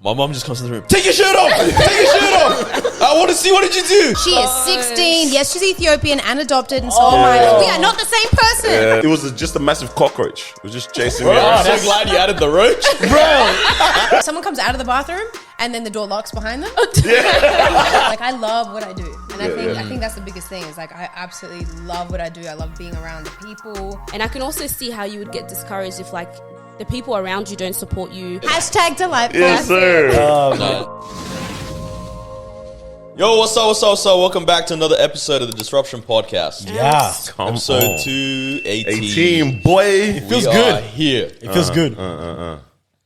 My mom just comes in the room. Take your shirt off! Take your shirt off! I want to see, what did you do? She is 16. Yes, she's Ethiopian and adopted, and so am I. We are not the same person. It was just a massive cockroach. It was just chasing me. I'm so glad you added the roach. Bro. Someone comes out of the bathroom and then the door locks behind them. Like, I love what I do. And I think that's the biggest thing. Is like, I absolutely love what I do. I love being around the people. And I can also see how you would get discouraged if, like, the people around you don't support you. Hashtag delightful. Yes, sir. Yo, what's up? Welcome back to another episode of the Disruption Podcast. Yeah. Episode 218. 18, boy. It feels We good. are here. It feels good.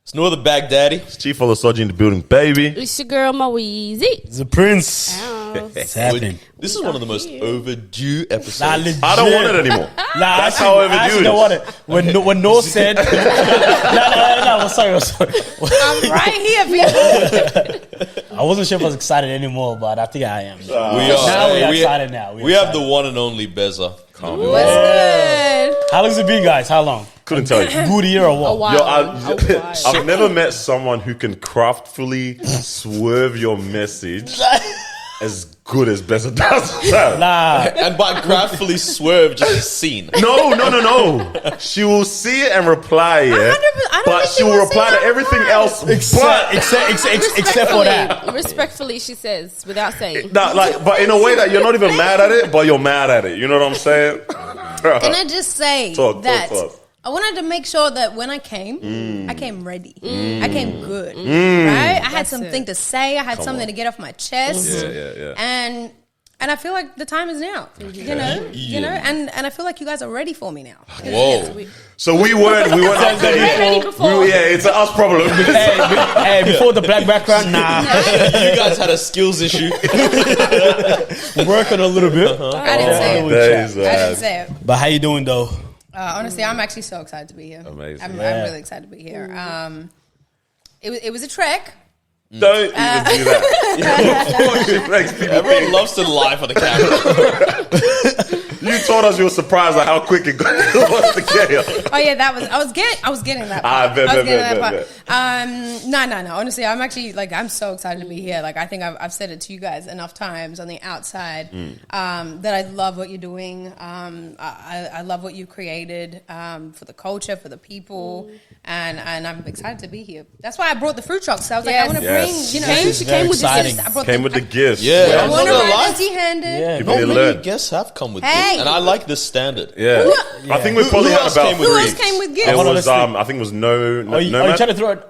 It's no other Baghdaddy. It's Chief Olosoji in the building, baby. It's your girl, Maweezy. The Prince. Ow. It's happening. This is one of the most overdue episodes. Nah, legit. I don't want it anymore. That's how I overdue actually it don't is. want it. When Noah said, no, I'm sorry. I'm right here, people. I wasn't sure if I was excited anymore, but I think I am. We We're excited now. We have the one and only Beza. What's good? How long's it been, guys? How long? Couldn't tell you. Good year or what? A while. Yo, I've never met someone who can craftfully swerve your message as good as Beza does. Nah. And by craftfully swerve, just scene. No. She will see it and reply, yeah. 100%. I don't But think she will will reply say to everything that else. Except for that. Respectfully, she says, without saying. But in a way that you're not even mad at it, but you're mad at it. You know what I'm saying? Can I just say Talk. I wanted to make sure that when I came ready. I came good, right? I had something to say. I had something to get off my chest. Yeah. And I feel like the time is now. You know, and I feel like you guys are ready for me now. Whoa. So we weren't up there. It's an us problem. Hey, before the black background, nah. You guys had a skills issue. Working a little bit. I didn't say it. I didn't say it. But how you doing, though? Honestly, I'm actually so excited to be here. Amazing. I'm really excited to be here. It was a trek. Don't even do that. It makes people Everyone think. loves to lie for the camera. You told us you were surprised at how quick it was to get here. Oh yeah, I was getting that part. I bet. No. Honestly, I'm actually I'm so excited to be here. Like, I think I've said it to you guys enough times on the outside that I love what you're doing. I love what you created for the culture, for the people, and I'm excited to be here. That's why I brought the fruit trucks. I was like, I want to bring. She came with exciting. this. Came with the gifts. Yeah. I I'm want not to gonna lie. ride empty-handed. Yeah. People Not need to many learn. guests have come with Hey. this, and I like this standard. Yeah. I think we probably Who had else about came with Who three. else came with It gifts? Hold on, was let's see. I think it was no. Are you trying to throw it?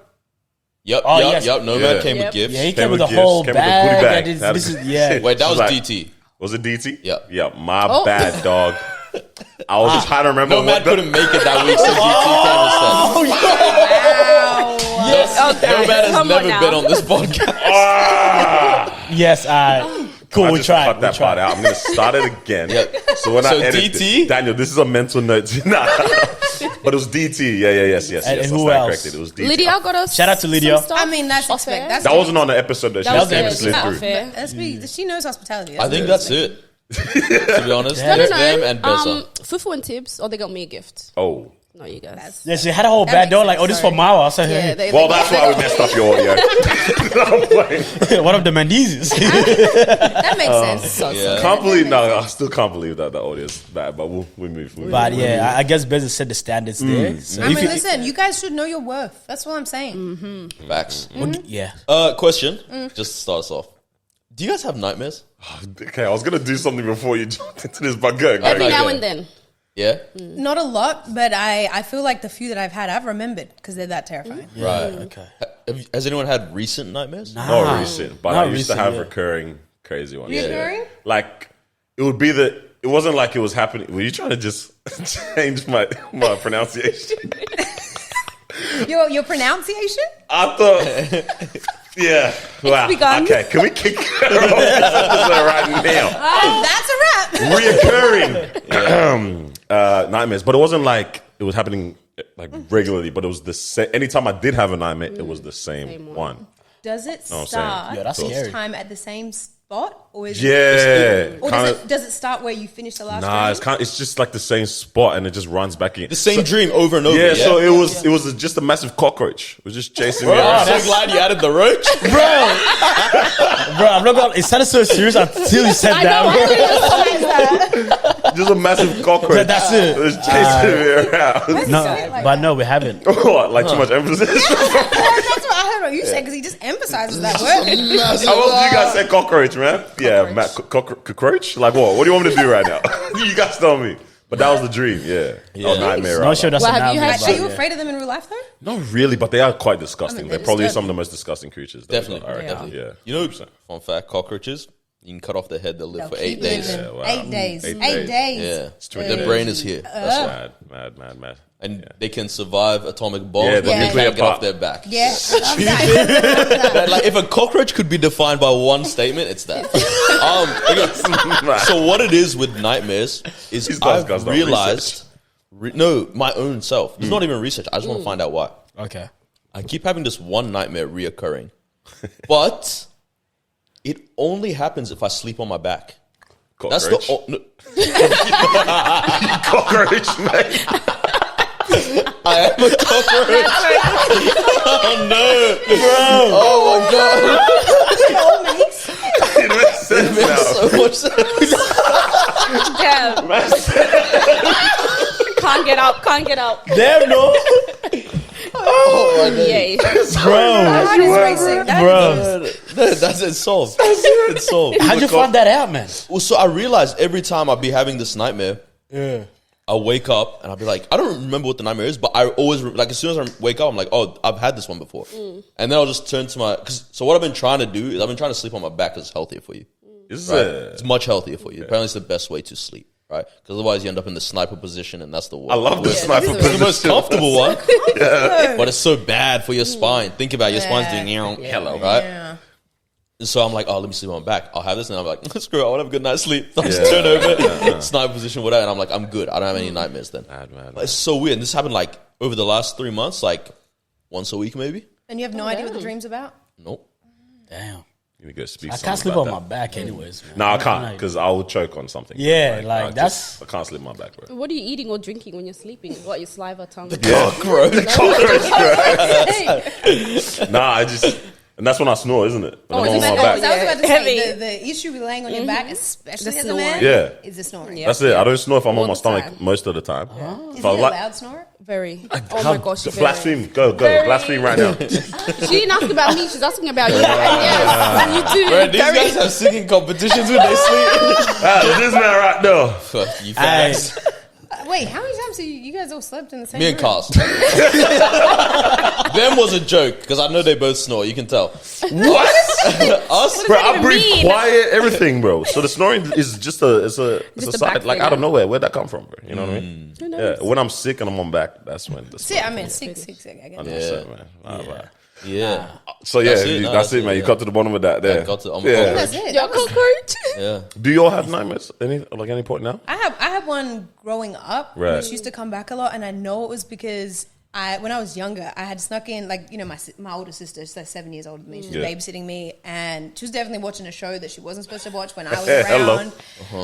Yep. Yes. Nomad Yeah. came with gifts. Yeah, he Came came with with a whole gifts, came with a goodie bag. bag. This is, yeah. Wait, that was Like- DT. Was it DT? Yep. Yeah, my bad, dog. I was just trying to remember. Nomad what the- couldn't make it that week, so DT came Wow. instead. Nomad has Come on never now. been on this podcast. Yes, cool, I we'll just try. cut that part out. I'm going to start it again. Yeah. So when I So edit DT? this, Daniel, this is a mental note. Nah. But it was DT. Yes. And I who stand else? corrected. It was DT. Lydia got us. Shout out to Lydia. some stuff. I mean, that's Off air. expect. That's That wasn't on the episode, though. She That was just good. slid Off through. air. That's me. She knows hospitality. I think that's it. To be honest, No, them and Beza. Fufu and Tibbs, or they got me a gift. Oh. No, you guys. Yeah, she had a whole That bad makes door, like, sense, oh, this is for sorry. Marwa. So, Yeah, they Well, that's why we messed up your audio. I'm playing. one of the Mandizes. That makes sense. Yeah. Can't believe, no, I still can't believe that the audio is bad, but we move. But yeah, I guess Beza set the standards there. So I if mean, you- listen, you guys should know your worth. That's what I'm saying. Facts. Yeah. Question, just to start us off. Do you guys have nightmares? Okay, I was going to do something before you jumped into this, but go. Every Okay. now and then. Yeah? Not a lot, but I feel like the few that I've had, I've remembered because they're that terrifying. Right. Okay. Has anyone had recent nightmares? Not recent, but Not I used to recent, have yeah. recurring crazy ones. Reoccurring? Like, it would be it wasn't like it was happening. Were you trying to just change my pronunciation? Your pronunciation? I thought, yeah. Wow. begun. Okay, can we kick her off this episode right now? That's a wrap. Reoccurring nightmares, but it wasn't like it was happening like regularly. But it was the same. Anytime I did have a nightmare, it was the same one. Does it I'm saying. start Yeah, that's each scary. time at the same spot, or is Yeah. or does it start where you finish the last? Nah, dream? it's just like the same spot and it just runs back in. The same dream over and over. Yeah, so it was just a massive cockroach. It was just chasing me Bro, around. I'm so glad you added the roach. Bro, I'm not gonna. It sounded so serious until you said that. Just a massive cockroach. Yeah, that's it. It was chasing me around. No, but no, we haven't. What? Like too much emphasis? That's what I heard what you said, because he just emphasizes that word. How else do you guys say cockroach, man? Yeah, cockroach? Like what? What do you want me to do right now? You guys tell me. But that was the dream, yeah. Oh, nightmare. No, sure, that's Well, a have you nightmare. had- Are you afraid of them in real life, though? Not really, but they are quite disgusting. I mean, They're they're probably disturbing. some of the most disgusting creatures. Definitely, I reckon. definitely. Yeah. You know, fun fact: cockroaches. You can cut off their head; they'll live for 8 days. Yeah, wow. 8 days. 8 8 days. Yeah, too their many brain days. is here, Mad. and they can survive atomic bombs, Yeah, but the they nuclear can't get off part. their back. Yeah. I love that. That, like, if a cockroach could be defined by one statement, it's that. Okay, so what it is with nightmares is These guys I've done realized, my own self. It's not even research. I just want to find out why. Okay. I keep having this one nightmare reoccurring, but it only happens if I sleep on my back. That's Cockroach. the Cockroach, mate. I am a cockroach. Oh no, bro! Oh my god! It makes sense now. So much sense. Damn. Can't get up. Damn, no. Oh my god! Yay. Bro. Heart is racing. Bro. That's it solved. It's solved. How'd you find that out, man? Well, so I realized every time I'd be having this nightmare, Yeah. I wake up and I'll be like, I don't remember what the nightmare is, but I always, like, as soon as I wake up, I'm like, oh, I've had this one before. And then I'll just turn to so what I've been trying to do is I've been trying to sleep on my back because it's healthier for you. Is Right? it? It's much healthier for you. Apparently it's the best way to sleep, right? Because otherwise you end up in the sniper position and that's the worst. I love the sniper It's the most position. comfortable one. But it's so bad for your spine. Think about it, your spine's doing hello, right? Yeah. And so I'm like, oh, let me sleep on my back. I'll have this, and I'm like, screw it, I want to have a good night's sleep. I'll just Yeah. turn over, sniper position, whatever, and I'm like, I'm good. I don't have any nightmares then. Mad. But it's so weird. And this happened like over the last 3 months, like once a week maybe. And you have no idea what the dream's about? Nope. Damn. You go speak. I something can't sleep about on my that. back anyways, man. No, I can't because I will choke on something. Yeah, I like, that's... I can't sleep on my back, bro. What are you eating or drinking when you're sleeping? What, your saliva, tongue? Cockroach. Nah, I just... And that's when I snore, isn't it? When I'm is on it? my back. I was about to Heavy. say, the issue with laying on your back, especially The as a snoring. man, Yeah. is the snoring. Yeah. That's it. I don't snore if I'm All on my the stomach time. most of the time. Is If he I a like- loud snorer? Very. Oh my gosh. Very. Blaspheme. Go. Very- Blaspheme right now. She didn't ask about me. She's asking about you. And yes, and you too. Bro, these Very- guys have singing competitions when they sleep. This man right there. Fuck you Hey, fans. Wait, how many times have you guys all slept in the same Me and room? Cars. Them was a joke because I know they both snore. You can tell. What? Us, Bro, that I even breathe mean? quiet, everything, bro. So the snoring is just a Just a side, back like thing. out of nowhere. Where'd that come from, bro? You know what I mean? Who knows? Yeah. When I'm sick and I'm on back, that's when the See, I mean, six. I get it. 100%, man. Right. yeah. So yeah, That's it, no, that's that's it, it, man. You yeah. got to the bottom of that there. got to- I'm yeah. That's it. You're a cockroach. Yeah. Do you all have nightmares? Any point now? I had one growing up, Right. which used to come back a lot, and I know it was because when I was younger, I had snuck in, like, you know, my older sister, she's like 7 years older than me. She was Yeah. babysitting me, and she was definitely watching a show that she wasn't supposed to watch when I was Hello. around.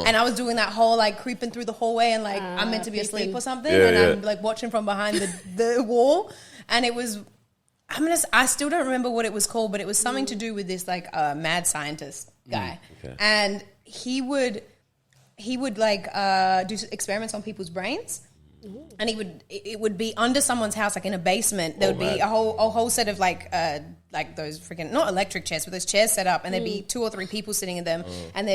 And I was doing that whole, like, creeping through the hallway, and, like, I'm meant to be asleep peeping. or something, Yeah, and yeah. I'm, like, watching from behind the wall, and it was... I still don't remember what it was called, but it was something to do with this, like, mad scientist guy. okay. And he would like do experiments on people's brains, and it would be under someone's house, like in a basement. There would be man. a whole set of like those freaking, not electric chairs, but those chairs set up, and there'd be 2 or 3 people sitting in them, and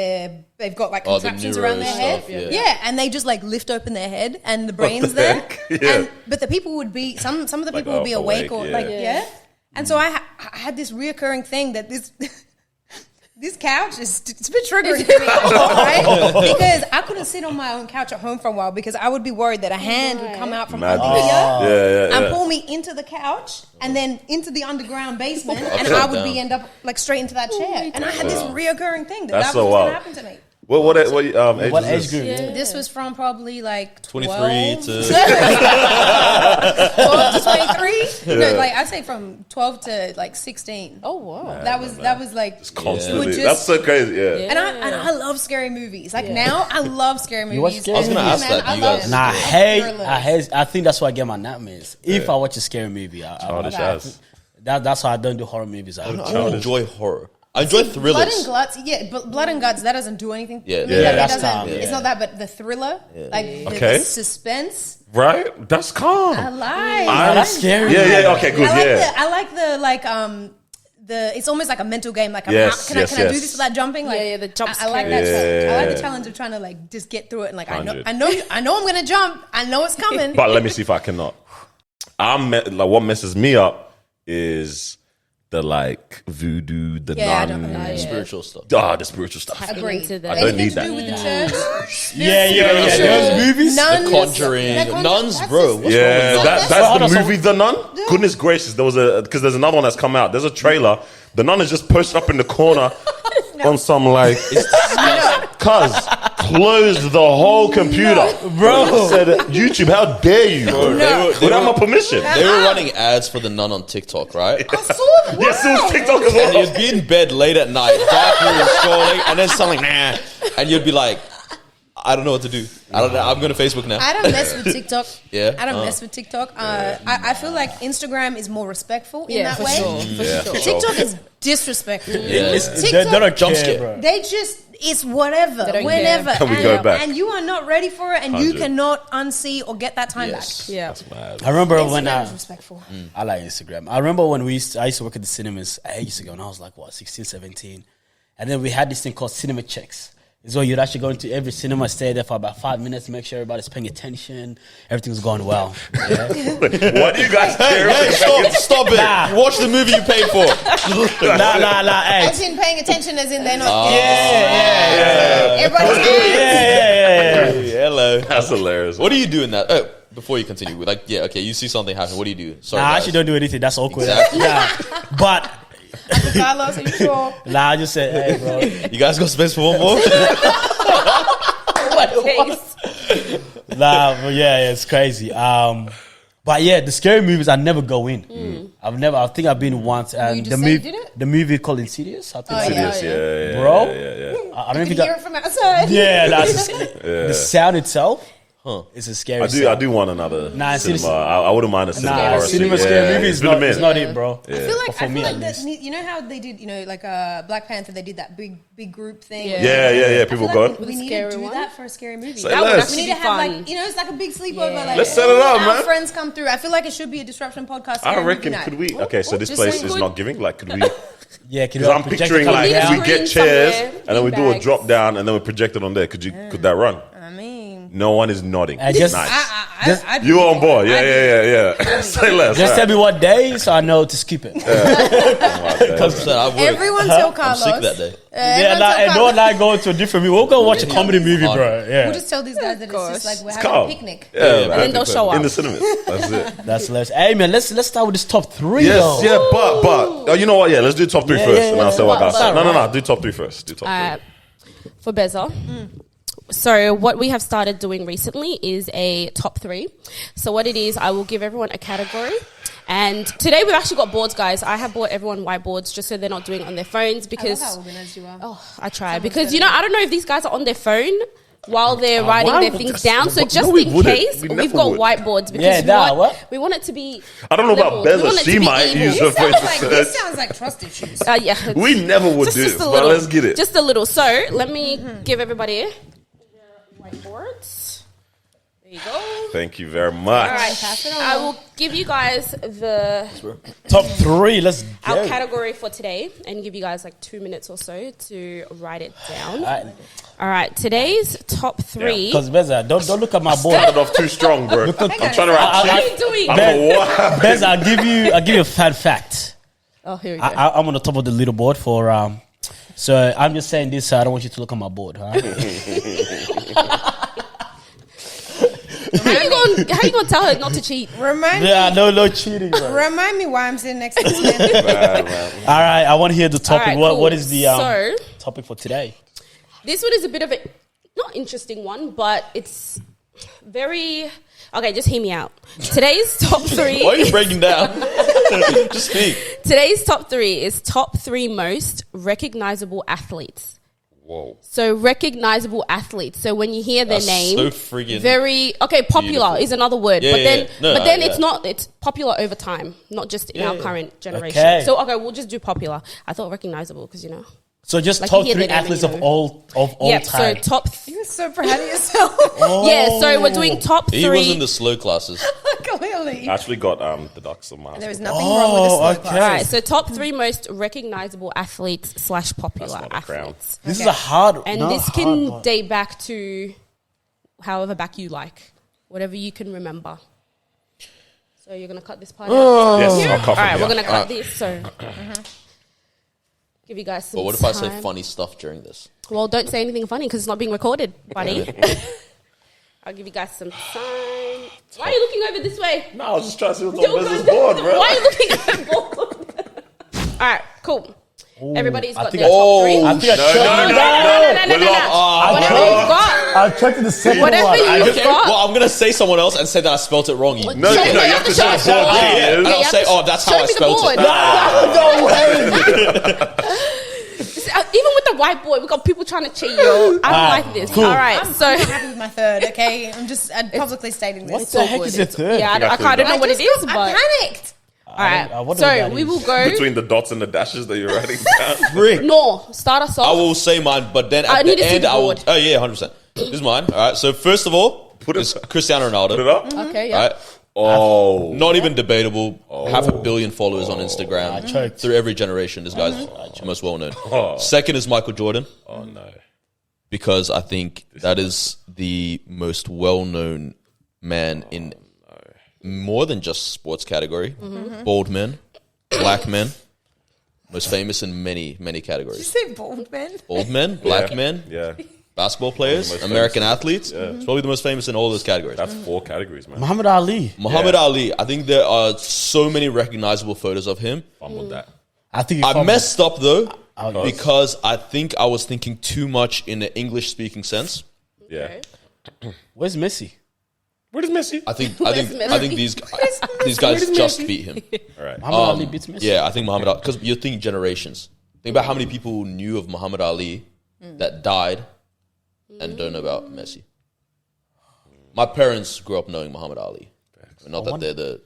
they've got like Oh, the contraptions neuro around their head. stuff, yeah. And they just like lift open their head, and the brain's the there. heck? Yeah. But the people would be some of the Like, people would be awake or awake, like yeah. And so I had this reoccurring thing that this. This couch it's been triggering to me, right? Because I couldn't sit on my own couch at home for a while because I would be worried that a hand would come out from Mad. under here Yeah. and pull me into the couch and then into the underground basement, and Upside I would down. be end up like straight into that chair. And I had this reoccurring thing that That's was so going to wild. happen to me. What age What is age this? group? Yeah. This was from probably like 23 12 to 12 to 23. Yeah. No, like I'd say from 12 to like 16. Oh wow. that was like Constantly. just- That's so crazy. Yeah. And I love scary movies. Like now, I love scary movies. watch scary I was gonna ask that, I you love guys- Nah, thrillers. I think that's why I get my nightmares. If I watch a scary movie, Childish ass. that's why I don't do horror movies. I don't enjoy horror. I enjoy Blood and thrillers. guts, yeah, but blood and guts that doesn't do anything. Yeah. I mean, Yeah, like, that's it doesn't. calm, It's yeah. not that, but the thriller, like Okay. the suspense, Right? That's calm. I like. that's scary. Yeah. Okay, good. Yeah. I like the it's almost like a mental game. Like, Yes, can I do yes. this without jumping? Like, Yeah, the jump I like that. scare. challenge. I like Yeah. the challenge of trying to like just get through it. And like, I 100. know I'm gonna jump. I know it's coming. But let me see if I cannot. Like what messes me up is the like voodoo, the Yeah, I don't nun, know. Spiritual stuff. the spiritual stuff. Agreed. into that. I don't Anything need to that. do with the church. Yeah. Those movies. Nuns, The Conjuring. Nuns, bro. What's Yeah, wrong with nuns? that's the movie The Nun. Goodness gracious, there was because there's another one that's come out. There's a trailer. The nun is just posted up in the corner on some like, cuz closed the whole computer, Bro. Said, YouTube, how dare you? They Without were- my permission. They were running ads for the nun on TikTok, right? Yes, it was TikTok as And well. you'd be in bed late at night, dark room, scrolling, and then something, nah, and you'd be like, I don't know what to do. I don't know. I'm going to Facebook now. I don't mess with TikTok. Yeah? I don't mess with TikTok. I feel like Instagram is more respectful in Yeah, that for way. sure. For Yeah. sure. TikTok is disrespectful. Yeah. They don't Jump care, scare. bro. They just, it's whatever, They don't whenever. care. And we go back. And you are not ready for it, and you 100. cannot unsee or get that time Yes. back. Yeah. I remember when Instagram I is respectful. I like Instagram. I remember when I used to work at the cinemas ages ago, and I was like, 16, 17. And then we had this thing called cinema checks. So you'd actually go into every cinema, stay there for about 5 minutes, make sure everybody's paying attention, everything's going well. Yeah. Why do you guys care? Hey, stop it. Nah. Watch the movie you paid for. nah, hey. As in paying attention, as in they're not. Yeah. Everybody's hands. Hey, hello. That's hilarious. What do you do in that? Oh, before you continue, like, yeah, okay, you see something happen. What do you do? Sorry, Nah, I guys. actually don't do anything. That's awkward. Exactly. Yeah. But, Carlos, are you sure? nah, I just said, hey, bro. You guys got space for one more? Nah, but yeah, it's crazy. But yeah, the scary movies, I never go in. I think I've been once. And just the say you movie, did it? the movie called Insidious. I think. Serious, yeah. Bro? Yeah. I don't You think can hear it from outside. Yeah, that's the sound itself. It's a scary. I sound. do want another Nah, cinema. seriously. I wouldn't mind a cinema Nah, horror cinema scene. scary movie is Fill 'em not, in. it's not it, bro. I feel like, For me, at that, least. you know how they did, like Black Panther, they did that big group thing. Yeah. Yeah. People I feel go. like we need scary to do one? that for a scary movie. Say That would less. We actually need be to have fun. it's like a big sleepover. Yeah. Like, Let's set it up, our man. friends come through. I feel like it should be a disruption podcast. I scary reckon, movie could night. we? Okay, so this Just place saying. is not giving. Like, could we? Yeah, can Because I'm picturing like down? if we get Green chairs somewhere, and then we do a beanbags. drop down and then we project it on there. Could that run? I mean, No one is nodding. I just- Nice. I'd You be on board? I'd be- Yeah. Say less. Just right. tell me what day so I know to skip it. Everyone tell I'm Carlos. sick that day. Yeah, nah, and don't like go to a different movie. We'll go watch a comedy movie, bro. Yeah, We'll just tell these guys that it's just like we're having calm. a picnic. Yeah, And man. then they'll show in up. the cinemas. That's it. that's less. Hey man, let's start with this top three. Yes, though. yeah, but you know what? Yeah, let's do top three Yeah, first, yeah, and I'll say what I but- got. No. Do top three first. Do top three. For Beza. So what we have started doing recently is a top 3. So what it is, I will give everyone a category. And today we've actually got boards, guys. I have bought everyone whiteboards just so they're not doing it on their phones because... I love how organized you are. Oh, I try. Because, I don't know if these guys are on their phone while they're writing why their would things this- down. So no, just we in wouldn't. case, We we've never got would. whiteboards because Yeah, we want it to be... I don't know about liberal. We Beza. want it to She be might evil. use her phone to This search. sounds like trust issues. Yeah. We never would do Just it, a but little. let's get it. Just a little. So let me give everybody whiteboards. There you go. Thank you very much. All right. I will give you guys Top three. Let's go. our category for today and give you guys like 2 minutes or so to write it down. All right. Today's top 3. Because Beza, don't look at my board. Started off too strong, bro. I'm trying to write What are cheap. you doing? I don't know what happened. Beza, I'll give you a fun fact. Oh, here we go. I'm on the top of the leaderboard for so I'm just saying this. So I don't want you to look at my board. Huh? How you gonna tell her not to cheat? Remind Yeah, no cheating. Bro. Remind me why I'm sitting next to this man. Man. All right, I want to hear the topic. All right, cool. What is the So- topic for today? This one is a bit of a not interesting one, but it's very okay. Just hear me out. Today's top 3. Why are you breaking down? Just speak. Today's top 3 is top 3 most recognizable athletes. Whoa. So recognizable athletes. So when you hear their That's name, so friggin' popular beautiful. is another word. Yeah, but then, yeah. No, but then yeah. it's not. It's popular over time, not just in our current generation. Okay. So we'll just do popular. I thought recognizable because So just Like, top you hear 3 the name and athletes you of know. all Yep. time. So top. You're so proud of yourself. Yeah. So we're doing top 3. He was in the slow classes. Clearly. I actually got the Ducks on my. There is nothing wrong with the slow okay. class. All right. So top 3 most recognizable athletes / popular That's not a crown. athletes. This is a hard And no, this hard can one. date back to however back you like, whatever you can remember. So you're gonna cut this part out. Yes, I'll All cover right, it. we're gonna cut this. So give you guys some. But what if I say time. funny stuff during this? Well, don't say anything funny because it's not being recorded, buddy. I'll give you guys some time. Why are you looking over this way? No, I was just trying to see what's You're on Beza's going- board, bro. Why are you looking at the board? All right, cool. Everybody's I got think their top 3. I think I No, checked no, no, no. Whatever you've got. I checked the second Whatever one. you- Okay, got- well, I'm going to say someone else and say that I spelt it wrong. No, Show no, me- you have to show the board. Yeah, and you I'll have say, to oh, that's show how I me the spelt board. it. No way. Even with the whiteboard, we got people trying to cheat, yo. I don't like this. cool. All right, I'm so happy with my third, okay? I'm just publicly stating What this. the heck is your third? yeah, I think I don't know figured what it is, I but panicked. all right. I wonder So what that we is. will go. Between the dots and the dashes that you're writing down. Frick. No, start us I off. will say mine, but then I at need the to see end, the I will. board. Oh, yeah, 100%. This is mine. All right. So, first of all, Put it- it's Cristiano Ronaldo. Put it up. Okay, yeah. All right. Oh. Not even debatable. 500 million followers on Instagram. choked. Through every generation. This guy's the most well known. Oh. Second is Michael Jordan, Oh, no. because I think that is the most well known man in more than just sports category. Bald men, black men, most famous in many, many Did you categories. say bald man? Bald men, black men, Yeah. basketball players, Most American famous. athletes. It's probably the most famous in all those categories. That's 4 categories, man. Muhammad Ali. Muhammad Ali, I think there are so many recognizable photos of him. Fumbled that. I think you I fumbled. messed up though Oh, because I think I was thinking too much in the English speaking sense. Yeah. Where's Messi? Where is Messi? I think Messi? these guys just beat him. All right. Muhammad Ali beats Messi. Yeah, I think Muhammad Ali, because you're thinking generations. Think about how many people knew of Muhammad Ali that died and don't know about Messi. My parents grew up knowing Muhammad Ali. Not that they're the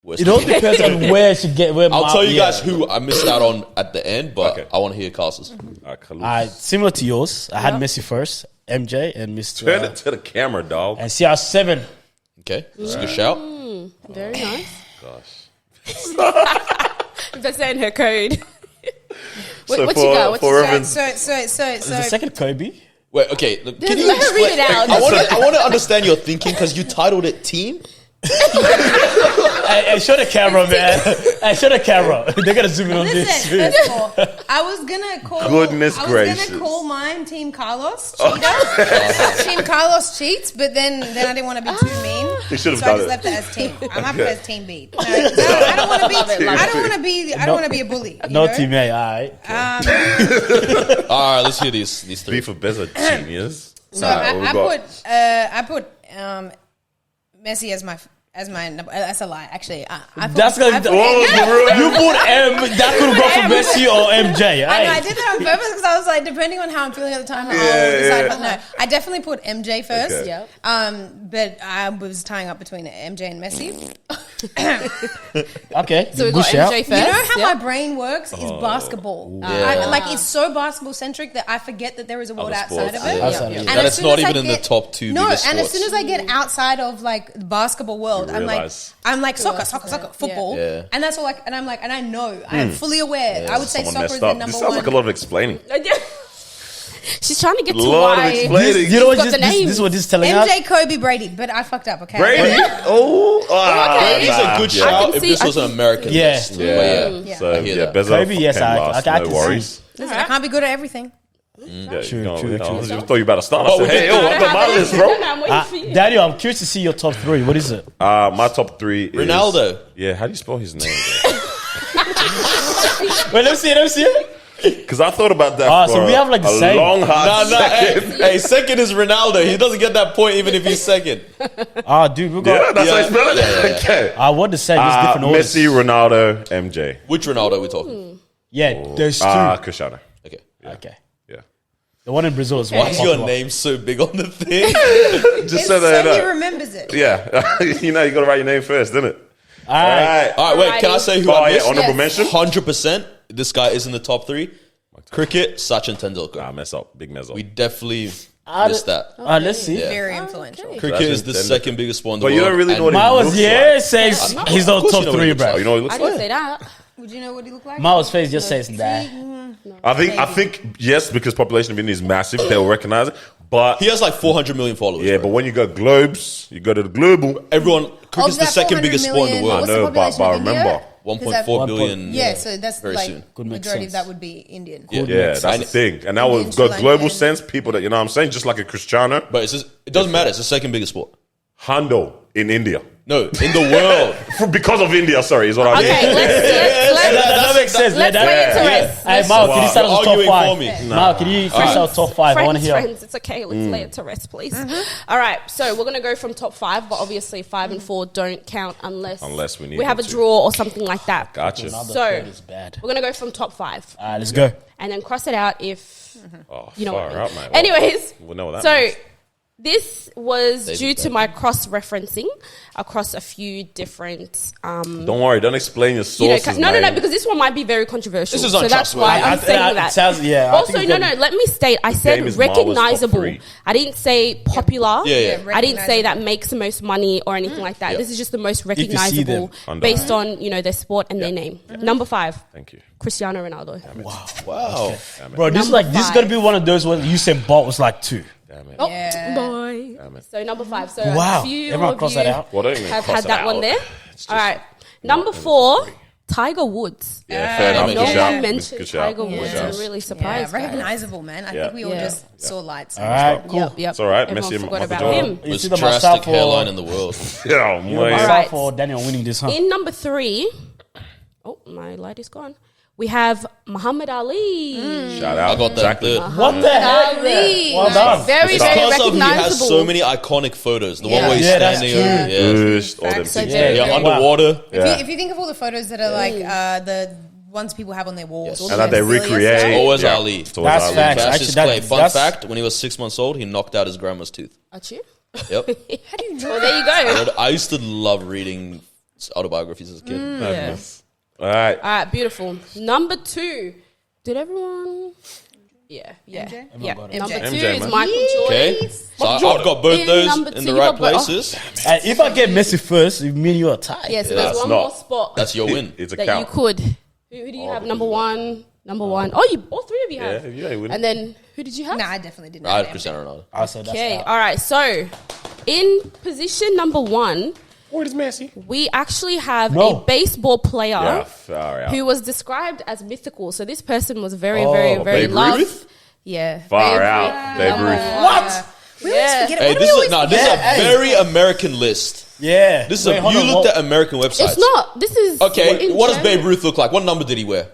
worst. It all depends on where she get. Where I'll tell you guys who I missed out on at the end, but Okay. I want to hear Castle's. Kalows. Similar to yours, I had Messi first, MJ, and Mr. Turn it to the camera, dog. and CR7. Okay, that's a good shout. Very nice. Gosh. That's in her code. So what you got? What for you got? Irvin, So, The second Kobe. Wait, okay. Look, can you Let her read it out. I want to understand your thinking because you titled it Team. Hey, show the camera, man. Hey, show the camera. They're gonna zoom in on this. listen, first of all, I was gonna call. Goodness I was gracious. gonna call mine Team Carlos cheater. Team Carlos cheats, but then I didn't want to be too mean. You should have So I done just it. left it as team. I'm happy as Team B. No, I don't want to be. Love it, love I don't want to be. I don't want to be a bully. You No know? team A, alright. All right, let's hear these three. Beef of Beza genius. So Alright, what we got? I put Messi as my. That's a lie. Actually, I put, That's gonna. I put, You put M. That could go for Messi or MJ. I know, I Aye. did that on purpose because I was like, depending on how I'm feeling at the time, I'll decide. But no, I definitely put MJ first. Okay. Yeah. But I was tying up between MJ and Messi. Okay. So we good got shout. MJ first. You know how yeah. my brain works is basketball. Yeah. Like it's so basketball centric that I forget that there is a world Other outside sports, of it. yeah. Outside of it. And That as it's soon not as I even in the get- top 2 No, biggest and as sports. soon as I get outside of like the basketball world, You I'm realize. like soccer, football, Yeah. and that's all. Like, and I'm like, and I know, I am fully aware. I would say Someone soccer is messed the up. number This sounds one. like a lot of explaining. She's trying to get to Lot of why. explaining. You know what got this, the this names. is what this is telling us? MJ, Kobe, Brady, but I fucked up. Okay, Brady? Brady's a good yeah. shout can if see- this I was an can- American Yeah. list. Yeah. But Yeah. So, I hear yeah, that. Beza Kobe, yes, came I last, can no see. worries. Listen, I can't be good at everything. Yeah, True, you know, true, you know, true. I was just thought you about to start. I Oh, said, we hey, did- yo, I'm on my list, bro. I'm waiting for you. Daniel, I'm curious to see your top 3. What is it? My top 3 is... Ronaldo. Yeah, how do you spell his name? Bro? Wait, let me see it. Because I thought about that. So we have like the a same. long hard second. Hey, second is Ronaldo. He doesn't get that point even if he's second. Dude, we Yeah, got. that's how you spell it. Okay. I want the same. Just different orders. Messi, Ronaldo, MJ. Which Ronaldo are we talking? Yeah, there's two. Cristiano. Okay. Okay. Yeah. The one in Brazil is Why one. is your name so big on the thing? Just so they So he know. remembers it. Yeah. You know, you got to write your name first, didn't it? All right. All right, wait. Can I say who Oh, I yeah. missed? Honorable Yes. mention. 100%. This guy is in the top 3. Cricket, Sachin Tendulkar. Nah, mess up. Big mess up. We definitely I missed that. Let's see. Yeah. Very influential. Cricket is the Tendulkar. second biggest sport in the But world. you don't really know what and he Mine was looks it says he's not course top you know what three, he looks bro. Oh, you know what he I looks didn't like? say that. Would you know what he looked like? Miles' face just says that. I think yes, because population of India is massive, they'll recognize it. But He has like 400 million followers. yeah, bro. but when you go globes, you go to the global. Everyone, cricket's the that second 400 biggest sport in the million, world. what's the I know, but population of India? remember. 1.4 billion. Yeah, so that's very like soon. Could make majority sense. of that would be Indian. Yeah. Yeah, that's the And- thing. And that Indian, would go Sri global Lankan. sense, people that, you know what I'm saying? Just like a Cristiano. But it doesn't matter. It's the second biggest sport. Hando in India. No, in the world. Because of India, sorry, is what I mean. Okay, That makes sense. let's lay it to rest. Hey, Mal, can you start us You're top arguing five? for me. Mal, can you finish our top five? I want to hear. Friends, it's okay. Let's lay it to rest, please. All right, so we're going to go from top 5, but obviously 5 and 4 don't count unless we need have a them to. draw or something like that. Gotcha. Another So third is bad. we're going to go from top 5 All right, let's go. and then cross it out if Oh, you know what I far mean. out, mate. Anyways, We'll know what that so means. this was David due to Beckham. my cross-referencing across a few different Don't worry, don't explain your sources, no, mate. because this one might be very controversial. This is so that's untrustworthy. why I'm saying it that. sounds, yeah. I Also, think no, it's gonna- let me state. I game said is Marwa's top recognizable. 3. I didn't say popular. Yeah. Yeah, I didn't say that recognizable. makes the most money or anything like that. Yeah. This is just the most you see recognizable them. based on their sport and their name. Number 5, Thank you. Cristiano Ronaldo. Wow. Bro, this is Number this is gonna be one of those ones you said Bolt was like 2. Damn it. Oh Yeah. boy. So number 5. So Wow. a few Everyone of cross you that out. Well, don't even have cross had it that one out. there. It's All just right. Number 4, Tiger Woods. Yeah, fair enough. No Good No shout. one Good mentioned shout. Tiger Woods. Good I'm shout. really Yeah, surprised. guys. recognizable, man. I Yeah. think we all Yeah. just saw lights. All right, cool. Yep. It's all right. Everyone Messi forgot and about Michael him. You Most see the drastic myself hairline in the world. Yeah, You mate. myself right. or Daniel winning this, huh? In number 3, oh, my light is gone. We have Muhammad Ali. Shout out. I got that Exactly. third. What the heck? Ali. Well done. Very, It's very because of he has recognizable. so many iconic photos. The one Yeah. where he's Yeah, that's standing true. over. Yeah. Just all them Facts. So things. very, Yeah, very- underwater. Yeah. If you think of all the photos that are like the ones people have on their walls, Yes. all And the that they memorabilia recreate. stuff. Always Yeah. Ali. It's always That's Ali. facts. Cassius Actually, Clay. Fun that's- fact, when he was 6 months old, he knocked out his grandma's tooth. Aren't you? Yep. How do you know? Well, there you go. I used to love reading autobiographies as a kid. Yeah. All right. All right, beautiful. Number 2. Did everyone? Yeah. MJ? Yeah. got it. Number 2 MJ, is man. Michael Jordan. Okay, so I've got both In those number in two, the you right got both. places. And if I get Messi first, it mean you're a tie. Yeah, so Yeah, there's that's one not- more spot That's your win. It's a that count. you could. Who do you have? Number 1. Number 1. Oh, all 3 of you have. Yeah, you ain't winning. And then who did you have? Nah, I definitely didn't. I had have Cristiano Ronaldo. I said that's Okay, out. all right. So, in position number 1, Where is Messi? we actually have No. a baseball player Yeah, far out. who was described as mythical. So this person was very, Oh, very, very Babe loved. Ruth? Yeah, Far Babe out. Ruth, Babe number Ruth. one. What? We always Yeah. forget it. Hey, Why do this we is always no, this is Yeah, a hey. very American list. Yeah. This is Wait, you hold on, looked what- at American websites. It's not. This is Okay, in what does general. Babe Ruth look like? What number did he wear?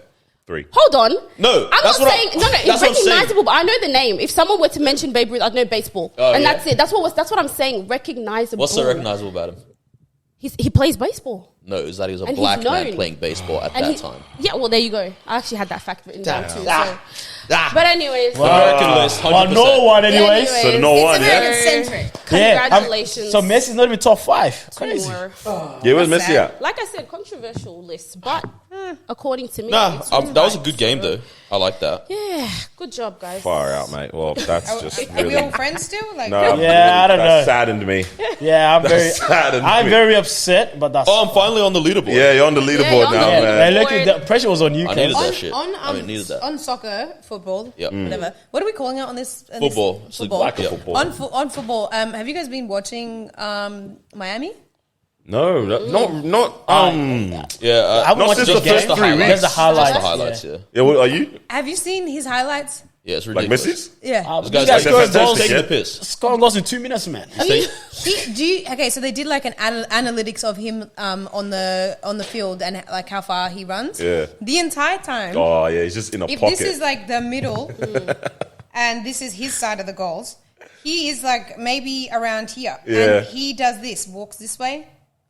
3. Hold on. No, I'm that's not what saying. I'm- No, that's it's what I'm saying. recognizable. But I know the name. If someone were to mention Babe Ruth, I'd know baseball, Oh, and yeah. that's it. That's what I'm saying. Recognizable. What's so recognizable about him? He plays baseball. No, is that he was a And black he's man known. playing baseball at And that he- time. Yeah, well, there you go. I actually had that fact written down too. Ah. But anyways, American list, 100%. Well, no one, anyways. So no It's one, yeah? American-centric. Congratulations. So Messi's not even top 5. Crazy. More. Yeah, where's That's Messi sad. at? Like I said, controversial list, but according to me, Nah, it's that was a right. good game though. I like that. Yeah, good job, guys. Far out, mate. Well, that's just Are we really... all friends still? Like, No, Yeah, I don't that know. saddened me. Yeah, saddened I'm me. very upset, but that's. Oh, I'm finally on the leaderboard. Yeah, you're on the leaderboard you're on now, the yeah, man. hey, look, the pressure was on you, I needed Kev. that shit. I mean, needed that. on soccer, football, Yep. whatever. What are we calling it on this? on this- Football. It's Football. like a football. On football. Have you guys been watching Miami? No, not. Yeah, I haven't Not watched since this the first game. 3 weeks. There's the Just highlights. the highlights. Yeah. Yeah, what are you? Have you seen his highlights? Yeah, it's Like ridiculous. Messi's? Yeah. This guy's Like, like, they're fantastic, taking yeah. the piss. Scoring goals in 2 minutes, man. Okay, so they did like an analytics of him on the field and like how far he runs. Yeah. The entire time. Oh, yeah, he's just in a If pocket. this is like the middle and this is his side of the goals, he is like maybe around here. Yeah. And he does this, walks this way,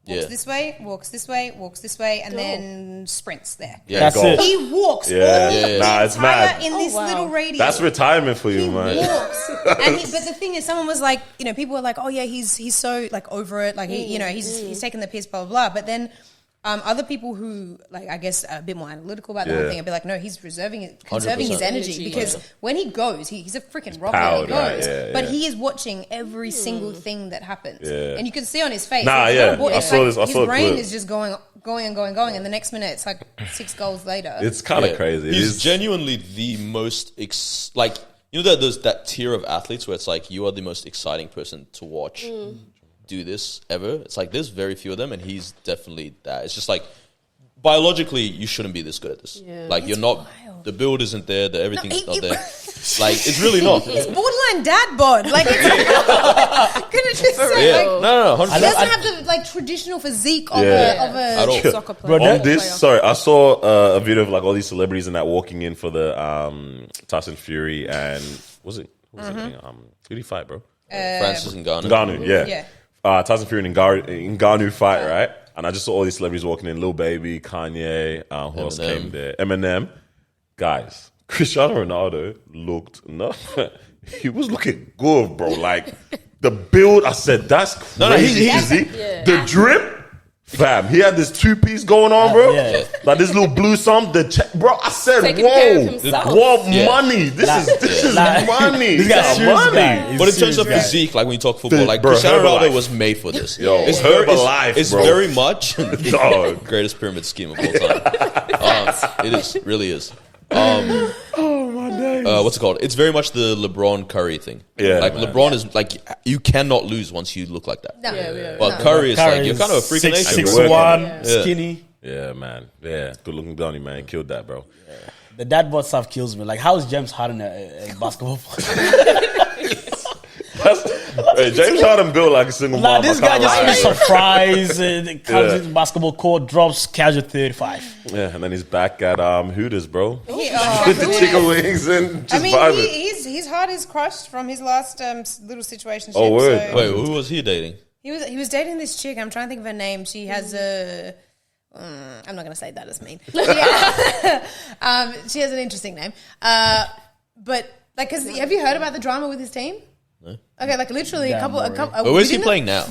walks Yeah. this way, walks this way, walks this way, and then sprints there. Yeah, That's goal. it. He walks Yeah. all Yeah. the Nah, it's entire mad. in this wow. little radius. That's retirement for He you, man. walks, but the thing is, someone was like, you know, people were like, oh yeah, he's so like over it, like he, you know, he's taking the piss, blah blah blah. But then other people who like I guess are a bit more analytical about the whole Yeah. thing, I'd be like, no, he's conserving his 100%. energy because when he goes, he's a freaking rocket. powered, When he goes, right, yeah, but yeah. he is watching every single thing that happens, Yeah. and you can see on his face. Nah, it's yeah. not what- I it's saw like this- I his saw the brain clip. is just going, and the next minute it's like 6 goals later. It's kind of Yeah. crazy. It He's is- genuinely the most like you know that there's that tier of athletes where it's like you are the most exciting person to watch do this ever. It's like there's very few of them, and he's definitely that. It's just like biologically you shouldn't be this good at this. Yeah. Like you're not. wild. The build isn't there. The everything's it- not it- there. Like it's really not. It's borderline dad bod. Like, it's couldn't just say, Yeah. like, No. he 100%. doesn't have the like traditional physique of Yeah. At all. a Soccer player. Bro, On this, sorry, I saw a video of like all these celebrities and that walking in for the Tyson Fury and what was it name? Who did he fight, bro? Francis and Ghana. Ngannou, yeah. Yeah. Tyson Fury and Ngannou fight, right? And I just saw all these celebrities walking in, Lil Baby, Kanye, who else Eminem. came there? Eminem. Guys, Cristiano Ronaldo looked, he was looking good, bro. Like, the build, I said, that's crazy. No, he's- The drip, fam, he had this 2-piece going on, bro. Yeah. Like this little blue bro, I said, Taking care of whoa, himself. what Yeah. money? This is money. This guy's This is serious guy. But in terms of Serious guy. physique, like when you talk football, like Bro, Cristiano Ronaldo Herbalife. was made for this. Yo, it's Herbalife, it's bro. very much Dog. greatest pyramid scheme of all time. It is, really is. Oh my days. What's it called? It's very much the LeBron Curry thing. Yeah, like man. LeBron is like you cannot lose once you look like that. No. But Curry is like you're kind of a freak of nature. 6'1", Yeah. skinny. Yeah, man. Yeah, good looking Donny, man. He killed that, bro. The dad bod stuff kills me. Like, how is James Harden a basketball player? Hey, James Harden built like a single Like, mom. this I guy can't just lie. finished surprise, comes Yeah. into the basketball court, drops casual 35. Yeah, and then he's back at Hooters, bro. Yeah. With the chicken wings and just I mean, vibing. his heart is crushed from his last little situation. Oh, word. So Wait, who was he dating? he was dating this chick. I'm trying to think of her name. She has a. I'm not going to say that as mean. She has an interesting name. But like, have you heard about the drama with his team? No. Okay, like literally a couple. But where's he playing now?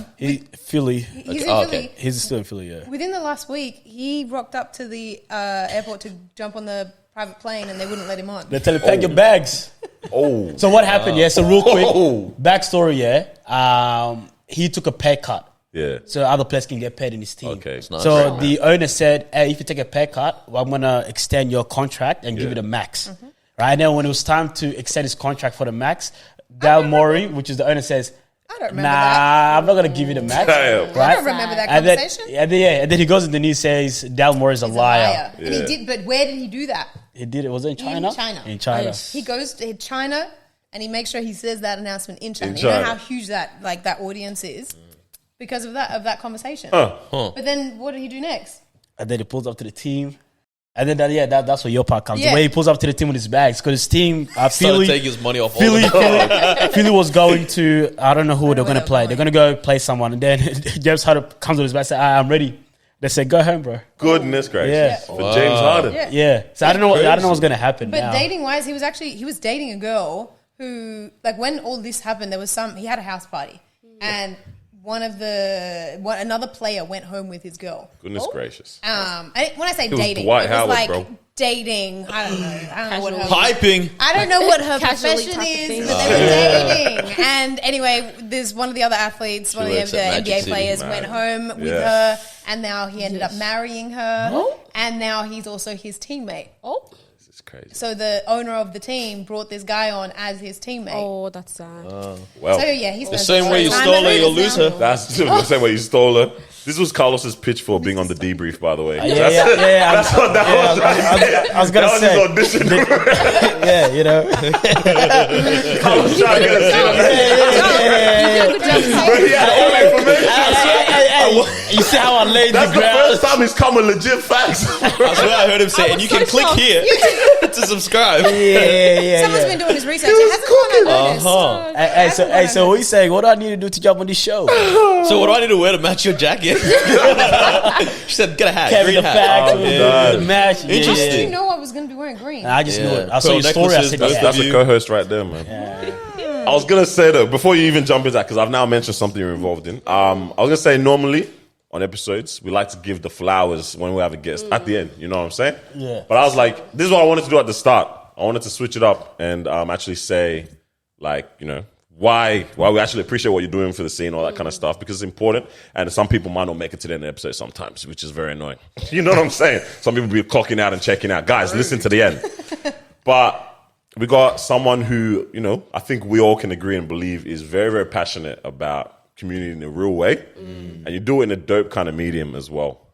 Philly. He's in Oh, Philly. okay. He's still in Philly, yeah. Within the last week, he rocked up to the airport to jump on the private plane, and they wouldn't let him on. They tell him, pack your bags. Oh. So what happened, yeah, so real quick, Oh. backstory, yeah. He took a pay cut. Yeah. So other players can get paid in his team. Okay. It's nice. So the owner said, hey, if you take a pay cut, well, I'm going to extend your contract and give Yeah. it a max. Right now, when it was time to extend his contract for the max, Dal Morey, which is the owner, says, I don't remember nah, that. I'm not going to give you the max. Damn. Right? I don't remember that And then, conversation. and then he goes in the news says Dal Morey's a liar. And he did, but where did he do that? He did it. Was it in China? China. In China. He goes to China, and he makes sure he says that announcement in China. In You know China. how huge that audience is because of that conversation. Huh. But then, what did he do next? And then he pulls up to the team. And then that's where your part comes. Yeah. The way he pulls up to the team with his bags. Because his team, Started Philly, taking his money off all Philly, of them. Philly was going to, I don't know who they're going to they're play. going. They're going to go play someone. And then James Harden comes with his bag and says, I'm ready. They said, go home, bro. Goodness gracious. Yeah. For James Harden. Yeah. Yeah. So I don't know what's going to happen But now. dating wise, he was dating a girl who, like, when all this happened, he had a house party, and another player went home with his girl. Goodness gracious. When I say was dating, Dwight it was Howard, like bro. dating. I don't know what her Piping. I don't know what her Casually profession type of is, thing. but they were dating. And anyway, there's one of the other athletes, one of works the at Magic NBA City, players man. went home with Yeah. her, and now he ended up marrying her, and now he's also his teammate. Oh, This is crazy. So the owner of the team brought this guy on as his teammate. oh, that's sad. Well, So yeah, he's The same way you stole her, you'll lose her. that's the same way you stole her. This was Carlos's pitch for being on the debrief, by the way. That's what that was. I was gonna say. That was his audition. Yeah, you know. Carlos trying to get But he had all the information. You see how I laid That's the the ground? first time he's come with legit facts. That's what I heard him say. And you can click here to subscribe. Someone's been doing his research. It hasn't gone unnoticed. Hey, so what are you saying? What do I need to do to jump on this show? So what do I need to wear to match your jacket? She said, get a hat. Kevin Green the hat. facts, the match. How did Interesting. you know I was going to be wearing green? I just knew it. I saw Pearl your story. I necklaces, said, both yeah. That's a co-host right there, man. I was gonna say though, before you even jump into that, because I've now mentioned something you're involved in. I was gonna say normally on episodes we like to give the flowers when we have a guest at the end. You know what I'm saying? Yeah. But I was like, this is what I wanted to do at the start. I wanted to switch it up and actually say, like, you know, why we actually appreciate what you're doing for the scene, all that kind of stuff, because it's important. And some people might not make it to the end of the episode sometimes, which is very annoying. You know what I'm saying? Some people be clocking out and checking out. Guys, listen to the end. But we got someone who, you know, I think we all can agree and believe is very, very passionate about community in a real way. And you do it in a dope kind of medium as well.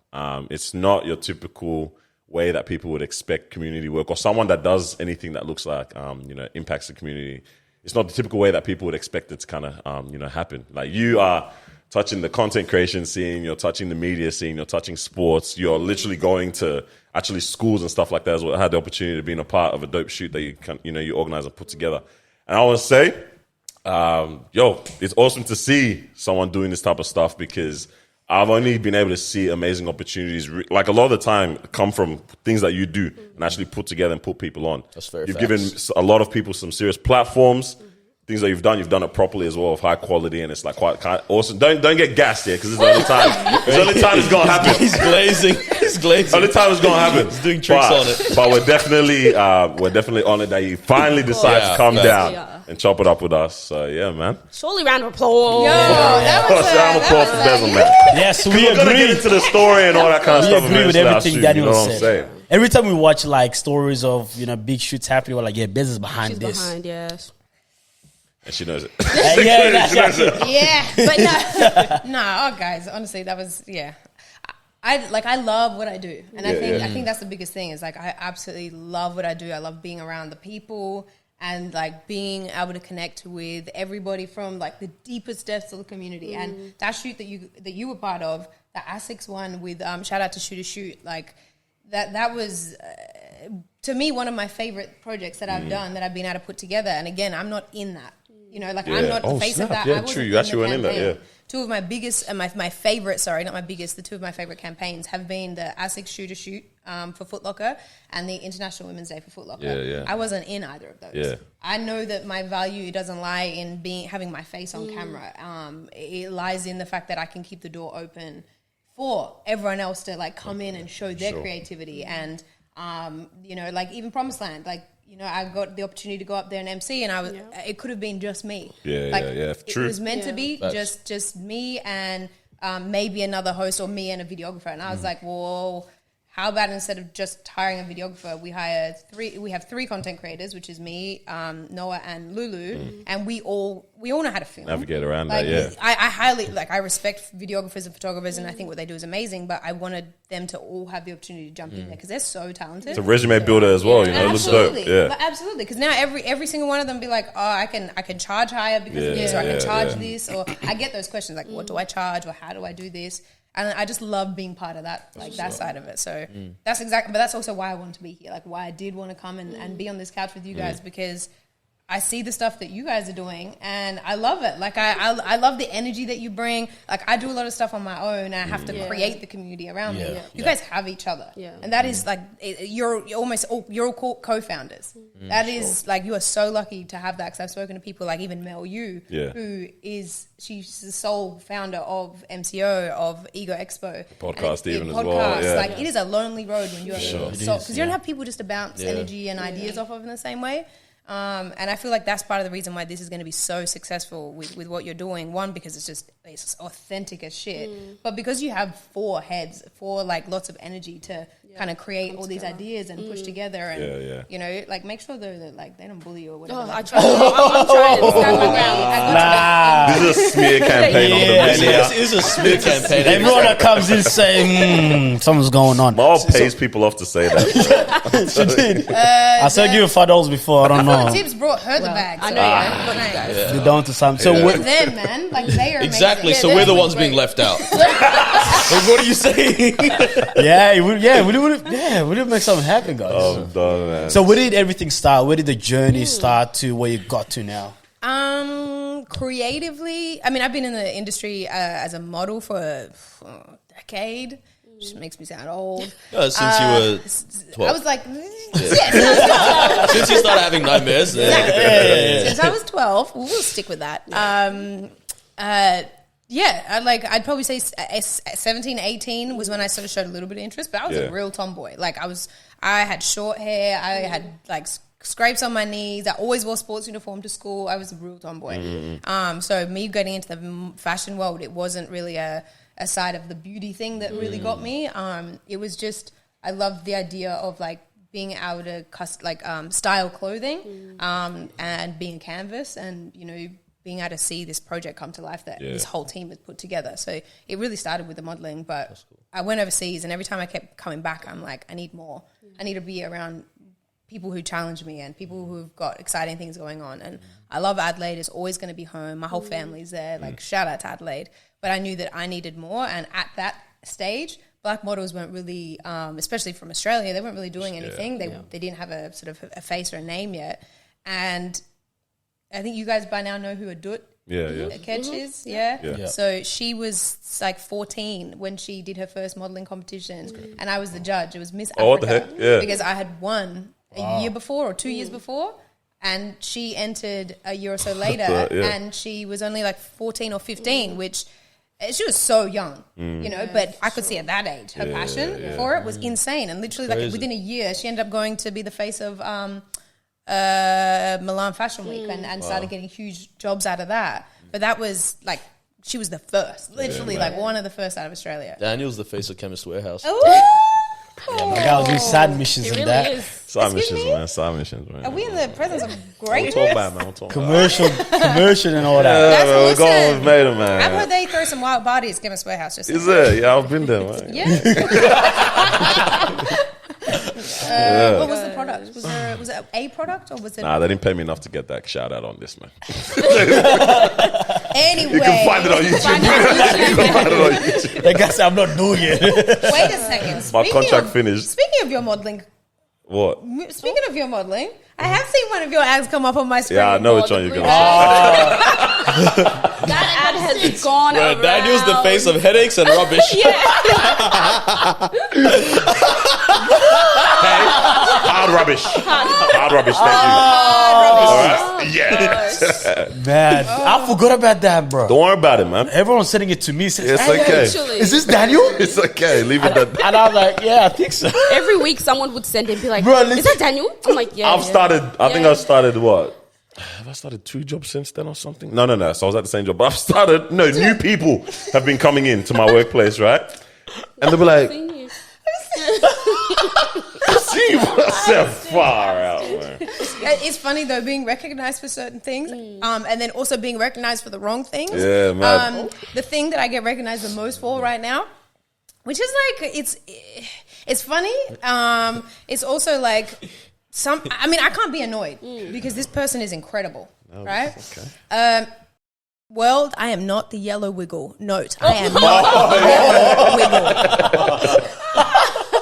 It's not your typical way that people would expect community work, or someone that does anything that looks like, you know, impacts the community. It's not the typical way that people would expect it to kind of, you know, happen. Like you are touching the content creation scene, you're touching the media scene, you're touching sports, you're literally going to actually schools and stuff like that as well. I had the opportunity to be in a part of a dope shoot that you can, you know, you organize and put together. And I want to say, it's awesome to see someone doing this type of stuff, because I've only been able to see amazing opportunities. Like a lot of the time come from things that you do and actually put together and put people on. That's very You've facts. given a lot of people some serious platforms. Things that you've done it properly as well, of high quality, and it's like quite awesome. Don't get gassed here, because it's the only time. It's the only time it's gonna happen. He's glazing. He's glazing. Only time it's gonna happen. He's doing tricks on it. But we're definitely honored that you finally decided to come down and chop it up with us. So yeah, man. Surely round of applause. Yo, that was Round of applause for Beza, man. Yes, we We're gonna get agree. into the story and all that kind of We stuff. agree with eventually, everything you Daniel know what I'm said. saying? Every time we watch like stories of, you know, big shoots happening, we're like, yeah, Beza's behind She's this. behind, yes. And she knows it. Yeah, She knows it. Yeah, but no, guys. Honestly, that was I love what I do, and I think that's the biggest thing. Is like I absolutely love what I do. I love being around the people and like being able to connect with everybody from like the deepest depths of the community. And that shoot that you were part of, the ASICS one with shout out to Shoot to Shoot, like that was. To me, one of my favorite projects that I've done, that I've been able to put together. And again, I'm not in that. You know, like I'm not the face of that. Yeah, I wasn't true. You in actually the went in that, campaign. yeah. Two of my biggest and my favorite, sorry, not my biggest, the two of my favorite campaigns have been the ASICS Shoot to Shoot for Foot Locker and the International Women's Day for Foot Locker. Yeah. I wasn't in either of those. Yeah. I know that my value doesn't lie in having my face on camera. It lies in the fact that I can keep the door open for everyone else to like come in and show their creativity. And you know, like even Promised Land, like, you know, I got the opportunity to go up there and MC, and it could have been just me. True. It was meant to be just me and maybe another host, or me and a videographer. And I was like, well, how about instead of just hiring a videographer, we have three content creators, which is me, Noah, and Lulu, and we all know how to film. Navigate around like, that, yeah. I highly, like, I respect videographers and photographers, and I think what they do is amazing, but I wanted them to all have the opportunity to jump in there, because they're so talented. It's a resume builder as well, you know, it looks dope. Yeah. But absolutely, because now every single one of them be like, oh, I can charge higher because of this, or I can charge this, or I get those questions like, what do I charge, or how do I do this? And I just love being part of that, like that side of it. So that's exactly, but that's also why I wanted to be here, like why I did want to come and be on this couch with you guys, because I see the stuff that you guys are doing and I love it. Like I love the energy that you bring. Like I do a lot of stuff on my own and I have to create the community around me. Yeah. You guys have each other. Yeah. And that is like, you're all co-founders. That is like, you are so lucky to have that, because I've spoken to people like even Mel Yu, who she's the sole founder of MCO, of Ego Expo. Podcast even as well. Yeah. Like it is a lonely road when you're because you don't have people just to bounce energy and ideas off of in the same way. And I feel like that's part of the reason why this is going to be so successful with what you're doing. One, because it's authentic as shit, but because you have four heads, like lots of energy to kind of create all these ideas and push together. And, you know, like make sure though that like they don't bully you or whatever. I try. I'm trying to stand my ground. This is a smear campaign on the This media. is a smear campaign. Everyone that comes in saying, something's going on. Marwa pays people off to say that. She did. I said give you $5 before. I don't know. Tibbs brought her the bag. I So know, nice. You're down to something. So Look at them, man. Like they are Exactly. amazing. So we're the ones being left out. Like, what are you saying? we did make something happen, guys. Oh, done, man. So where did everything start? Where did the journey start to where you got to now? Creatively, I mean, I've been in the industry as a model for a decade. Which makes me sound old. Since you were 12. I was like, Since you started having nightmares. Since I was 12, we'll stick with that. I'd probably say 17, 18 was when I sort of showed a little bit of interest, but I was a real tomboy. Like I had short hair, I had like scrapes on my knees, I always wore sports uniform to school. I was a real tomboy. So me getting into the fashion world, it wasn't really a side of the beauty thing that really got me. It was just, I loved the idea of like being able to style clothing and being a canvas and, you know, being able to see this project come to life that this whole team has put together. So it really started with the modelling, but I went overseas and every time I kept coming back, I'm like, I need more. I need to be around people who challenge me and people who've got exciting things going on. And I love Adelaide. It's always going to be home. My whole family's there. Like, shout out to Adelaide. But I knew that I needed more. And at that stage, black models weren't really, especially from Australia, they weren't really doing anything. They didn't have a sort of a face or a name yet. And I think you guys by now know who Adut Ketch is. Yeah. So she was like 14 when she did her first modelling competition. And I was the judge. It was Miss Africa. What the heck? Yeah. Because I had won a year before or 2 years before. And she entered a year or so later. And she was only like 14 or 15, which... She was so young, you know, but I could see at that age her passion for it was insane. And literally, like within a year, she ended up going to be the face of Milan Fashion Week and started getting huge jobs out of that. But that was like, she was the first, literally like one of the first out of Australia. Daniel's the face of Chemist Warehouse. My guy was doing side missions and that. Side missions, man. Are we in the presence of great Talk about, man. Commercial and all that. That's we're awesome. going with Maida, man. I've heard they throw some wild parties, Chemist Warehouse. Just Is it? Yeah, I've been there, man. What was the product? Was it a product or was it? Nah, they didn't pay me enough to get that shout out on this, man. Anyway, You can find it on YouTube. That guy said, I'm not doing it. Wait a second. My contract finished. Speaking of your modelling, What? speaking of your modelling, I have seen one of your ads come up on my screen. Yeah, I know which called one you're The going Blue to say. That ad has gone around. Daniel's the face of headaches and rubbish. Hard rubbish. Hard rubbish, thank you. All right? Yeah. Man, I forgot about that, bro. Don't worry about it, man. Everyone's sending it to me. Says, It's hey, okay. Literally. is this Daniel? It's okay. Leave it at that. And I was like, yeah, I think so. Every week someone would send and be like, Bro, is that Daniel? I'm like, yeah. I think I've started what? Have I started 2 jobs since then or something? No. So I was at the same job. But I've started, new people have been coming in to my workplace, right? And they'll be like, see what I said, far out, man. It's funny though, being recognised for certain things, and then also being recognised for the wrong things. Yeah, man. The thing that I get recognised the most for right now, which is like it's funny. It's also like I can't be annoyed because this person is incredible, right? Okay. World, I am not the yellow wiggle. Note, I am not the yellow wiggle.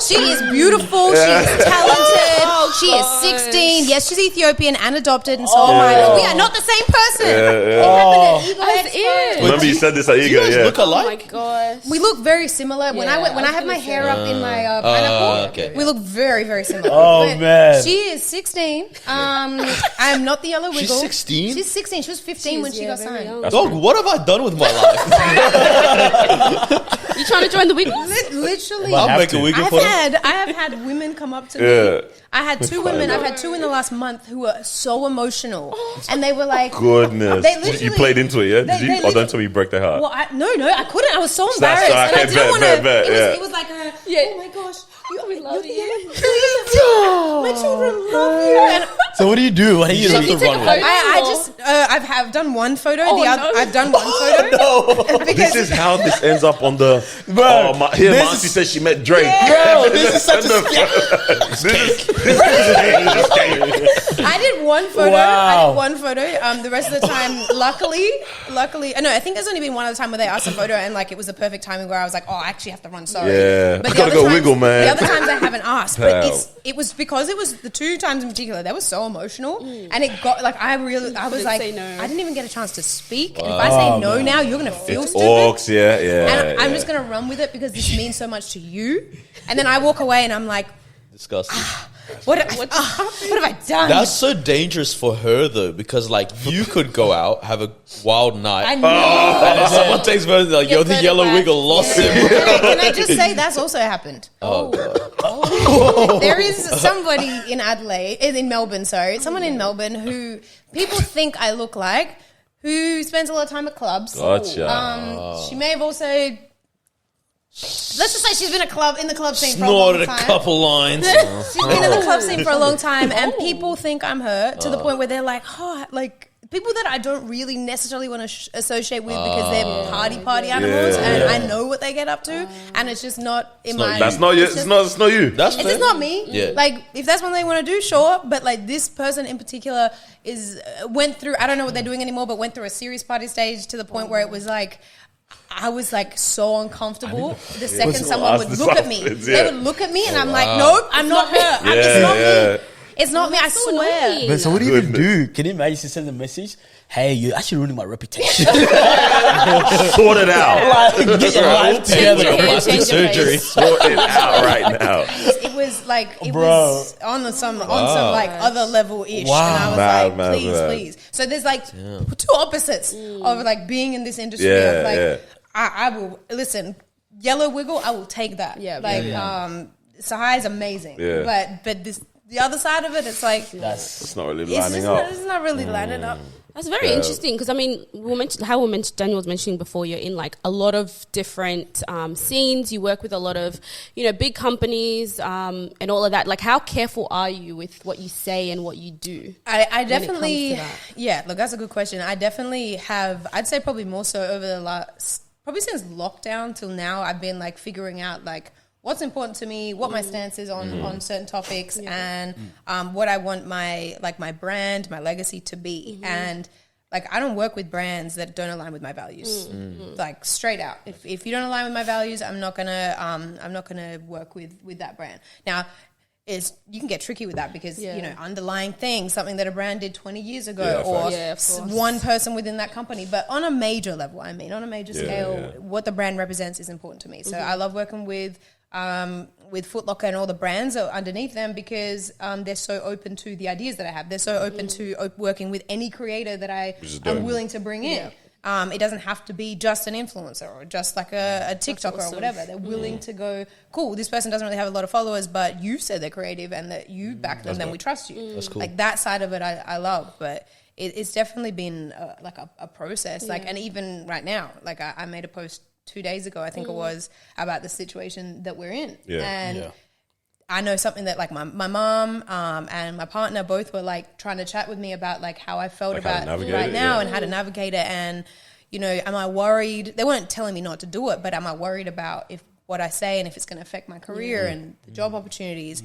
She is beautiful. She is talented. She is 16. Yes, she's Ethiopian and adopted, and so am I. We are not the same person. It happened at Ego Expo. Remember you said this at Ego, Look Oh alike. my gosh. We look very similar. When I have my hair up in my pineapple, okay. we look very, very similar. Oh, But man. she is 16. I am not the yellow wiggle. She's 16? She's 16. She was 15 when she got signed. Dog, what have I done with my life? You trying to join the Wiggles? Literally, I'll make a wiggle for them. I have had women come up to me. I had 2 women. I've had 2 in the last month who were so emotional, and they were like, Goodness. They literally- You played into it, yeah? they Did you? literally- Don't tell me you broke their heart. Well, no, I couldn't. I was so embarrassed, sorry, and I okay, didn't want to. bet, It yeah. was like, oh my gosh, We love you. My children love you. And So what do you do? What do you You do? have to run with it. I just I've done one photo. Oh, the other no. I've done one photo. This Because is how this ends up on the. Bro, my this auntie is- says she met Drake. Bro, this is such a I did one photo. Wow. I did one photo. The rest of the time, luckily, no, I think there's only been one other time where they asked a photo and like it was the perfect timing where I was like, oh, I actually have to run. Sorry. Yeah. But I gotta the go other wiggle, man. The other times I haven't asked, Pal. but it was because it was the 2 times in particular. They were so emotional, and it got like I was couldn't like, say no. I didn't even get a chance to speak. And if I say no now, you're gonna feel It's stupid. orcs, yeah. And I'm just gonna run with it because this means so much to you. And then I walk away and I'm like, Disgusting. what have I done? That's so dangerous for her though, because like you could go out, have a wild night, I know. and if someone takes photos, like, yo, the yellow photographed. wiggle lost him. Can I just say that's also happened? Oh, God. There is somebody in Melbourne, someone in Melbourne who people think I look like, who spends a lot of time at clubs. Gotcha. She may have also, let's just say she's been in the club scene for a Snorted long a time. couple lines. She's been in the club scene for a long time, and people think I'm her to the point where they're like, oh, like people that I don't really necessarily want to associate with because they're party animals, and I know what they get up to, and it's just not in my. That's not you. It's not you. That's It's fair. just not me. Yeah. Like, if that's what they want to do, sure. But like this person in particular went through. I don't know what they're doing anymore, but went through a serious party stage to the point where it was like. I was like so uncomfortable the second someone would look at me. They would look at me and I'm like, nope, I'm not her. It's not me. It's not me, I swear. annoying. But so what do you even do? Can you imagine she sends a message? Hey, you're actually ruining my reputation. Sort it out. Like, get your life Change your together. hair, change your surgery. face. Sort it out right now. It was like, it Bro. was on some like other level-ish. Wow. And I was Mad, like, mad. please. So there's like 2 opposites of like being in this industry Yeah, of like, yeah. I will, listen, yellow wiggle, I will take that. Yeah, like, yeah. Sahai is amazing. Yeah. But the other side of it, it's like, It's not really it's lining just up. not, it's not really lining up. That's very interesting because I mean, Daniel was mentioning before, you're in like a lot of different scenes. You work with a lot of, big companies and all of that. Like, how careful are you with what you say and what you do? I definitely, that? yeah, look, that's a good question. I definitely have, I'd say probably more so over the last, probably since lockdown till now, I've been like figuring out like what's important to me, what my stance is on certain topics, and what I want my brand, my legacy to be. And like, I don't work with brands that don't align with my values, like straight out. If you don't align with my values, I'm not gonna work with that brand. Now, you can get tricky with that because underlying things, something that a brand did 20 years ago, or one person within that company. But on a major level, on a major scale, what the brand represents is important to me. So I love working with Foot Locker and all the brands that are underneath them because they're so open to the ideas that I have. They're so open to working with any creator that I am willing to bring in. It doesn't have to be just an influencer or just like a TikToker or whatever. They're willing to go, cool, this person doesn't really have a lot of followers, but you said they're creative and that you back them, then we trust you. That's cool. Like that side of it I love, but it's definitely been like a process. Like, and even right now, like I made a post 2 days ago, I think it was, about the situation that we're in. And I know something that like my mom and my partner both were like trying to chat with me about like how I felt about right now and how to navigate it. And, am I worried? They weren't telling me not to do it, but am I worried about if what I say and if it's going to affect my career and the job opportunities?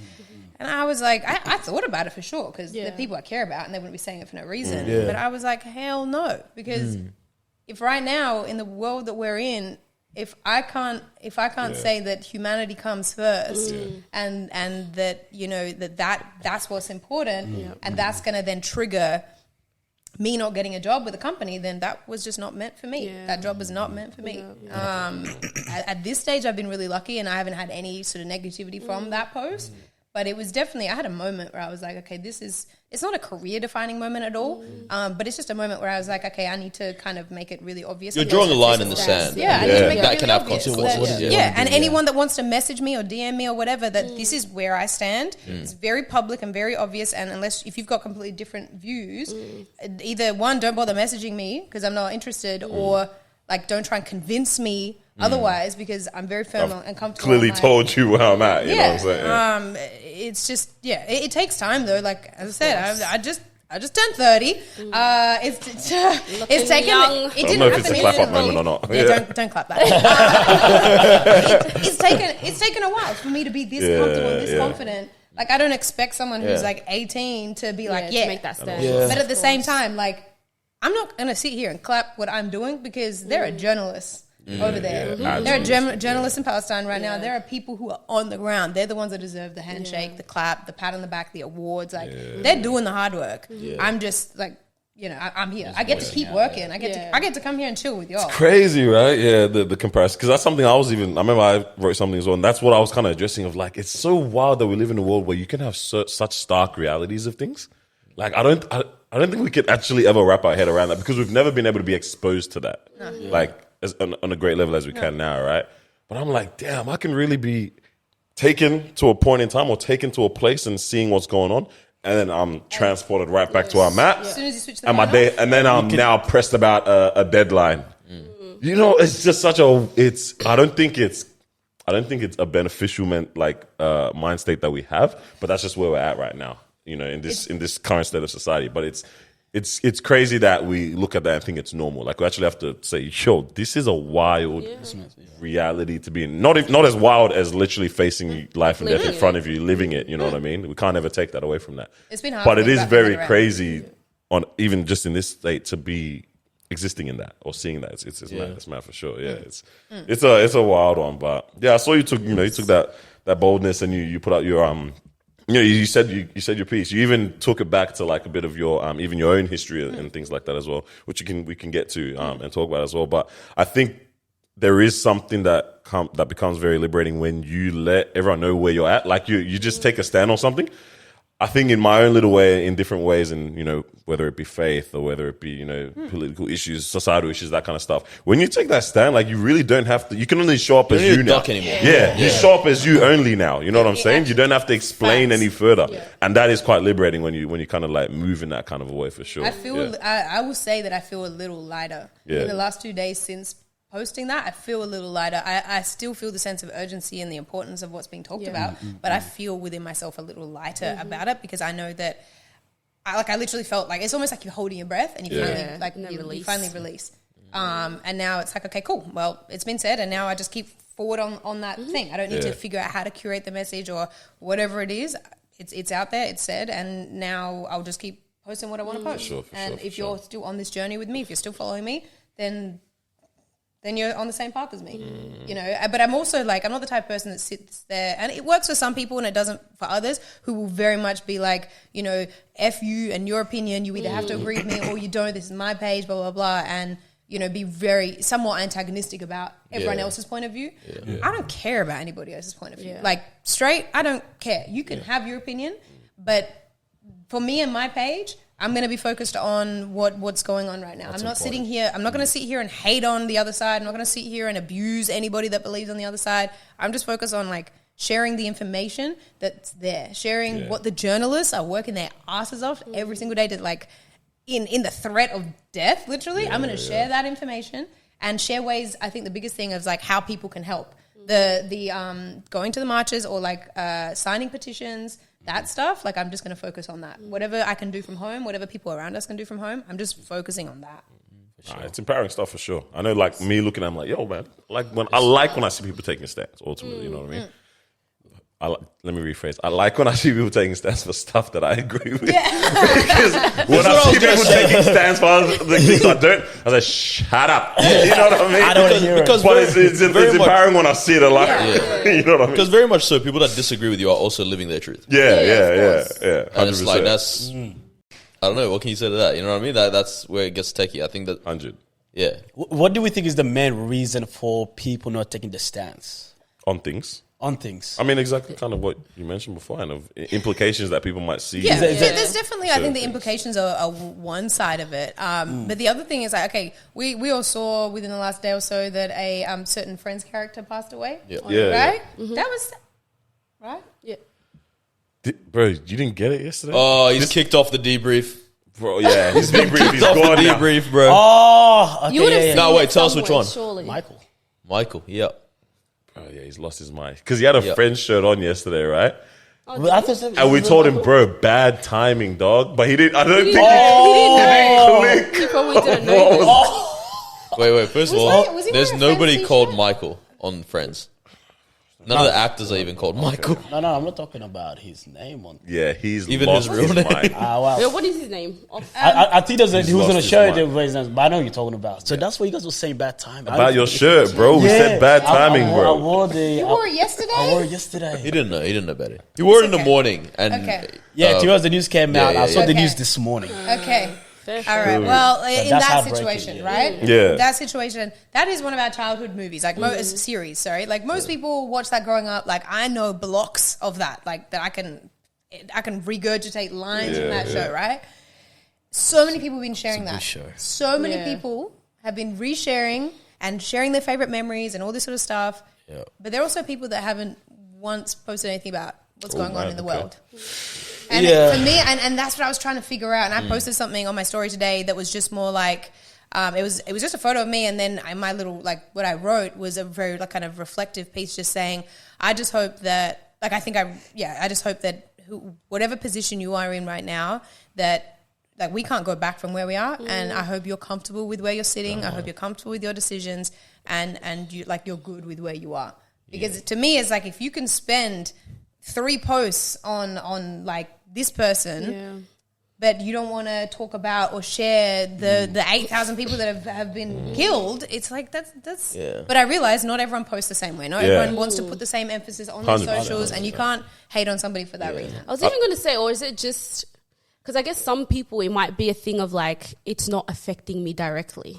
And I was like, I thought about it for sure because the people I care about and they wouldn't be saying it for no reason. But I was like, hell no, because if right now in the world that we're in, if I can't say that humanity comes first and that that's what's important and that's going to then trigger me not getting a job with a company, then that was just not meant for me. That job was not meant for me. At this stage, I've been really lucky and I haven't had any sort of negativity from that post. But it was definitely, I had a moment where I was like, okay, it's not a career-defining moment at all, but it's just a moment where I was like, okay, I need to kind of make it really obvious. You're drawing a line in the sand. Yeah, I need to make it that really can have obvious. consequences. And anyone that wants to message me or DM me or whatever, that this is where I stand. It's very public and very obvious, and if you've got completely different views, either one, don't bother messaging me because I'm not interested, or Like, don't try and convince me otherwise, because I'm very firm and comfortable. Clearly told you where I'm at. You know what I'm saying? It's just it takes time though. Like as I said, I just turned 30. It's taken. young. It I don't didn't know if happen it's a clap up instantly. moment or not. Yeah, don't clap that. It's taken a while for me to be this comfortable and this confident. Like, I don't expect someone who's like 18 to be like, to make that stand. Yeah. But at the same time, like, I'm not gonna sit here and clap what I'm doing, because there are journalists over there. There are journalists in Palestine right now. There are people who are on the ground. They're the ones that deserve the handshake, the clap, the pat on the back, the awards. Like, they're doing the hard work. I'm just like, I'm here. I get to keep working. I get to come here and chill with y'all. Crazy, right? Yeah, the comparison, because that's something I remember I wrote something as well, and that's what I was kind of addressing, of like, it's so wild that we live in a world where you can have such stark realities of things. Like, I don't think we could actually ever wrap our head around that, because we've never been able to be exposed to that, like on a great level as we can now, right? But I'm like, damn, I can really be taken to a point in time or taken to a place and seeing what's going on, and then I'm transported right back to where I'm at. As soon as you switch the And my day, and then I'm now pressed about a deadline. You know, it's just such a. I don't think it's a beneficial mind state that we have, but that's just where we're at right now. You know, in this current state of society. But it's crazy that we look at that and think it's normal. Like, we actually have to say, yo, this is a wild reality to be in. Not as wild as literally facing life and death in front of you, living it. You know what I mean? We can't ever take that away from that. It's been hard, but to it is wrap my very head around. crazy on even just in this state to be existing in that or seeing that. It's mad. It's mad for sure. Yeah, it's a wild one. But yeah, I saw you took that boldness and you put out your you said your piece. You even took it back to like a bit of your even your own history and things like that as well, which we can get to and talk about as well. But I think there is something that becomes very liberating when you let everyone know where you're at. Like you just take a stand on something. I think in my own little way, in different ways, and whether it be faith or whether it be political issues, societal issues, that kind of stuff. When you take that stand, like, you really don't have to. You can only show up as you now. Duck anymore. Yeah, you show up as you only now. You know what I'm saying? You don't have to explain any further, and that is quite liberating when you kind of like move in that kind of a way, for sure. I feel. I will say that I feel a little lighter in the last 2 days since posting that. I feel a little lighter. I still feel the sense of urgency and the importance of what's being talked about, but I feel within myself a little lighter about it, because I know that I literally felt like it's almost like you're holding your breath and you finally release. And now it's like, okay, cool. Well, it's been said, and now I just keep forward on that thing. I don't need to figure out how to curate the message or whatever it is. It's out there, it's said, and now I'll just keep posting what I want to post. If you're still on this journey with me, if you're still following me, then you're on the same path as me, But I'm also like, I'm not the type of person that sits there, and it works for some people and it doesn't for others, who will very much be like, F you and your opinion. You either have to agree with me or you don't. This is my page, blah, blah, blah. And, be very somewhat antagonistic about everyone else's point of view. I don't care about anybody else's point of view. Like, straight, I don't care. You can have your opinion, but for me and my page, I'm going to be focused on what's going on right now. I'm not sitting here. I'm not going to sit here and hate on the other side. I'm not going to sit here and abuse anybody that believes on the other side. I'm just focused on like sharing the information that's there, sharing what the journalists are working their asses off every single day to like in the threat of death, literally. I'm going to share that information and share ways. I think the biggest thing is like how people can help. The going to the marches or like signing petitions, that stuff, like I'm just going to focus on that. Whatever I can do from home, whatever people around us can do from home, I'm just focusing on that. Sure. It's empowering stuff for sure. I know, like me looking, I'm like, yo, man, when I see people taking a stance. Ultimately, you know what I mean. Let me rephrase. I like when I see people taking stands for stuff that I agree with. Because when I see people taking stands for the things I don't, I say, shut up. You know what I mean? I don't hear it. But it's empowering when I see it. Like, you know what I mean? Because very much so, people that disagree with you are also living their truth. Yeah. 100%. And it's like, that's, I don't know, what can you say to that? You know what I mean? That's where it gets techie. I think that 100. Yeah. What do we think is the main reason for people not taking the stance On things. I mean, exactly kind of what you mentioned before, and of implications that people might see. Yeah, there's definitely, I think the implications are one side of it. But the other thing is like, okay, we all saw within the last day or so that a certain Friends character passed away. Yeah. Right? Mm-hmm. That was, right? Yeah. Bro, you didn't get it yesterday? Oh, he's kicked off the debrief. Bro, yeah, he's debrief. He's Off the gone now. debrief, bro. Oh, okay, You would have yeah, seen No, wait, it tell us which somewhere, one. Surely. Michael. Michael, yeah. Oh, yeah, he's lost his mind. Because he had a Yeah. Friends shirt on yesterday, right? Well, I thought And we told him, bro, bad timing, dog. But he didn't, I don't think He he clicked. probably didn't know this. Wait. First of Was all, he- was he there's wearing a nobody Friends called t-shirt? Michael on Friends. None of the actors are even called Michael. No, I'm not talking about his name on. Yeah, he's Even lost his real name. mind. Wow. Yeah, what is his name? I think he was lost on a his show, mind. but I know what you're talking about. So that's what you guys were saying bad time. About your shirt, bro. We said bad timing, I bro. wore the. You wore it yesterday? I wore it yesterday. He didn't know better. He wore it in the okay. morning. And Okay. Yeah, towards the news came out. yeah, I saw yeah. the Okay. news this morning. Okay. Fair. All right. Well, in that's that heartbreaking, situation, yeah. right? Yeah. That situation, that is one of our childhood movies, like series. Sorry, like most people watch that growing up. Like I know blocks of that, like that I can regurgitate lines from that show, right? So many people have been sharing that. show. So many Yeah. people have been resharing and sharing their favorite memories and all this sort of stuff. Yeah. But there are also people that haven't once posted anything about what's going on man, in the okay. world. And Yeah. for me, and that's what I was trying to figure out. And I posted something on my story today that was just more like, it was just a photo of me, and then my little, like, what I wrote was a very like kind of reflective piece, just saying, I just hope that, like, I just hope that whatever position you are in right now, that like we can't go back from where we are, and I hope you're comfortable with where you're sitting. I hope you're comfortable with your decisions, and you're good with where you are. Because to me, it's like if you can spend 3 posts on like this person, but you don't want to talk about or share the 8,000 people that have been killed, it's like that's. Yeah. But I realize not everyone posts the same way. Not everyone wants to put the same emphasis on their 100%. socials, and you can't hate on somebody for that reason. I was even going to say, or is it just because I guess some people it might be a thing of like it's not affecting me directly.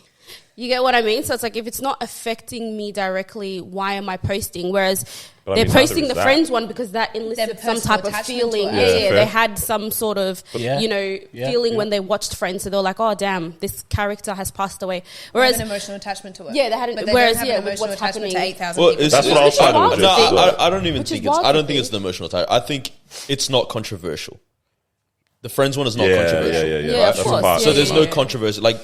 You get what I mean? So it's like if it's not affecting me directly, why am I posting? Whereas But I they're mean, neither posting is the that. friends one because that elicited some personal type of attachment feeling. to it. Yeah, fair. they had some sort of Yeah. feeling Yeah. when they watched Friends. So they were like, oh damn, this character has passed away. They Whereas have an emotional attachment to it. Yeah, they had an- But they whereas, don't have yeah, an with emotional what's attachment to happening. 8,000 Well, people. it's- That's what I was trying to wild do. No, thing. I don't even Which is think it's. wild I don't to think it's the think. emotional tie. I think it's not controversial. The Friends one is not Yeah, controversial. yeah. Yeah, of That's course. a part. So Yeah, there's yeah, no yeah. controversy. Like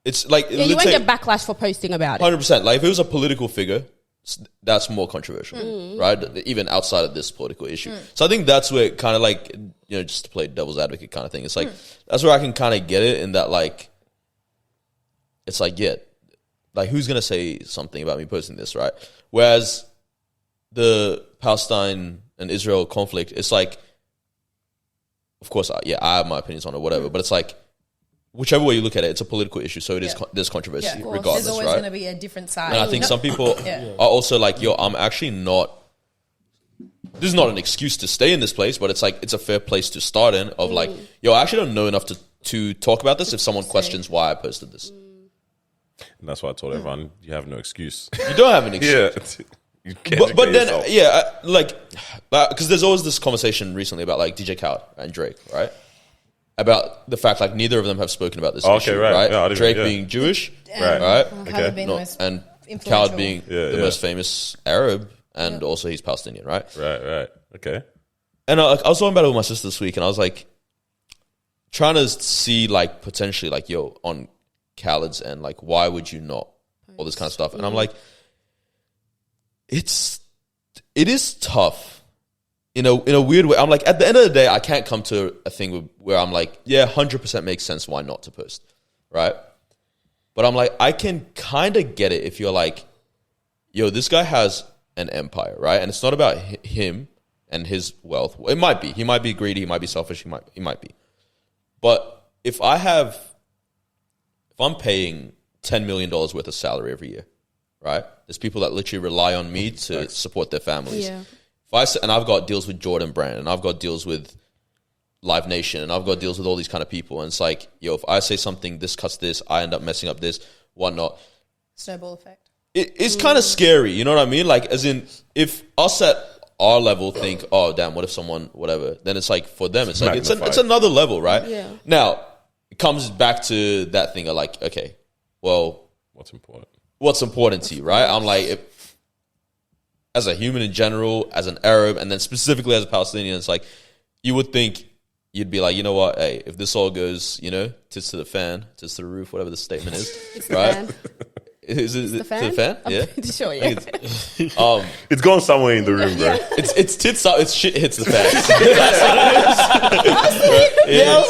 it's like yeah, you let's won't say get backlash for posting about it. 100%. Like if it was a political figure, that's more controversial, right? Even outside of this political issue. So I think that's where it kind of like, just to play devil's advocate kind of thing. It's like, that's where I can kind of get it in that like, it's like, yeah, like who's going to say something about me posting this, right? Whereas the Palestine and Israel conflict, it's like, of course, I have my opinions on it, whatever, but it's like, whichever way you look at it, it's a political issue, so it is there's controversy Yeah, regardless, there's always right? going to be a different side. And I think some people are also like, yo, I'm actually not. This is not an excuse to stay in this place, but it's like it's a fair place to start in. Of like, yo, I actually don't know enough to talk about this. If someone questions why I posted this, And that's why I told everyone, you have no excuse. you don't have an excuse. Yeah. You can't But educate then, yourself. because there's always this conversation recently about like DJ Khaled and Drake, right? About the fact like neither of them have spoken about this Okay, issue, right. right? Yeah, I didn't- Drake yeah. being Jewish, Right. right? Haven't been the most And influential. Khaled being Yeah, the yeah. most famous Arab, and also he's Palestinian, right? Right. Okay. And I was talking about it with my sister this week, and I was like, trying to see like potentially like, yo, on Khaled's end, like why would you not? All this kind of stuff. And I'm like, it is tough in a weird way. I'm like, at the end of the day, I can't come to a thing where I'm like, yeah, 100% makes sense. Why not to post, right? But I'm like, I can kind of get it if you're like, yo, this guy has an empire, right? And it's not about him and his wealth. It might be. He might be greedy. He might be selfish. He might be. But if I'm paying $10 million worth of salary every year, right? There's people that literally rely on me to support their families. Yeah. And I've got deals with Jordan Brand, and I've got deals with Live Nation, and I've got deals with all these kind of people. And it's like, yo, if I say something, this cuts this, I end up messing up this, whatnot. Snowball effect. It's kind of scary, you know what I mean? Like, as in, if us at our level think, oh, damn, what if someone, whatever, then it's like, for them, it's like, it's Magnified. another level, right? Yeah. Now, it comes back to that thing of like, okay, well, What's important? what's important to you, right? I'm like, as a human in general, as an Arab, and then specifically as a Palestinian, it's like, you would think, you'd be like, you know what? Hey, if this all goes, tits to the fan, tits to the roof, whatever the statement is, right? Is it the fan? to the fan? I'm Yeah. pretty sure, yeah. It's gone somewhere in the room, bro. It's tits up. It's shit hits the fan.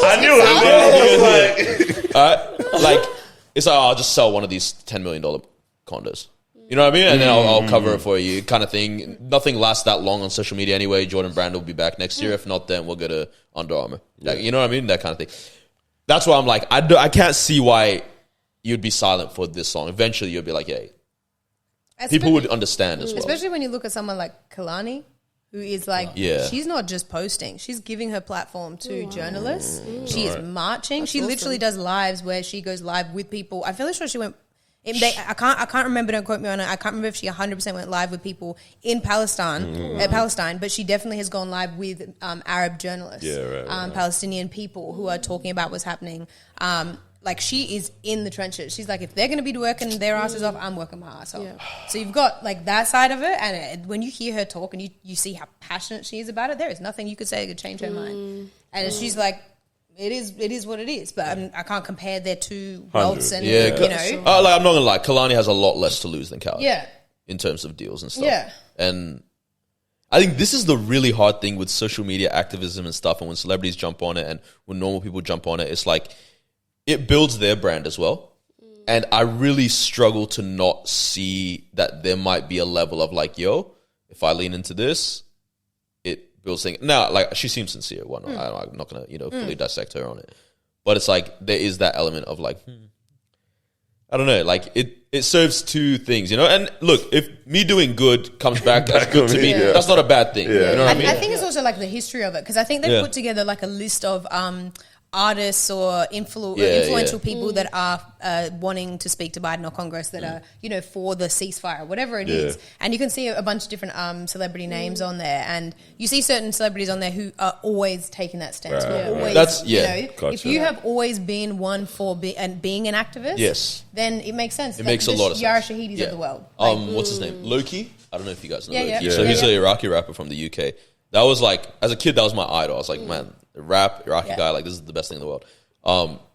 I knew it. Like it's like, I'll just sell one of these $10 million condos. You know what I mean? And then I'll cover it for you, kind of thing. Nothing lasts that long on social media anyway. Jordan Brand will be back next year. If not, then we'll go to Under Armour. Like, you know what I mean? That kind of thing. That's why I'm like, I can't see why you'd be silent for this song. Eventually, you'd be like, hey, people would understand as well. Especially when you look at someone like Kalani, who is like, she's not just posting, she's giving her platform to journalists. She is marching. She literally does lives where she goes live with people. I feel sure she went. I can't remember. Don't quote me on it. I can't remember if she 100% went live with people in Palestine, but she definitely has gone live with Arab journalists, Palestinian people who are talking about what's happening. Like, she is in the trenches. She's like, if they're going to be working their asses off, I'm working my ass off. Yeah. So you've got like that side of it, and when you hear her talk and you see how passionate she is about it, there is nothing you could say that could change her mind. And she's like, it is what it is. But I can't compare their two wealths. And I'm not gonna lie, Kalani has a lot less to lose than Khaled. Yeah. In terms of deals and stuff. Yeah. And I think this is the really hard thing with social media activism and stuff, and when celebrities jump on it and when normal people jump on it, it's like it builds their brand as well. And I really struggle to not see that there might be a level of like, yo, if I lean into this, it builds things. Now, like, she seems sincere. I'm not going to, fully dissect her on it. But it's like, there is that element of like, I don't know, like it serves two things, And look, if me doing good comes back as good to me, that's not a bad thing. You know what I mean? I think it's also like the history of it, because I think they've put together like a list of artists or influential people that are wanting to speak to Biden or Congress that are, for the ceasefire, whatever it is. And you can see a bunch of different celebrity names on there. And you see certain celebrities on there who are always taking that stance. If you have always been one for being an activist, then it makes sense. It makes a lot of sense. Yara Shahidis of the world. What's his name? Loki? I don't know if you guys know Loki. So he's an Iraqi rapper from the UK. That was like, as a kid, that was my idol. I was like, man, rap, Iraqi guy, like, this is the best thing in the world.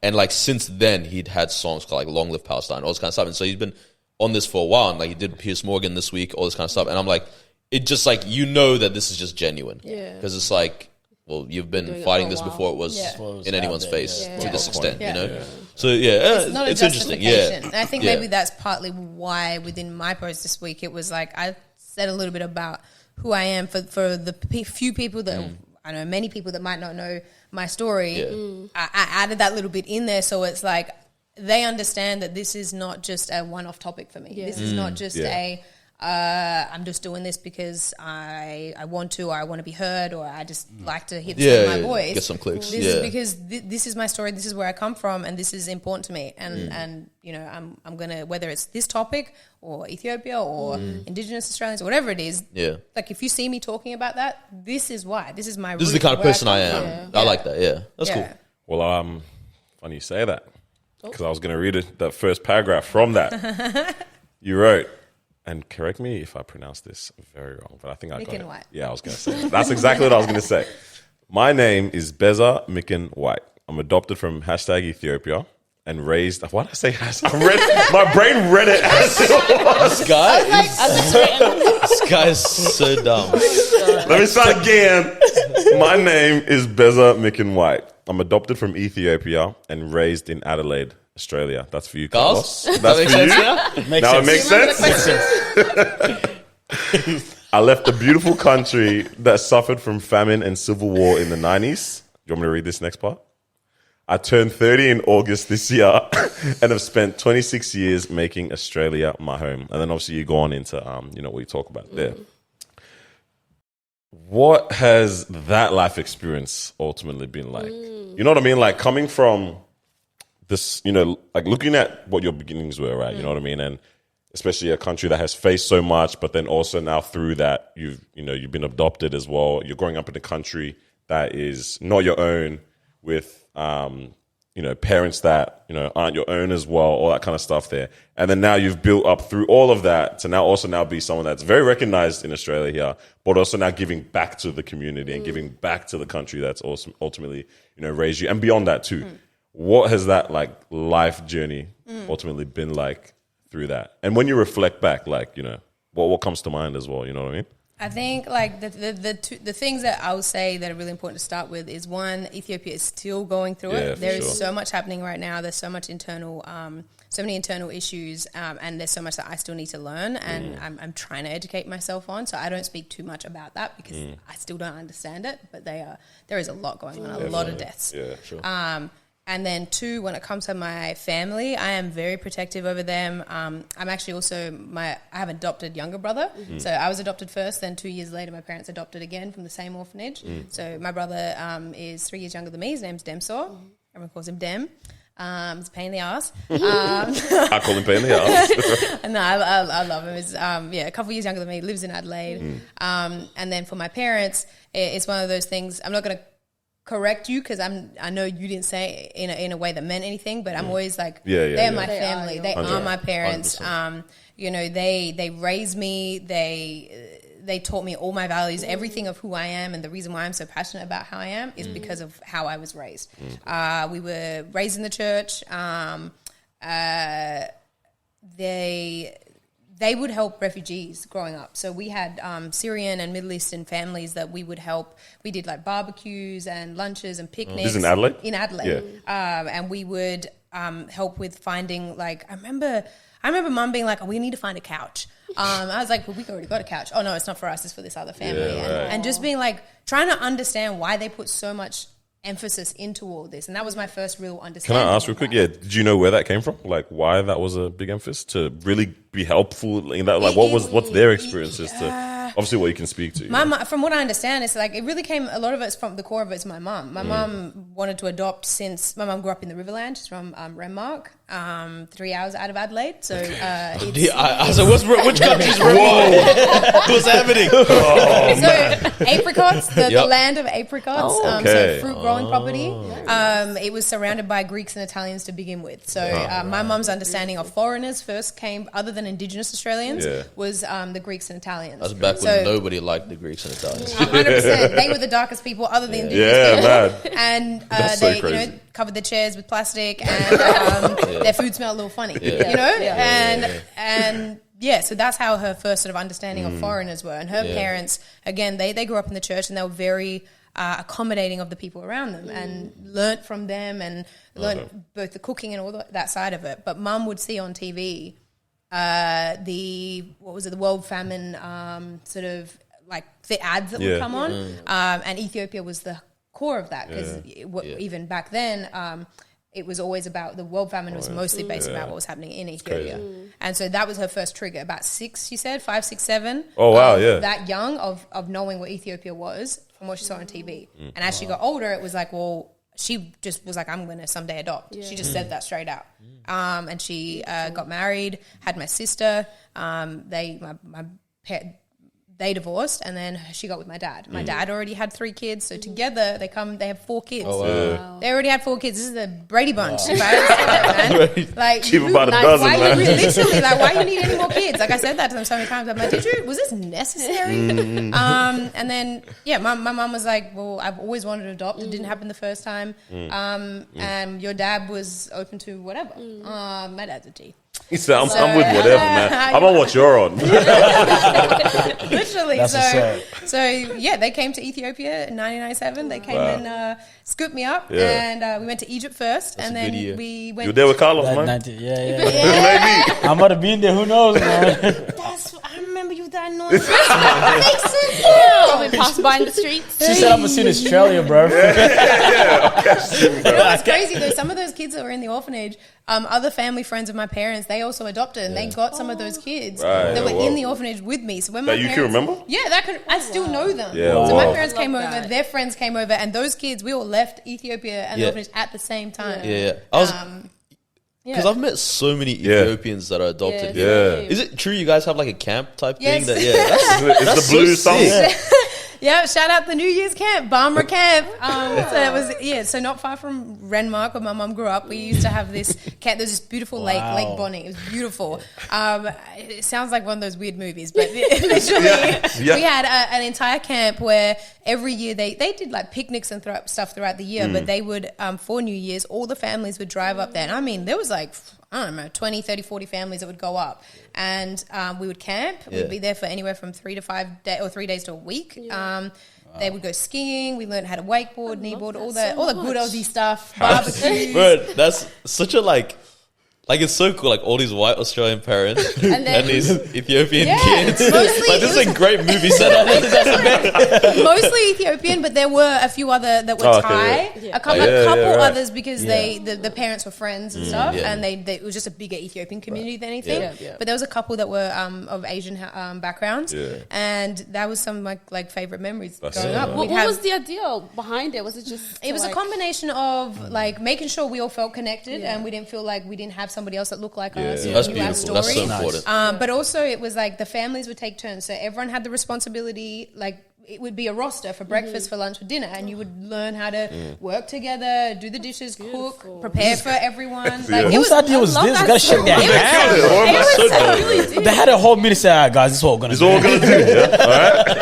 And like, since then, he'd had songs called like Long Live Palestine, all this kind of stuff. And so he's been on this for a while. And like, he did Piers Morgan this week, all this kind of stuff. And I'm like, it just like, that this is just genuine. Yeah. Because it's like, well, you've been fighting this before it was in anyone's face to this extent, So it's interesting. Yeah. And I think maybe that's partly why within my post this week, it was like, I said a little bit about who I am for the few people that I know, many people that might not know my story. I added that little bit in there, so it's like they understand that this is not just a one-off topic for me. This is not just I'm just doing this because I want to, or I want to be heard, or I just like to hit my voice. Get some clicks. This is because this is my story. This is where I come from, and this is important to me. And I'm gonna, whether it's this topic or Ethiopia or Indigenous Australians or whatever it is. Yeah. Like, if you see me talking about that, this is why. This is my. This is the kind of person I am. I like that. Yeah, that's cool. Well, funny you say that, because I was gonna read that first paragraph from that. You wrote. And correct me if I pronounce this very wrong, but I think I got it. White. Yeah, I was going to say. That's exactly what I was going to say. My name is Beza Mickan-White. I'm adopted from #Ethiopia and raised. Why did I say hashtag? My brain read it as it was. This guy is so dumb. Let me start again. My name is Beza Mickan-White. I'm adopted from Ethiopia and raised in Adelaide, Australia. That's for you, Kalows. That's for you. Now it makes sense. I left a beautiful country that suffered from famine and civil war in the 90s. Do you want me to read this next part? I turned 30 in August this year and have spent 26 years making Australia my home. And then obviously you go on into, what you talk about there. What has that life experience ultimately been like? You know what I mean? Like, coming from this, like looking at what your beginnings were, right? You know what I mean? And especially a country that has faced so much, but then also now through that, you've been adopted as well. You're growing up in a country that is not your own, with, parents that, aren't your own as well, all that kind of stuff there. And then now you've built up through all of that to now be someone that's very recognized in Australia here, but also now giving back to the community and giving back to the country that's also ultimately, raised you. And beyond that too, what has that like life journey ultimately been like through that? And when you reflect back, like, what comes to mind as well, you know what I mean? I think like the things that I would say that are really important to start with is one, Ethiopia is still going through it. There is so much happening right now. There's so much so many internal issues, and there's so much that I still need to learn, and I'm trying to educate myself on. So I don't speak too much about that because I still don't understand it. But there is a lot going on, a lot of deaths. Yeah, sure. And then two, when it comes to my family, I am very protective over them. I'm actually also I have an adopted younger brother. So I was adopted first, then 2 years later my parents adopted again from the same orphanage. So my brother is 3 years younger than me. His name's Demsor. Everyone calls him Dem. It's a pain in the ass. I call him pain in the ass. No, I love him. He's a couple of years younger than me, lives in Adelaide. And then for my parents, it's one of those things, I'm not going to correct you because I know you didn't say it in a way that meant anything, but I'm always like, they're my family. They are my parents. 100%. They raised me. They taught me all my values, everything of who I am, and the reason why I'm so passionate about how I am is because of how I was raised. We were raised in the church. They would help refugees growing up. So we had Syrian and Middle Eastern families that we would help. We did like barbecues and lunches and picnics. This is in Adelaide? In Adelaide. Yeah. And we would help with finding, like, I remember Mum being like, we need to find a couch. I was like, well, we've already got a couch. Oh, no, it's not for us. It's for this other family. And just being like, trying to understand why they put so much emphasis into all this. And that was my first real understanding. Can I ask real quick? Yeah, did you know where that came from? Like, why that was a big emphasis to really be helpful in that? Like, what's their experiences to obviously what you can speak to? From what I understand, it's like it really came. A lot of it's from the core of it's my mum. My mum wanted to adopt since my mum grew up in the Riverland. She's from Renmark, 3 hours out of Adelaide. So which country's Renmark? What's happening? So apricots, the land of apricots. So fruit growing property. It was surrounded by Greeks and Italians to begin with. So my mum's understanding of foreigners first came, other than Indigenous Australians, was the Greeks and Italians. That's back when nobody liked the Greeks and Italians. 100%. They were the darkest people other than Indigenous people. Man. And so they covered their chairs with plastic, and their food smelled a little funny, so that's how her first sort of understanding of foreigners were. And her parents, again, they grew up in the church, and they were very accommodating of the people around them, and learnt from them, and learnt both the cooking and all that side of it. But Mum would see on TV the world famine sort of like the ads that would come on, and Ethiopia was the core of that, because even back then it was always about the world famine was mostly based about what was happening in Ethiopia. And so that was her first trigger, about 6, she said, 5, 6, 7. Oh wow, that young of knowing what Ethiopia was from what she saw on TV. And as she got older, it was like, well, she just was like, I'm going to someday adopt. She just said that straight out. And she got married, had my sister. They divorced, and then she got with my dad. My dad already had 3 kids, so together they have 4 kids. Oh, wow. They already had 4 kids. This is the Brady Bunch, right? Like, Cheap about a dozen, man. Literally, like, why do you need any more kids? Like, I said that to them so many times. I'm like, was this necessary? And then, my mum was like, well, I've always wanted to adopt. It didn't happen the first time. And your dad was open to whatever. My dad's a G. He said, I'm with whatever, man. I'm on what you're on. Literally. They came to Ethiopia in 1997. They came and scooped me up, and we went to Egypt first. That's and then we went. You were there with Kalows, man? Maybe. I might have been there. Who knows, man? I remember you that noise. Probably passed by in the streets. She said I'm in Australia, bro. It's crazy though. Some of those kids that were in the orphanage, other family friends of my parents, they also adopted, and they got some of those kids that were in the orphanage with me. So when my parents, you can remember? Yeah, I still know them. Yeah, so my parents came over, their friends came over, and those kids, we all left Ethiopia and the orphanage at the same time. Because I've met so many Ethiopians that are adopted. Is it true you guys have like a camp type thing? That, it's the blue song. Yeah, shout out the New Year's camp, Barmera camp. So it was so not far from Renmark where my mum grew up. We used to have this camp. There's this beautiful lake, Lake Bonny. It was beautiful. It sounds like one of those weird movies, but literally we had an entire camp where every year they did like picnics and stuff throughout the year, but they would for New Year's all the families would drive up there. And I mean, there was like, I don't know, 20, 30, 40 families that would go up, and we would camp. We'd be there for anywhere from 3 to 5 days or 3 days to a week. They would go skiing. We learned how to wakeboard, kneeboard, all the good Aussie stuff, barbecues. Bro, that's such a like it's so cool. Like all these white Australian parents and these Ethiopian kids. Mostly, like this is a great movie setup. Mostly Ethiopian, but there were a few other that were Thai. A couple others because the parents were friends and stuff, and it was just a bigger Ethiopian community than anything. But there was a couple that were of Asian backgrounds, and that was some like favorite memories growing up. What was the idea behind it? Was it just? It was a combination of like making sure we all felt connected, and we didn't feel like we didn't have somebody else that looked like us. That's Knew beautiful. our That's so stories. important. But also it was like the families would take turns, so everyone had the responsibility. Like it would be a roster for breakfast, for lunch, for dinner, and you would learn how to work together, do the dishes, cook, prepare for everyone. Like, Whose idea was this? You gotta shake their hand. They had a whole minute. Say, guys, this is what we're gonna do. All right.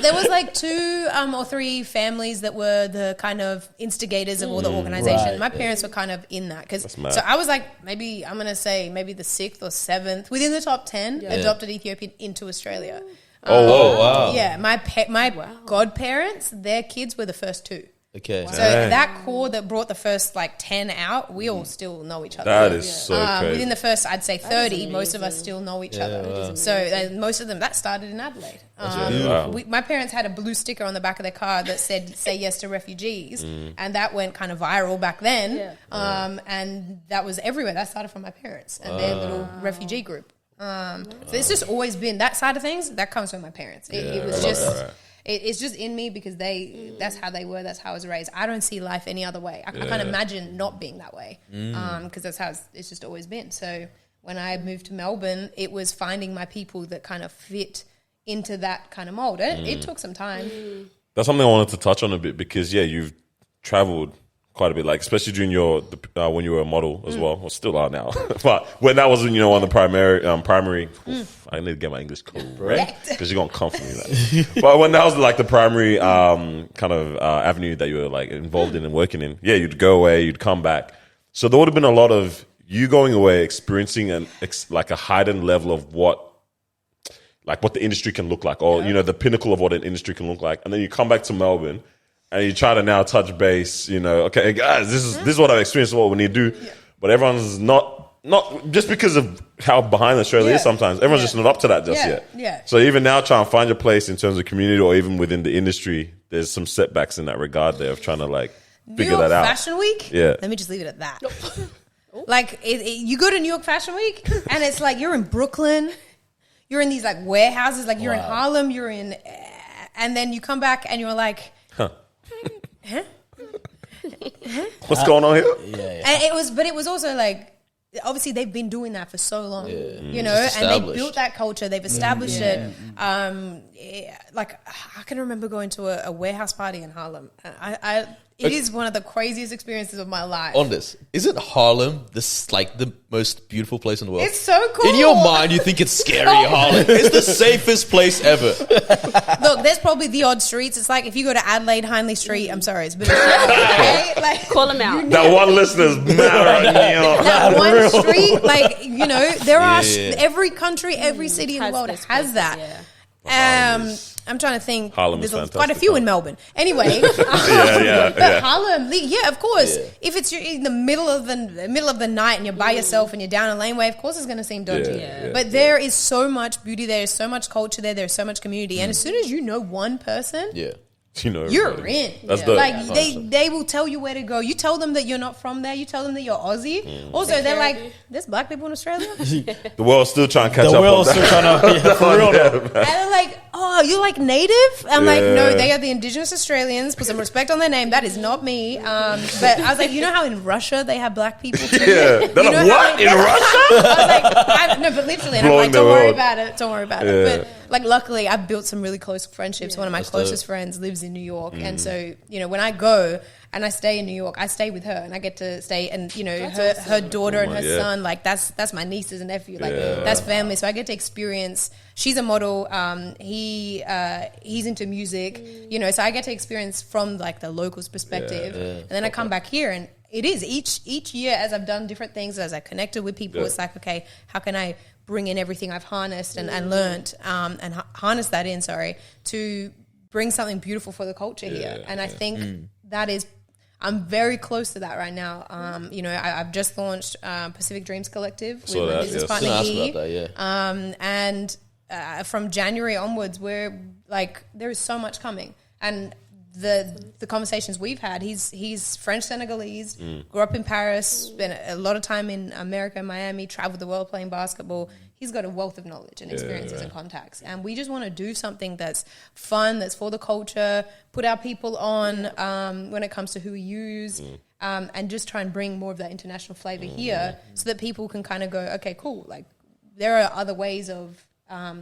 There was like 2 or 3 families that were the kind of instigators of all the organization. Right. My parents were kind of in that so I was like maybe I'm gonna say maybe the 6th or 7th within the top 10 adopted Ethiopian into Australia. Wow. Yeah, my godparents, their kids were the first 2. Okay. So that core that brought the first like 10 out, we all still know each other. That is so crazy. Within the first, I'd say 30, most of us still know each other. Wow. So most of them, that started in Adelaide. My parents had a blue sticker on the back of their car that said, "Say yes to refugees." And that went kind of viral back then. And that was everywhere. That started from my parents and their little refugee group. So it's just always been that side of things. That comes from my parents. It was just... It's just in me because that's how they were. That's how I was raised. I don't see life any other way. I can't imagine not being that way because that's how it's just always been. So when I moved to Melbourne, it was finding my people that kind of fit into that kind of mold. It took some time. That's something I wanted to touch on a bit because, you've traveled quite a bit, like especially during when you were a model as well, or still are now. But when that was, one of the primary. I need to get my English correct because you're gonna come for me. That. But when that was like the primary kind of avenue that you were like involved in and working in, you'd go away, you'd come back. So there would have been a lot of you going away, experiencing like a heightened level of what the industry can look like, or the pinnacle of what an industry can look like, and then you come back to Melbourne. And you try to now touch base, okay, guys, this is what I've experienced, what we need to do. But everyone's not just because of how behind Australia is sometimes, everyone's just not up to that just yet. Yeah. So even now trying to find your place in terms of community or even within the industry, there's some setbacks in that regard there of trying to figure that out. Fashion Week? Yeah. Let me just leave it at that. You go to New York Fashion Week and it's like you're in Brooklyn, you're in these warehouses, you're in Harlem, and then you come back and you're like... Huh? What's going on here? And it was also obviously they've been doing that for so long, and they built that culture. They've established it. I can remember going to a warehouse party in Harlem. It is one of the craziest experiences of my life. On this, isn't Harlem the most beautiful place in the world? It's so cool. In your mind, you think it's scary, Harlem. It's the safest place ever. Look, there's probably the odd streets. It's like if you go to Adelaide, Hindley Street. I'm sorry, it's a bit of a okay? Call them out. That one listener's mad right now. That one street, there are every country, every city in the world has that. Yeah. I'm trying to think. Harlem There's is fantastic. quite a few in Melbourne. Anyway, but Harlem, of course. Yeah. If it's in the middle of the night and you're by yourself and you're down a laneway, of course it's going to seem dodgy. But there is so much beauty there. There's so much culture there. There's so much community. And as soon as you know one person, you're in. That's dope. They will tell you where to go. You tell them that you're not from there. You tell them that you're Aussie. Also, they're like, there's black people in Australia. The world's still trying to catch up. The world's still trying to, for real. And they're like, oh, you're native? I'm like, no, they are the indigenous Australians. Put some respect on their name. That is not me. But I was like, you know how in Russia they have black people too? Yeah. They're like, what? In Russia? I was like, no, but literally. And I'm like, don't worry about it. Don't worry about it. But like luckily I've built some really close friendships. One of my That's closest dope. friends lives in New York, and so when I go and I stay in New York, I stay with her, and I get to stay, and her daughter and her son, like that's my nieces and nephew, like that's family. So I get to experience. She's a model. He's into music, so I get to experience from like the locals' perspective, and then I come back here, and it is each year as I've done different things, as I connected with people, it's like, okay, how can I bring in everything I've harnessed and learnt, and harness that in, to bring something beautiful for the culture here. And I think that is, I'm very close to that right now. I've just launched Pacific Dreams Collective with my business partner E. And from January onwards, we're like, there is so much coming. And the conversations we've had, he's French Senegalese, grew up in Paris, spent a lot of time in America, Miami, traveled the world playing basketball. He's got a wealth of knowledge and experiences and contacts. And we just want to do something that's fun, that's for the culture, put our people on when it comes to who we use, and just try and bring more of that international flavor here so that people can kind of go, okay, cool. Like there are other ways of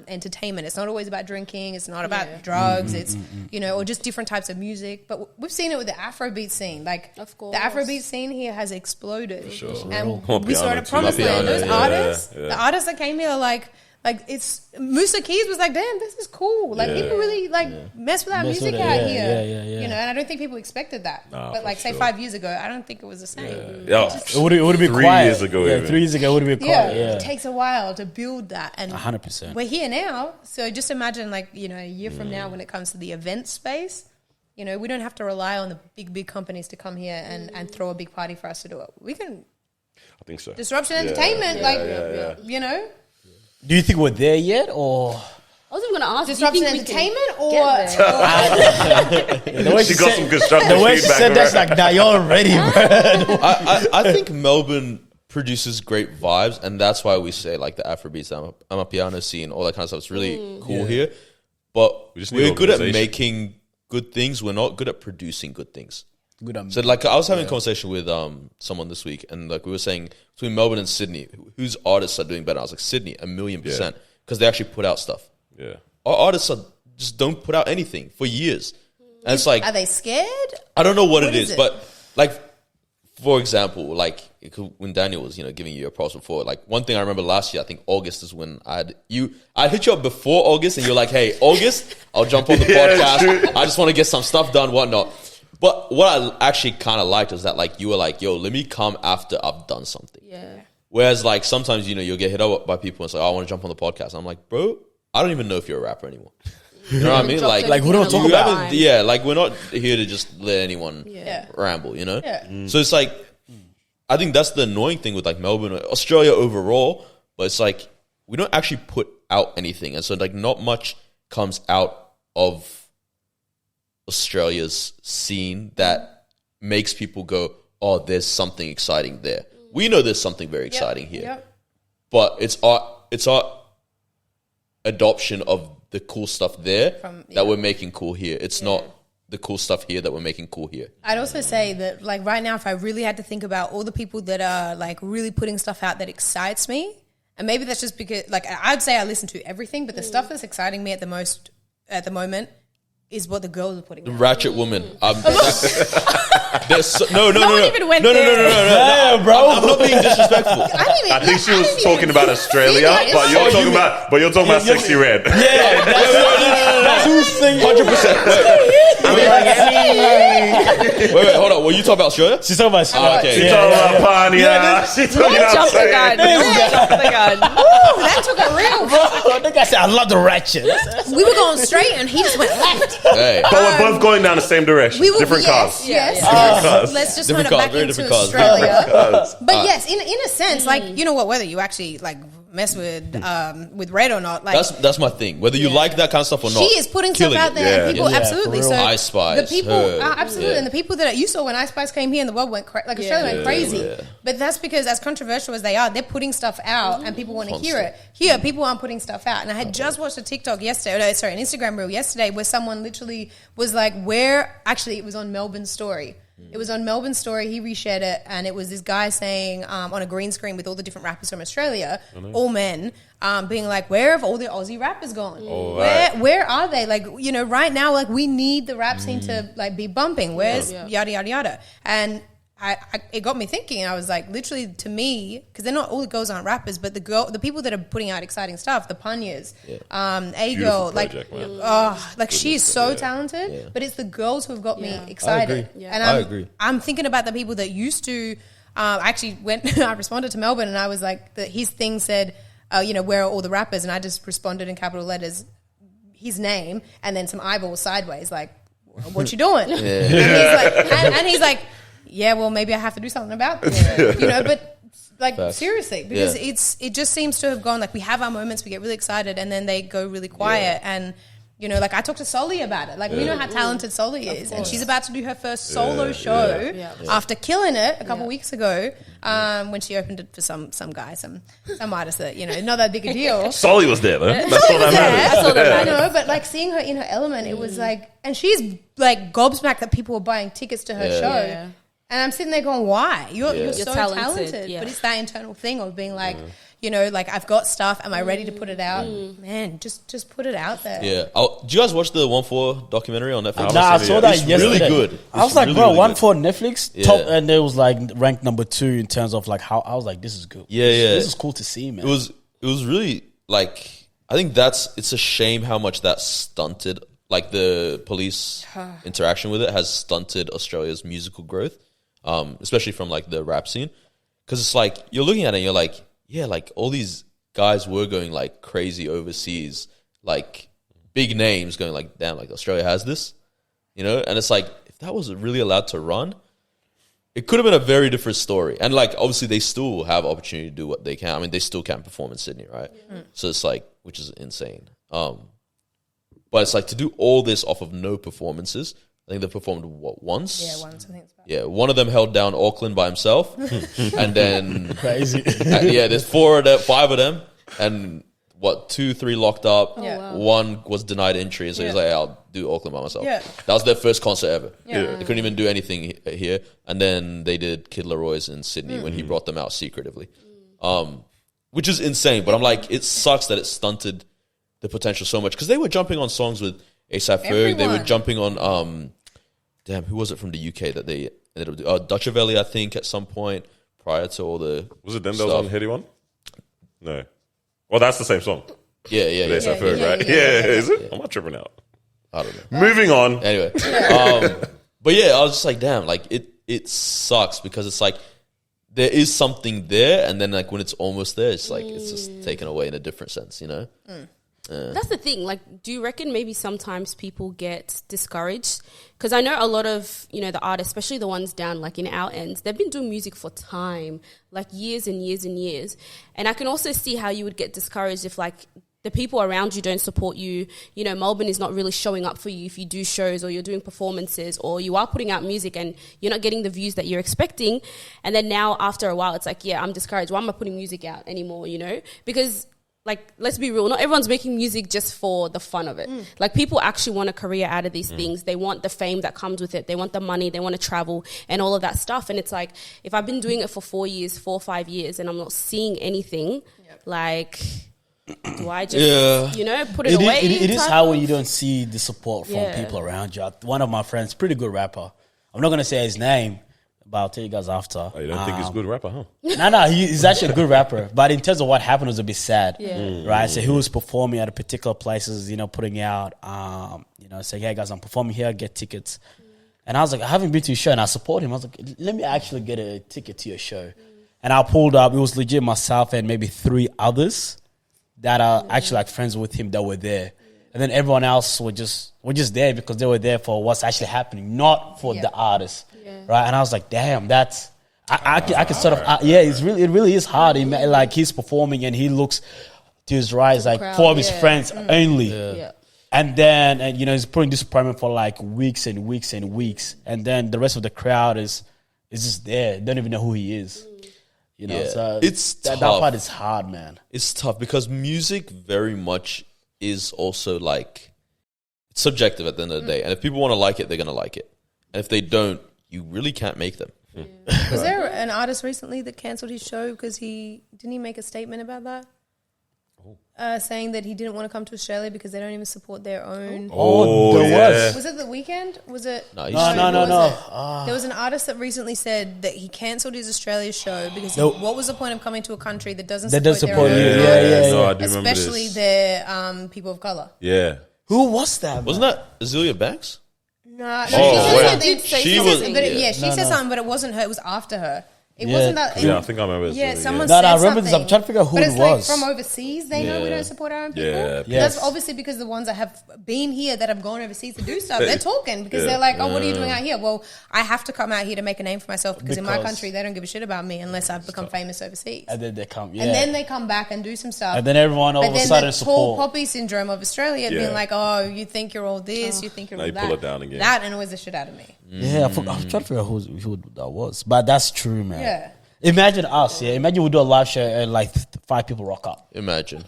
entertainment. It's not always about drinking. It's not about drugs. It's, or just different types of music. But we've seen it with the Afrobeat scene. Like, of course, the Afrobeat scene here has exploded. For sure. And we saw it at Promised Land. Those artists, the artists that came here are like it's Musa Keys was like, damn, this is cool. Like people really mess with our music out here. And I don't think people expected that. But like say 5 years ago, I don't think it was the same. It would have been 3 quiet. years ago. Yeah, 3 years ago would have been quiet. It takes a while to build that, and 100%. we're here now. So just imagine, like a year from now, when it comes to the event space, we don't have to rely on the big companies to come here and throw a big party for us to do it. We can. I think so. Disruption Entertainment, Do you think we're there yet, or? I was even going to ask. Disruption Entertainment, or The way She got some constructive the way she feedback, said that's right? like, nah, you're ready, bro. I think Melbourne produces great vibes, and that's why we say like the Afrobeats, Amapiano scene, all that kind of stuff. It's really cool here, but we're good at making good things. We're not good at producing good things. So like I was having a conversation with someone this week, and like we were saying between Melbourne and Sydney, whose artists are doing better? I was like Sydney, 1,000,000%, because they actually put out stuff. Yeah, our artists just don't put out anything for years, and it's like, are they scared? I don't know what it is, but like for example, like when Daniel was giving you a props before, like one thing I remember last year, I think August is when I hit you up before August, and you're like, hey, August, I'll jump on the podcast. I just want to get some stuff done, whatnot. But what I actually kind of liked was that like you were like, yo, let me come after I've done something. Yeah. Whereas like sometimes, you'll get hit up by people and say, oh, I want to jump on the podcast. I'm like, bro, I don't even know if you're a rapper anymore. You know what I mean? Like we don't talk about it. Like we're not here to just let anyone ramble, Yeah. So it's like, I think that's the annoying thing with like Melbourne, Australia overall, but it's like we don't actually put out anything. And so like not much comes out of Australia's scene that makes people go, oh, there's something exciting there. We know there's something very exciting here, but it's our adoption of the cool stuff there that we're making cool here. It's not the cool stuff here that we're making cool here. I'd also say that like right now, if I really had to think about all the people that are like really putting stuff out that excites me, and maybe that's just because like I'd say I listen to everything, but the stuff that's exciting me at the most at the moment is what the girls are putting out. Ratchet Woman. No, even went no, bro. I'm not being disrespectful. I think she was talking about Australia, but you're talking about Sexy Red. Yeah, that's who's singing. 100%. Wait, hold on. Were you talking about Australia? She's talking about Australia. Okay. She's talking about Pania. She's talking about Jump the gun. That took a real. That guy said, I love the ratchet. We were going straight and he just went left. Hey. But we're both going down the same direction. Different cars. Yes. cars. Let's just Different turn it cars, back very into different cars. Australia. Cars. But yes, in a sense, like you know what, whether you actually like mess with Red or not, like That's my thing. Whether you like that kind of stuff or not, she is putting stuff out there. And people absolutely. So Ice Spice, the people absolutely, Yeah. and the people that you saw when Ice Spice came here and the world went Australia went crazy. Yeah. But that's because as controversial as they are, they're putting stuff out and people want to hear it. Here, people aren't putting stuff out. And I had just watched a TikTok yesterday, an Instagram reel yesterday where someone literally was like, it was on Melbourne's story. It was on Melbourne Story. He reshared it, and it was this guy saying on a green screen with all the different rappers from Australia, all men, being like, "Where have all the Aussie rappers gone? Where are they? Like, you know, right now, like we need the rap scene to like be bumping. Where's yada yada yada?" And it got me thinking. I was like, literally, to me, because they're not all the girls aren't rappers, but the people that are putting out exciting stuff, the Panyas, A Girl, like, she's so talented. But it's the girls who have got me excited. And I agree. I'm thinking about the people that used to. Actually, when I responded to Melbourne, and I was like, his thing said, you know, where are all the rappers? And I just responded in capital letters, his name, and then some eyeballs sideways, like, what you doing? And he's like, yeah, well, maybe I have to do something about this, you know. But like seriously, because it just seems to have gone like we have our moments, we get really excited, and then they go really quiet. And you know, like I talked to Soli about it. Like we know how talented Soli is, and she's about to do her first solo show after killing it a couple weeks ago. When she opened it for some guy, some artist that, you know, not that big a deal. Sully was there though. That's all that matters. I know, but like seeing her in her element, it was like, and she's like gobsmacked that people were buying tickets to her show. And I'm sitting there going, why? You're so talented. But it's that internal thing of being like, you know, like I've got stuff. Am I ready to put it out? Man, just put it out there. Yeah. Did you guys watch the 1-4 documentary on Netflix? Nah, I saw that it's yesterday. Really good. I was like, really, bro, really 1-4 Netflix top, and it was like ranked number 2 in terms of like how I was like, this is good. This is cool to see, man. It was really like, I think it's a shame how much that stunted, like the police interaction with it has stunted Australia's musical growth. Especially from like the rap scene, because it's like you're looking at it and you're like, yeah, like all these guys were going like crazy overseas, like big names going like, damn, like Australia has this, you know. And it's like, if that was really allowed to run, it could have been a very different story. And like obviously they still have opportunity to do what they can. I mean, they still can perform in Sydney, right? So it's like, which is insane. But it's like to do all this off of no performances. I think they performed once? Yeah, once. I think it's about. Yeah, one of them held down Auckland by himself, and then Crazy. there's 5 of them, and 2, 3 locked up. Yeah. Oh, wow. One was denied entry, so he's like, I'll do Auckland by myself. Yeah. That was their first concert ever. Yeah. They couldn't even do anything here, and then they did Kid Leroy's in Sydney when he brought them out secretively, which is insane. But I'm like, it sucks that it stunted the potential so much because they were jumping on songs with A$AP Ferg. They were jumping on who was it from the UK that they ended up doing? Dutchavelli, I think, at some point prior to all the Was it them that was on Heady One? No. Well, that's the same song. Yeah. A$AP Ferg, right? Yeah. Is it? I'm not tripping out. I don't know. Moving on. Anyway, but yeah, I was just like, damn, like it sucks because it's like there is something there, and then like when it's almost there, it's like it's just taken away in a different sense, you know. That's the thing. Like, do you reckon maybe sometimes people get discouraged? Because I know a lot of, you know, the artists, especially the ones down like in our ends, they've been doing music for time, like years and years and years. And I can also see how you would get discouraged if like the people around you don't support you. You know, Melbourne is not really showing up for you if you do shows or you're doing performances or you are putting out music and you're not getting the views that you're expecting. And then now after a while, it's like, yeah, I'm discouraged. Why am I putting music out anymore, you know? Because like, let's be real, not everyone's making music just for the fun of it. Like, people actually want a career out of these things. They want the fame that comes with it. They want the money. They want to travel and all of that stuff. And it's like, if I've been doing it for 4 or 5 years and I'm not seeing anything, like, do I just, you know, put it away? It is hard when you don't see the support from people around you. One of my friends, pretty good rapper. I'm not going to say his name, but I'll tell you guys after. Oh, you don't think he's a good rapper, huh? No, he's actually a good rapper. But in terms of what happened, it was a bit sad, right? So he was performing at a particular places, you know, putting out, you know, saying, hey guys, I'm performing here, get tickets. And I was like, I haven't been to your show, and I support him. I was like, let me actually get a ticket to your show. And I pulled up, it was legit myself and maybe 3 others that are actually like friends with him that were there. And then everyone else were just there because they were there for what's actually happening, not for the artist. Right, and I was like, "Damn, that's I can sort of it really is hard." Like, he's performing and he looks to his right, like crowd, for his friends only, and then you know, he's putting disappointment for like weeks and weeks and weeks, and then the rest of the crowd is just there, don't even know who he is, you know. So it's that part is hard, man. It's tough because music very much is also like, it's subjective at the end of the day, and if people want to like it, they're gonna like it, and if they don't, you really can't make them. Was there an artist recently that cancelled his show because didn't he make a statement about that? Saying that he didn't want to come to Australia because they don't even support their own. Was it The Weeknd? Was it? No. There was an artist that recently said that he cancelled his Australia show because what was the point of coming to a country that doesn't support their own artists, No, I do remember especially this. their people of color. Yeah. Who was that? Wasn't that Azealia Banks? No, She said something, but it wasn't her. It was after her. It wasn't that. Yeah, I think I remember. Yeah, someone No, said I remember this. something. I'm trying to figure out who but it it's was. like from overseas. They know we don't support our own people. Yeah. Yes. That's obviously because the ones that have been here that have gone overseas to do stuff, they're talking because they're like, oh, what are you doing out here? Well, I have to come out here to make a name for myself because in my country they don't give a shit about me unless I've become famous overseas. And then they come, And then they come back and do some stuff. And then everyone all of a sudden the support. tall poppy syndrome of Australia being like, oh, you think you're all this, you think you're Now all you that. pull it down again. That annoys the shit out of me. Yeah, I'm trying to figure out who that was. But that's true, man. Yeah. Imagine us, Imagine we do a live show and like 5 people rock up. Imagine.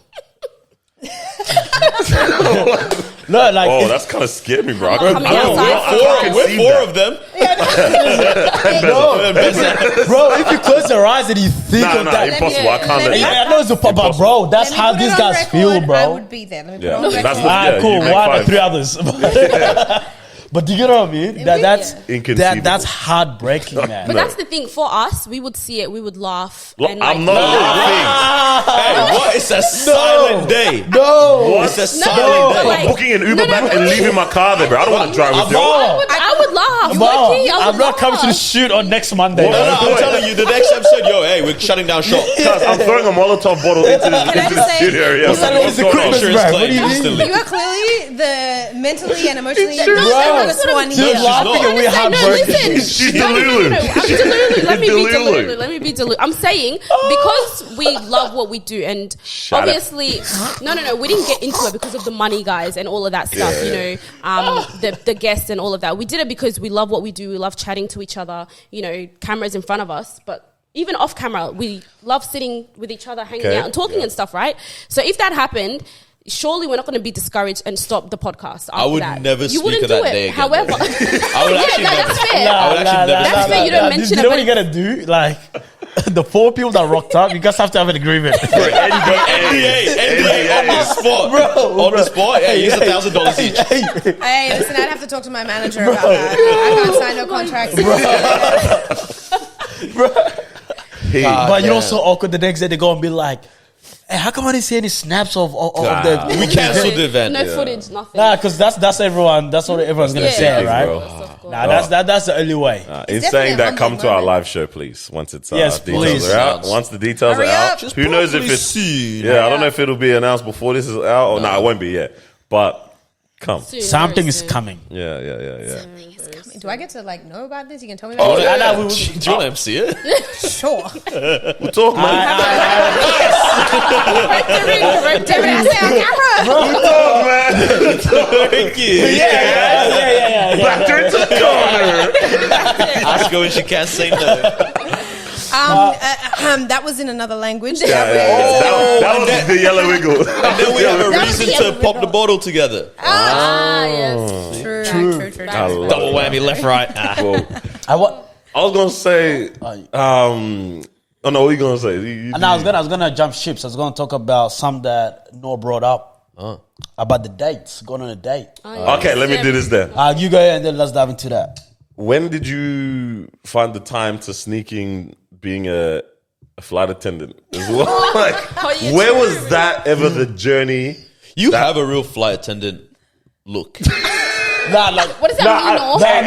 No, like Oh, that's kind of scared me, bro. Coming outside. We're four of them. bro, if you close your eyes and you think of that, impossible. I can't. I know it's a pop, but bro, that's Let me how put these it on guys record, feel, bro. I would be there. Let me put it on Yeah, record. that's Alright, yeah, cool. you make 1 or five. 3 others. But do you know what I mean? That's Inconceivable. that's heartbreaking, man. But that's the thing. For us, we would see it, we would laugh. Look, and like, I'm not Hey, what? It's a silent day. No, It's a No, silent but day. like- booking an Uber back and leaving my car there, bro. I don't want to drive with you. I would laugh. Bro, Low-key, I I'm would not coming to the laugh. shoot on next Monday. Well, No, I'm telling you, the next episode, hey, we're shutting down shop. Cuz I'm throwing a Molotov bottle into I the just say- studio. Yeah, What's that what's always going on? equipment, Insurance bro? What claim do you mean? instantly. You are clearly the mentally and emotionally Bro, strongest one you're here. laughing not. and we're No, heartbroken. listen. She's No, Delulu. I'm Delulu. Let me be Delulu. Delulu. Let me be Delulu. I'm saying because we love what we do, and Shut up. obviously, no, we didn't get into it because of the money, guys, and all of that stuff. Yeah. You know, the guests and all of that. We did it because we love what we do. We love chatting to each other. You know, cameras in front of us, but even off camera, we love sitting with each other, hanging Okay. out, and talking and stuff. Right. So if that happened. Surely we're not going to be discouraged and stop the podcast. After I would that. never You speak wouldn't of do that it. day again. However, I would actually yeah, never. that's fair. I would actually never. That's fair. You don't mention You know it, what you gotta do? Like the 4 people that rocked up, you guys have to have an agreement. NDA on the spot, Bro, on the spot. Yeah, here's $1,000 each. Hey, listen, I'd have to talk to my manager about that. I can't sign no contracts. But you're also awkward the next day. They go and be like, "Hey, how come I didn't see any snaps of the?" We cancelled the event. No footage, nothing. Nah, because that's everyone. That's what everyone's gonna Yeah. say, right? Bro. Nah, that's the only way. In It's saying that, definitely a come to our humbling live show, please. Once it's Yes, details please. are out. Once the details Hurry are out, up. Just who knows if probably it's soon. I don't know if it'll be announced before this is out or no, it won't be yet. But come, Soon, Something very is soon. coming. yeah. Do I get to like know about this? You can tell me Oh, about yeah. I know, Do you want to MC it? it. Sure. We'll talk, man. David, I say on camera. We'll talk, man. Thank you. Yeah. Back her into the corner. Ask her when she can't say no. That was in another language. That was the yellow wiggle. And then we have a That was reason the to other pop way the bottle together. Yes. True. Double whammy, left, right. Cool. I was gonna say, oh no, what are you gonna say? was gonna jump ships. I was gonna talk about some that Noah brought up about the dates, going on a date. Okay, let me do this then. You go ahead and then let's dive into that. When did you find the time to sneaking being a flight attendant as well? Like, where was that ever the journey? You have a real flight attendant look. What does that mean, North? What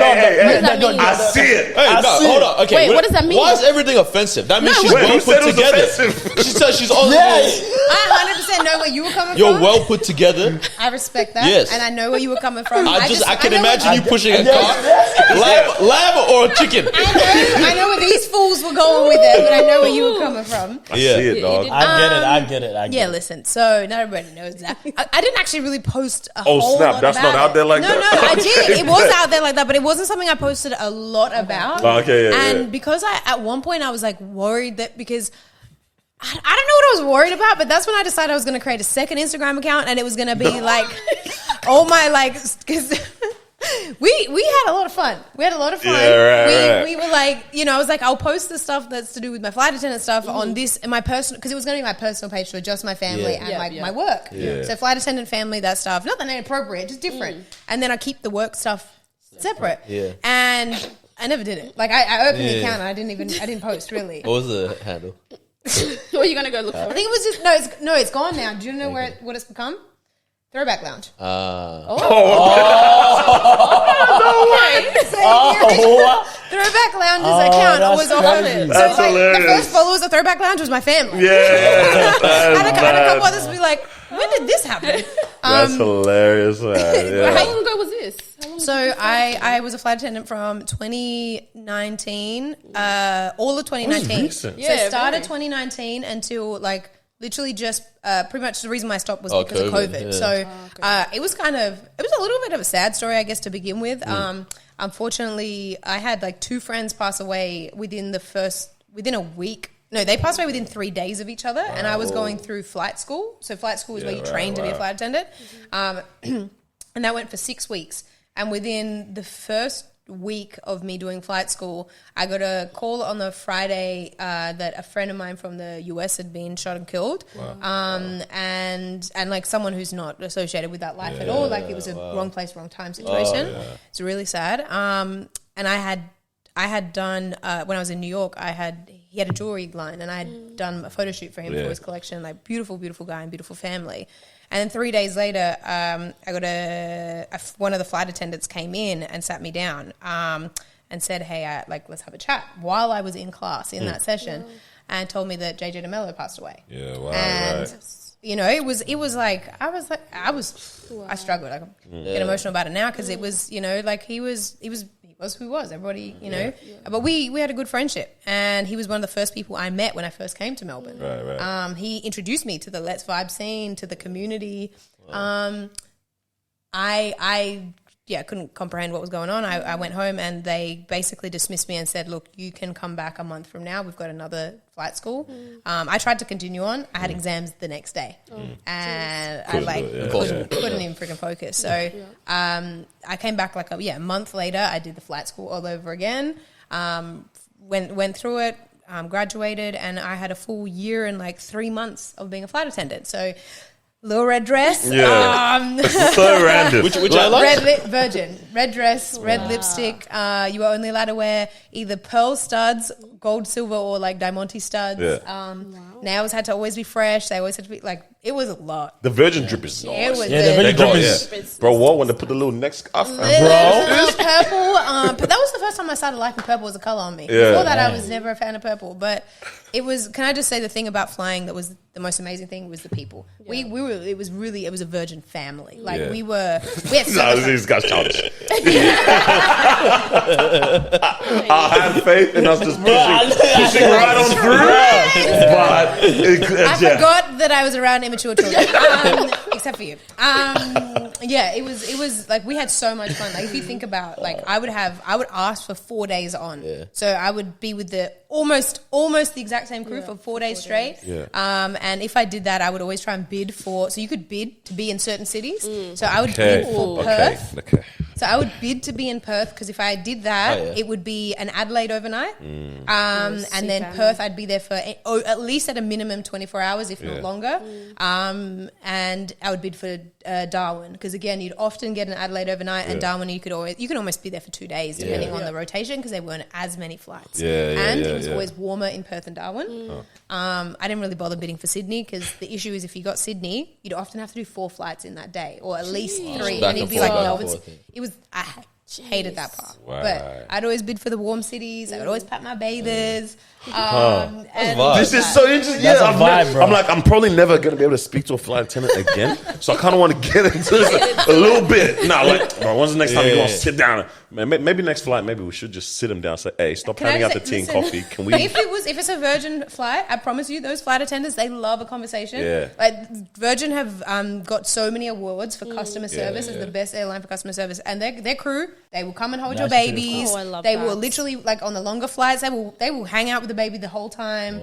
does that mean? I see it. Hey, no, hold on. Okay, Wait, what does that mean? Why is everything offensive? That means she's Wait, well who said put it was together. offensive? She says she's on. I 100% know where you were coming You're from. well put together. I respect that. Yes. And I know where you were coming from. I can know imagine where- you pushing a car, lamb or a chicken. I know where these fools were going with it, but I know where you were coming from. I see it, dog. I get it. Yeah, listen. So not everybody knows that. I didn't actually really post a Oh, whole snap, lot that's about not out it. there like no, that? No, I did. It was out there like that, but it wasn't something I posted a lot about. Oh, okay, yeah, and yeah. because at one point I was like worried that because I don't know what I was worried about, but that's when I decided I was going to create a second Instagram account, and it was going to be like all my like because we had a lot of fun. We had a lot of fun. Yeah, right. We were like, I was like, I'll post the stuff that's to do with my flight attendant stuff on this and my personal, because it was going to be my personal page to adjust my family and my work. Yeah. So flight attendant family, that stuff, nothing inappropriate, just different. And then I keep the work stuff separate. Yeah. And I never did it. Like I opened the account and I didn't post really. What was the handle? Where are you gonna go look for I it? think it was just it's gone now. Do you know what it's become? Throwback Lounge. Throwback Lounge's account was off of it. So That's hilarious. The first followers of Throwback Lounge was my family. Yeah. and a couple others would be like, when did this happen? That's hilarious, man. Yeah. How long ago was this? So I was a flight attendant from 2019, all of 2019. Recent. So it started 2019 until like literally just pretty much the reason why I stopped was because of COVID. Yeah. So it was a little bit of a sad story, I guess, to begin with. Unfortunately, I had like 2 friends pass away within a week. No, they passed away within 3 days of each other, and I was going through flight school. So flight school is where you train to be a flight attendant. And that went for 6 weeks. And within the first week of me doing flight school, I got a call on the Friday that a friend of mine from the US had been shot and killed. And like someone who's not associated with that life at all. Like it was a wrong place, wrong time situation. It's really sad. And I had done when I was in New York, he had a jewelry line, and I had done a photo shoot for him for his collection. Like beautiful, beautiful guy and beautiful family. And then 3 days later, I got one of the flight attendants came in and sat me down and said, "Hey, let's have a chat." While I was in class in that session, and told me that JJ DeMello passed away. Yeah, wow. And it was like I struggled. I get emotional about it now because it was he was who he was. Everybody, But we had a good friendship, and he was one of the first people I met when I first came to Melbourne. Right. He introduced me to the Let's Vibe scene, to the community. I couldn't comprehend what was going on. I went home and they basically dismissed me and said, "Look, you can come back a month from now. We've got another flight school." I tried to continue on. I had exams the next day, and I couldn't even freaking focus. So I came back like a month later. I did the flight school all over again. Went through it. Graduated, and I had a full year and like 3 months of being a flight attendant. So. Little red dress. Yeah. So random. Which I like. Virgin. Red dress, red lipstick. You were only allowed to wear either pearl studs, gold, silver, or like diamante studs. Yeah. Nails had to always be fresh. They always had to be like, it was a lot. The virgin drip is nice. It was Yeah, the virgin drip is... Bro, what? When they put the little neck scarf, bro. Purple. But that was the first time I started liking purple as a color on me. Yeah. Before that, I was never a fan of purple. But it was. Can I just say the thing about flying that was the most amazing thing was the people. Yeah. It was a virgin family. Like we had so much these guys childish. I had faith in us just pushing right on through. But I forgot that I was around immature children, except for you. It was like we had so much fun. Like if you think about, like I would ask for 4 days on. Yeah. So I would be with the almost the exact same crew for 4 days straight. Yeah. And if I did that, I would always try and bid for. So you could bid to be in certain cities. So I would bid for Perth. Okay. So I would bid to be in Perth because if I did that, it would be an Adelaide overnight. And then Perth, I'd be there for at least at a minimum 24 hours, if not longer. And I would bid for Darwin because again, you'd often get an Adelaide overnight, and Darwin you can almost be there for 2 days depending on the rotation because there weren't as many flights. It was always warmer in Perth and Darwin. I didn't really bother bidding for Sydney because the issue is if you got Sydney, you'd often have to do 4 flights in that day or at least 3, and it'd be like Melbourne. I hated that part. Wow. But I'd always bid for the warm cities. I would always pack my bathers. This is so interesting. That's a vibe, bro. I'm like, I'm probably never going to be able to speak to a flight attendant again. So I kind of want to get into this a little bit. No, like, bro, when's the next time you're going to sit down? Maybe next flight, maybe we should just sit them down and say, hey, stop handing out the tea and coffee. Can we? If it's a Virgin flight, I promise you, those flight attendants, they love a conversation. Yeah. Like Virgin have got so many awards for customer service as the best airline for customer service. And their crew They will come and hold your That's true. babies. Oh, I love they that. will literally, like, on the longer flights, they will hang out with the baby the whole time.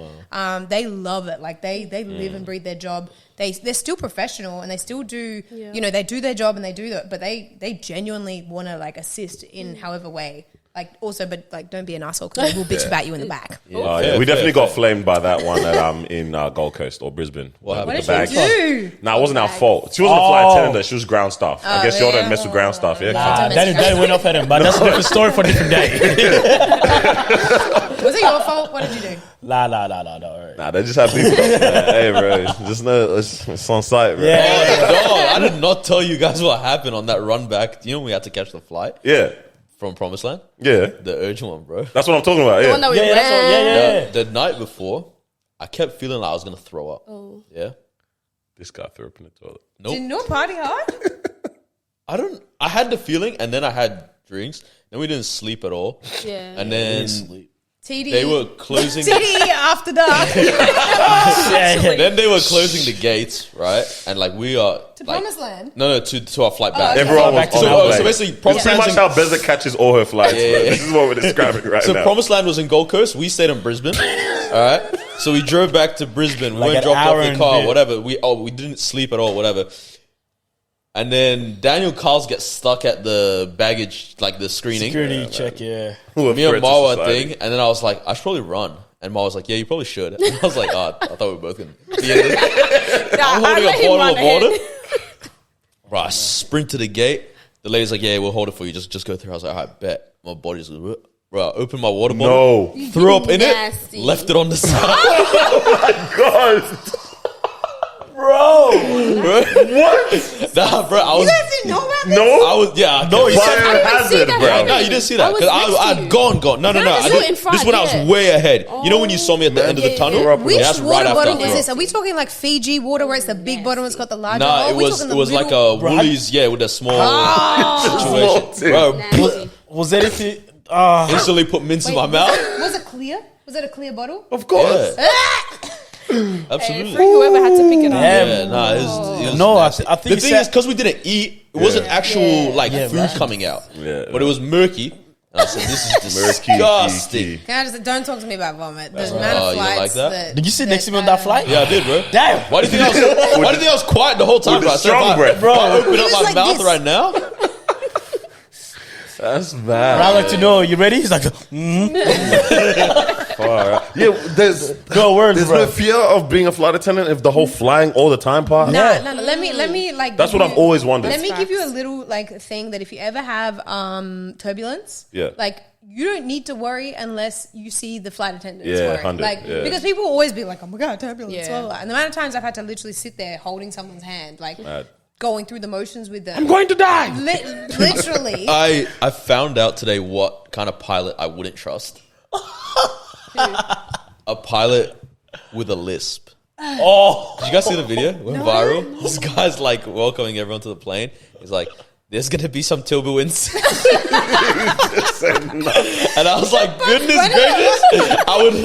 They love it. Like, they live and breathe their job. They're still professional and they still do, you know, they do their job and they do that, but they genuinely want to, like, assist in however way. Like, also, but, like, don't be an asshole because they will bitch about you in the back. We definitely got flamed by that one in Gold Coast or Brisbane. What What with did the she bag. do? No, it wasn't our fault. She wasn't a flight attendant. She was ground staff. I guess y'all don't mess with ground staff. Yeah, That went off at him, but that's a different story for a different day. Was it your fault? What did you do? Nah. Right. Nah, they just have people. Hey, bro, just know it's on site, bro. Yeah. Oh, I did not tell you guys what happened on that run back. You know when we had to catch the flight Yeah, from Promised Land? yeah. The urgent one, bro. That's what I'm talking about. The one that Yeah. we Yeah, that's what, yeah. The night before, I kept feeling like I was going to throw up. Oh. Yeah? This guy threw up in the toilet. Nope. Did you not party hard? I had the feeling, and then I had drinks. Then we didn't sleep at all. Yeah. And then TD. they were closing. TD after dark. Then they were closing the gates, right? And like we are To like, Promised Land? No, to our flight back. okay. Everyone was back to on the our plane. So plane. basically, It's Promised pretty Land's much in, how Beza catches all her flights. Yeah. Bro. This is what we're describing right so now. Promised Land was in Gold Coast. We stayed in Brisbane. All right. So we drove back to Brisbane. We Like went an dropped hour off the and car, bit. whatever. We didn't sleep at all, whatever. And then Daniel Carls gets stuck at the baggage, like the screening. Security check, yeah. Me and Marwa thing, and then I was like, I should probably run. And Marwa was like, yeah, you probably should. And I was like, oh, I thought we were both going to be in this. I'm holding a bottle of water. Bro, I sprint to the gate. The lady's like, yeah, we'll hold it for you. Just go through. I was like, all right, bet. My body's like, bro, I opened my water bottle. No. Threw up in Nasty. it. Left it on the side. God. Bro. Nah, bro, I was... You guys didn't know about this? No. I was, yeah. No, you you said... didn't see hazard, that bro. happen. No, you didn't see that. I was Because next to I'd you. gone. No. No, I you were did, in front, this one I yeah. was way ahead. You know when you saw me at the end of the tunnel? Which That's water right bottle after. was this? Are we talking like Fiji water where it's the big bottle and it's got the larger Nah, hole? it We was talking it the was like little- a Woolies, yeah, with a small Small situation. tin. Bro, Nasty. Was anything... instantly put mints in Wait, my mouth. Was it clear? Was it a clear bottle? Of course. Yeah, Hey, absolutely. for whoever had to pick it up. Yeah, nah, it was No, I nasty. think the thing is, because we didn't eat, it wasn't actual like food coming out, Yeah, but it was murky. And I said, "This is disgusting." Can I just don't talk to me about vomit? The amount Oh, of you don't flights like that? Did you sit next to me on that flight? Yeah, I did, bro. Damn. Why do you think I was quiet the whole time, With bro? the I said, strong breath. bro. I open He up was my like mouth this. right now. That's bad. I like to know, you ready? He's like, Yeah, there's no words, there's bro. no fear of being a flight attendant if the whole flying all the time part. No. Let me like. That's give what I've you- always wondered. Let me give you a little like thing that if you ever have turbulence, Yeah. like you don't need to worry unless you see the flight attendants Yeah, worry. 100, Like yeah. because people will always be like, oh my god, turbulence, Yeah. blah, blah, blah. And the amount of times I've had to literally sit there holding someone's hand, like Mad. going through the motions with them. I'm going to die. Literally. I found out today what kind of pilot I wouldn't trust. A pilot with a lisp. Oh. Did you guys see the video? It went viral. This guy's like welcoming everyone to the plane. He's like, there's going to be some turbulence. And I was like, goodness gracious. I'm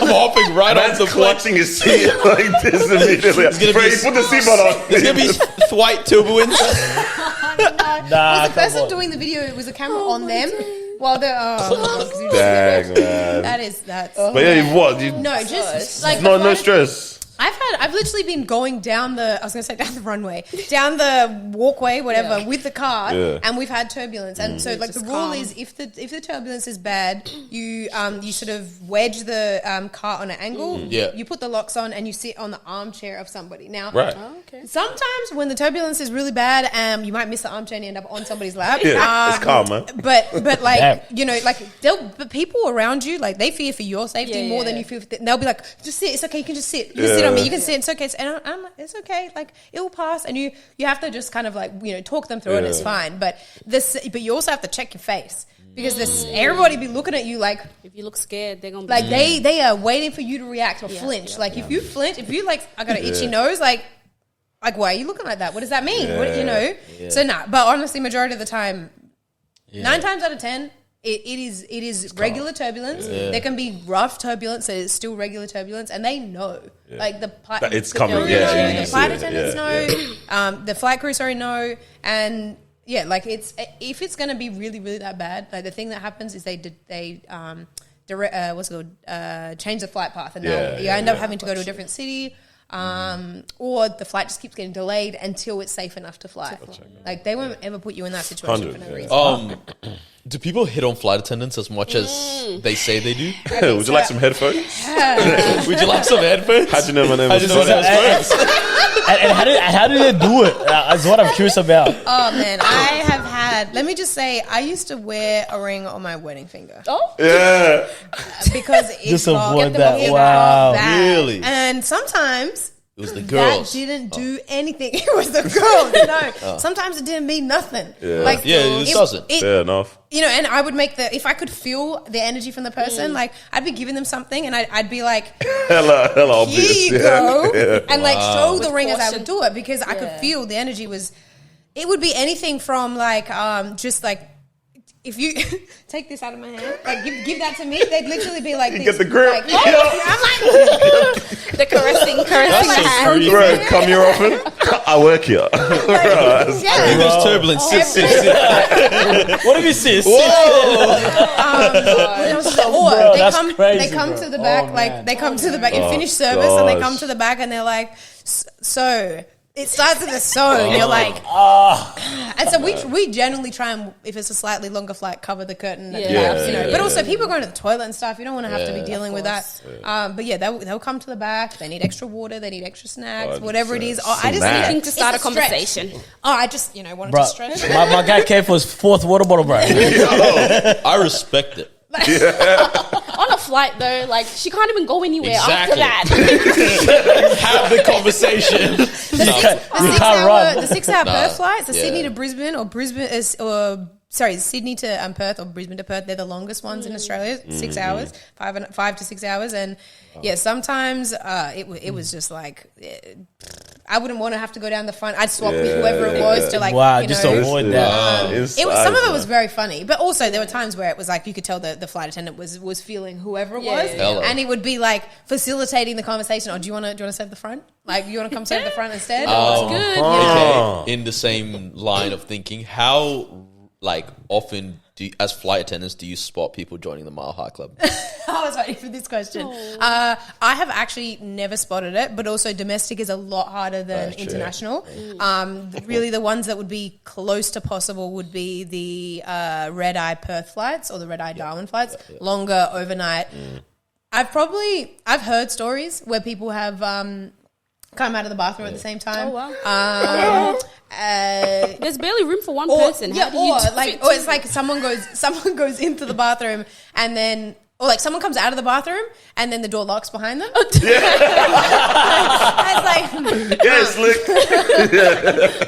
hopping right Man's off the plane. clutching his seat like this immediately. gonna Bro, be you put the seatbelt on. There's going to be white turbulence. Nah, the person doing the video, it was a camera on them while they're Dang, man. that's But yeah, what? You, no, just like no stress. I've literally been going down the runway, down the walkway, whatever, with the car, Yeah. and we've had turbulence. And so like the rule calm. is if the turbulence is bad, you sort of wedge the car on an angle. Yeah. You put the locks on and you sit on the armchair of somebody. Now, Right. Okay. sometimes when the turbulence is really bad, you might miss the armchair and end up on somebody's lap. Yeah, it's calm, man. But like Damn. you know, like but people around you, like they fear for your safety Yeah, more yeah. than you fear. They'll be like, just sit. It's okay. You can just sit. You can sit on me. You can sit. It's okay. And I'm like, it's okay. Like it will pass. And you have to just kind of like talk them through it. It's fine. But you also have to check your face because everybody be looking at you like If you look scared, they're gonna be like they are waiting for you to react or flinch. yeah, Like if you flinch, if you like, I got an itchy nose, like why are you looking like that? What does that mean? Yeah. So but honestly, majority of the time, 9 times out of 10, it is regular turbulence. There can be rough turbulence, so it's still regular turbulence, and they know. Like That it's coming, the yeah, you the see flight it, attendants yeah, know. The flight crews already know, and yeah, like if it's gonna be really, really that bad, like the thing that happens is they change the flight path, and now you end up having to go to a different city, or the flight just keeps getting delayed until it's safe enough to fly. Like they won't ever put you in that situation for no reason. Do people hit on flight attendants as much as they say they do? Would you like some headphones? Would you like some headphones? How'd you know my name How'd was you know my name was Sonny? And how do they do it? That's what I'm curious about. Oh man, I have had. Let me just say, I used to wear a ring on my wedding finger. Oh, Yeah. Because it Just got, avoid it that. got Wow. bad. Really? And sometimes It was the girls. that didn't do anything. It was the girls. No, sometimes it didn't mean nothing. Yeah. Like Yeah, it doesn't. Fair enough. You know, and I would make if I could feel the energy from the person, like I'd be giving them something, and I'd be like, Hello, here obvious. you go, Yeah. and like show the With ring as I caution. would do it, because I could feel the energy was. It would be anything from like just like. If you take this out of my hand, like give that to me, they'd literally be like, You this, get the grip. Like, oh, I'm like, the caressing That's my so hand. creepy. Bro, come here often? I work here. yeah. There's turbulence. What if you sis? Or Bro, they that's come, crazy, they come bro. to the back, Oh, like man. they come to the back. You finish service and they come gosh. to the back and they're like, so. It starts with a so, and you're like, and so we generally try and, if it's a slightly longer flight, cover the curtain at the Yeah. back, you know. Yeah, but also yeah. people going to the toilet and stuff. You don't want to have to be dealing with that. course. But yeah, they'll come to the back. They need extra water. They need extra snacks. 100%. Whatever it is. Oh, I just Snacks. Anything to start a it's stretch. conversation. Oh, I just wanted Bro, to stretch. my guy came for his 4th water bottle, bro. I respect it. On a flight though, like she can't even go anywhere after Exactly. that. Have the conversation. You can't run. The 6 hour Nah, Perth flights, the yeah. Sydney to Brisbane Sydney to Perth or Brisbane to Perth, they're the longest ones in Australia. 6 hours, 5 to 6 hours, and yeah, sometimes it was just like I wouldn't want to have to go down the front. I'd swap with whoever it was to like Wow, you just know. avoid that. It was, some of it was very funny, but also there were times where it was like you could tell the flight attendant was feeling whoever it was, Hello. and it would be like facilitating the conversation. Oh, do you want to sit at the front? Like you want to come sit at the front instead? Good. Okay, in the same line of thinking, how like often as flight attendants do you spot people joining the Mile High Club? I was waiting for this question. I have actually never spotted it, but also domestic is a lot harder than international. Really, the ones that would be close to possible would be the red-eye Perth flights or the red-eye Darwin flights, longer overnight. I've heard stories where people have come out of the bathroom at the same time. Oh wow. There's barely room for one person. How do you or it's like someone goes into the bathroom and then. Or like someone comes out of the bathroom and then the door locks behind them. I was like, Yeah, slick.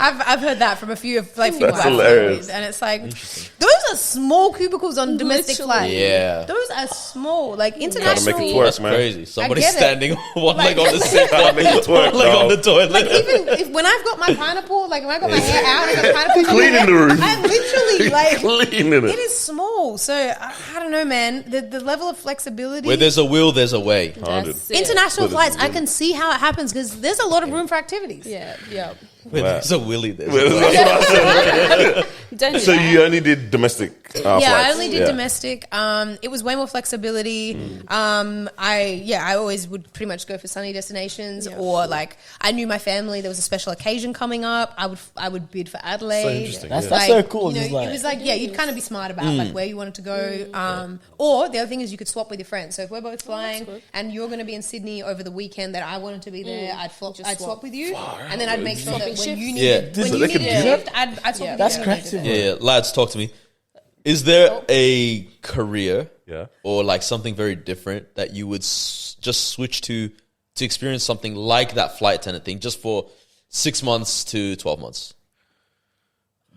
I've heard that from a few people. That's I've hilarious. seen, and it's like those are small cubicles on domestic Literally. flights. Yeah. Those are small, like Gotta international. make it work, That's man. crazy. Somebody's get it. standing one leg on the sink, one Make it work, leg on the dog. toilet. Like even when I've got my pineapple, like when I got my hair out and got pineapple, Cleaning the room. I'm literally like. Cleaning It it. is small, so I don't know, man. The level of flexibility. Where there's a will, there's a way. That's it. International With it, flights, with I it. can see how it happens because there's a lot of room for activities. Yeah, yeah. Where there's a willy, there's a Well, way. that's what I said. Don't do So that. you only did domestic flights? Yeah, I only did Yeah. domestic. It was way more flexibility. I always would pretty much go for sunny destinations, or like I knew my family. There was a special occasion coming up. I would bid for Adelaide. interesting, That's yeah. so cool. You know, Just like- it was like you'd kind of be smart about like where you wanted to go. Or the other thing is you could swap with your friends. So if we're both flying and you're going to be in Sydney over the weekend that I wanted to be there, I'd swap with you, and then I'd make sure that when shifts. you Yeah. needed So when they you could needed a do that? shift, I'd swap with That's you. crazy. Yeah, lads, talk to me. Is there a career Yeah. or like something very different that you would just switch to experience something like that flight attendant thing just for 6 months to 12 months?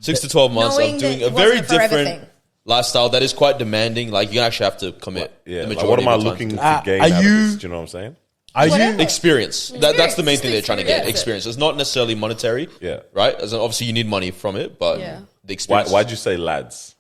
6 to 12 months Knowing of that doing it a very wasn't a forever different thing. lifestyle that is quite demanding. Like you actually have to commit. Yeah. the Like, majority what am I of the time. looking to Are gain out of you- this? Do you know what I'm saying? Are you? Experience. That's the main thing they're trying to get. experience. Experience. It's not necessarily monetary. Yeah. Right? As in, obviously you need money from it, but Yeah. the experience. Why'd you say lads?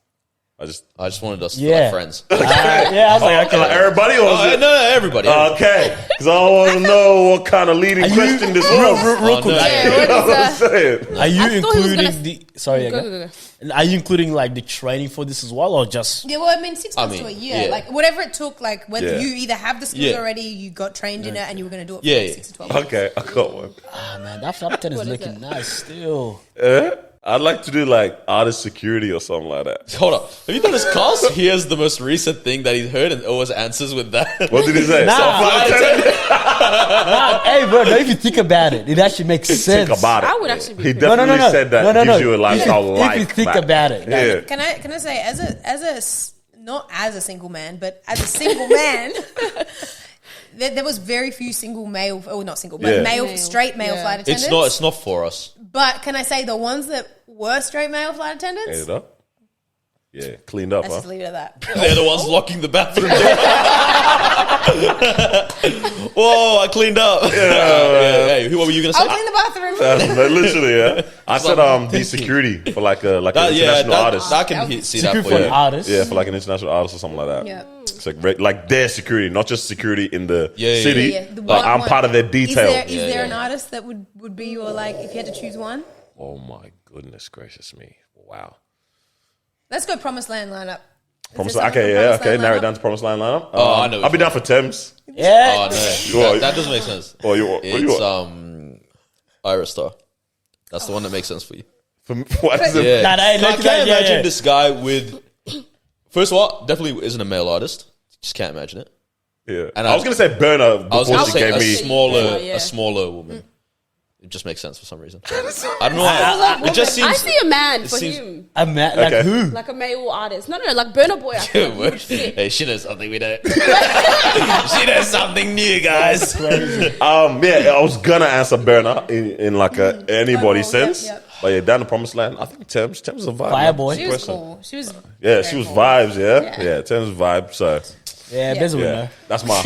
I just I just wanted us to be like friends. Yeah, I was like, okay. like everybody or was it? No, everybody. Okay, because I want to know what kind of leading question this was. Real quick. no. Yeah, You know what what I'm is saying? Are you I thought he was including gonna- the? Sorry, Go, again. go. Are you including like the training for this as well, or just? Yeah, well, I mean, 6 months mean, to a year, yeah. like whatever it took, like whether Yeah. you either have the skills Yeah. already, you got trained in it, and you were going to do it for Yeah, like yeah. 6 to 12 months. Okay, I got one. Ah man, that flight attendant is What is looking it? nice still. I'd like to do like artist security or something like that. Hold up. Have you noticed Carl's here's the most recent thing that he's heard and always answers with that? What did he say? Nah. Flight attendant? Hey, bro, no, if you think about it, it actually makes sense. Think about it. I would actually be He pretty- definitely said that gives you a lifestyle If you think about it, Yeah. Can I say, not as a single man, but as a single man, there was very few single male, or not single, but Yeah. straight male Yeah. flight attendants. It's not for us. But can I say the ones that were straight male flight attendants? Cleaned it up? Yeah, cleaned up, Let's huh? just leave it at that. They're the ones locking the bathroom door. Whoa, I cleaned up. Hey, what were you gonna say? I'll clean the bathroom. Literally, yeah. I said the security for like an international artist. I can see that Secret for for you. an artist. Yeah, for like an international artist or something like that. Yeah. It's like their security, not just security in the Yeah. city. Yeah, the Like one- I'm part of their detail. Is there an artist that would be your, like, if you had to choose one? Oh my goodness gracious me! Wow. Let's go Promised Land lineup. Promise Is there Line. Okay, someone yeah, from Promised okay. Land Narrow it lineup? down to Promised Line lineup. Oh, I know I'll be which down for Thames. Yeah. Oh no, that doesn't make sense. Or you what? It's Ira Star. That's the one that makes sense for you. What is it? Yeah, Nah, that ain't I like can't that, yeah, imagine yeah. this guy with. First of all, definitely isn't a male artist. Just can't imagine it. Yeah. And I was gonna say Burner I was before gonna she say gave a me. smaller woman. It just makes sense for some reason. I don't know. Why. It just seems. I see a man for seems- him, A man, like Okay. who? like a male artist. No, like Burna Boy. I feel like he would fit. Hey, she knows something we don't. She knows something new, guys. Yeah, I was gonna answer Burner in like a anybody Yep, sense. yep. But yeah, down the Promised Land, I think Thames is a vibe. Fireboy. She was cool. She was Yeah, she was cool. vibes. Yeah, Yeah. yeah, Thames vibe. So Yeah, Beza would yeah, know. that's my.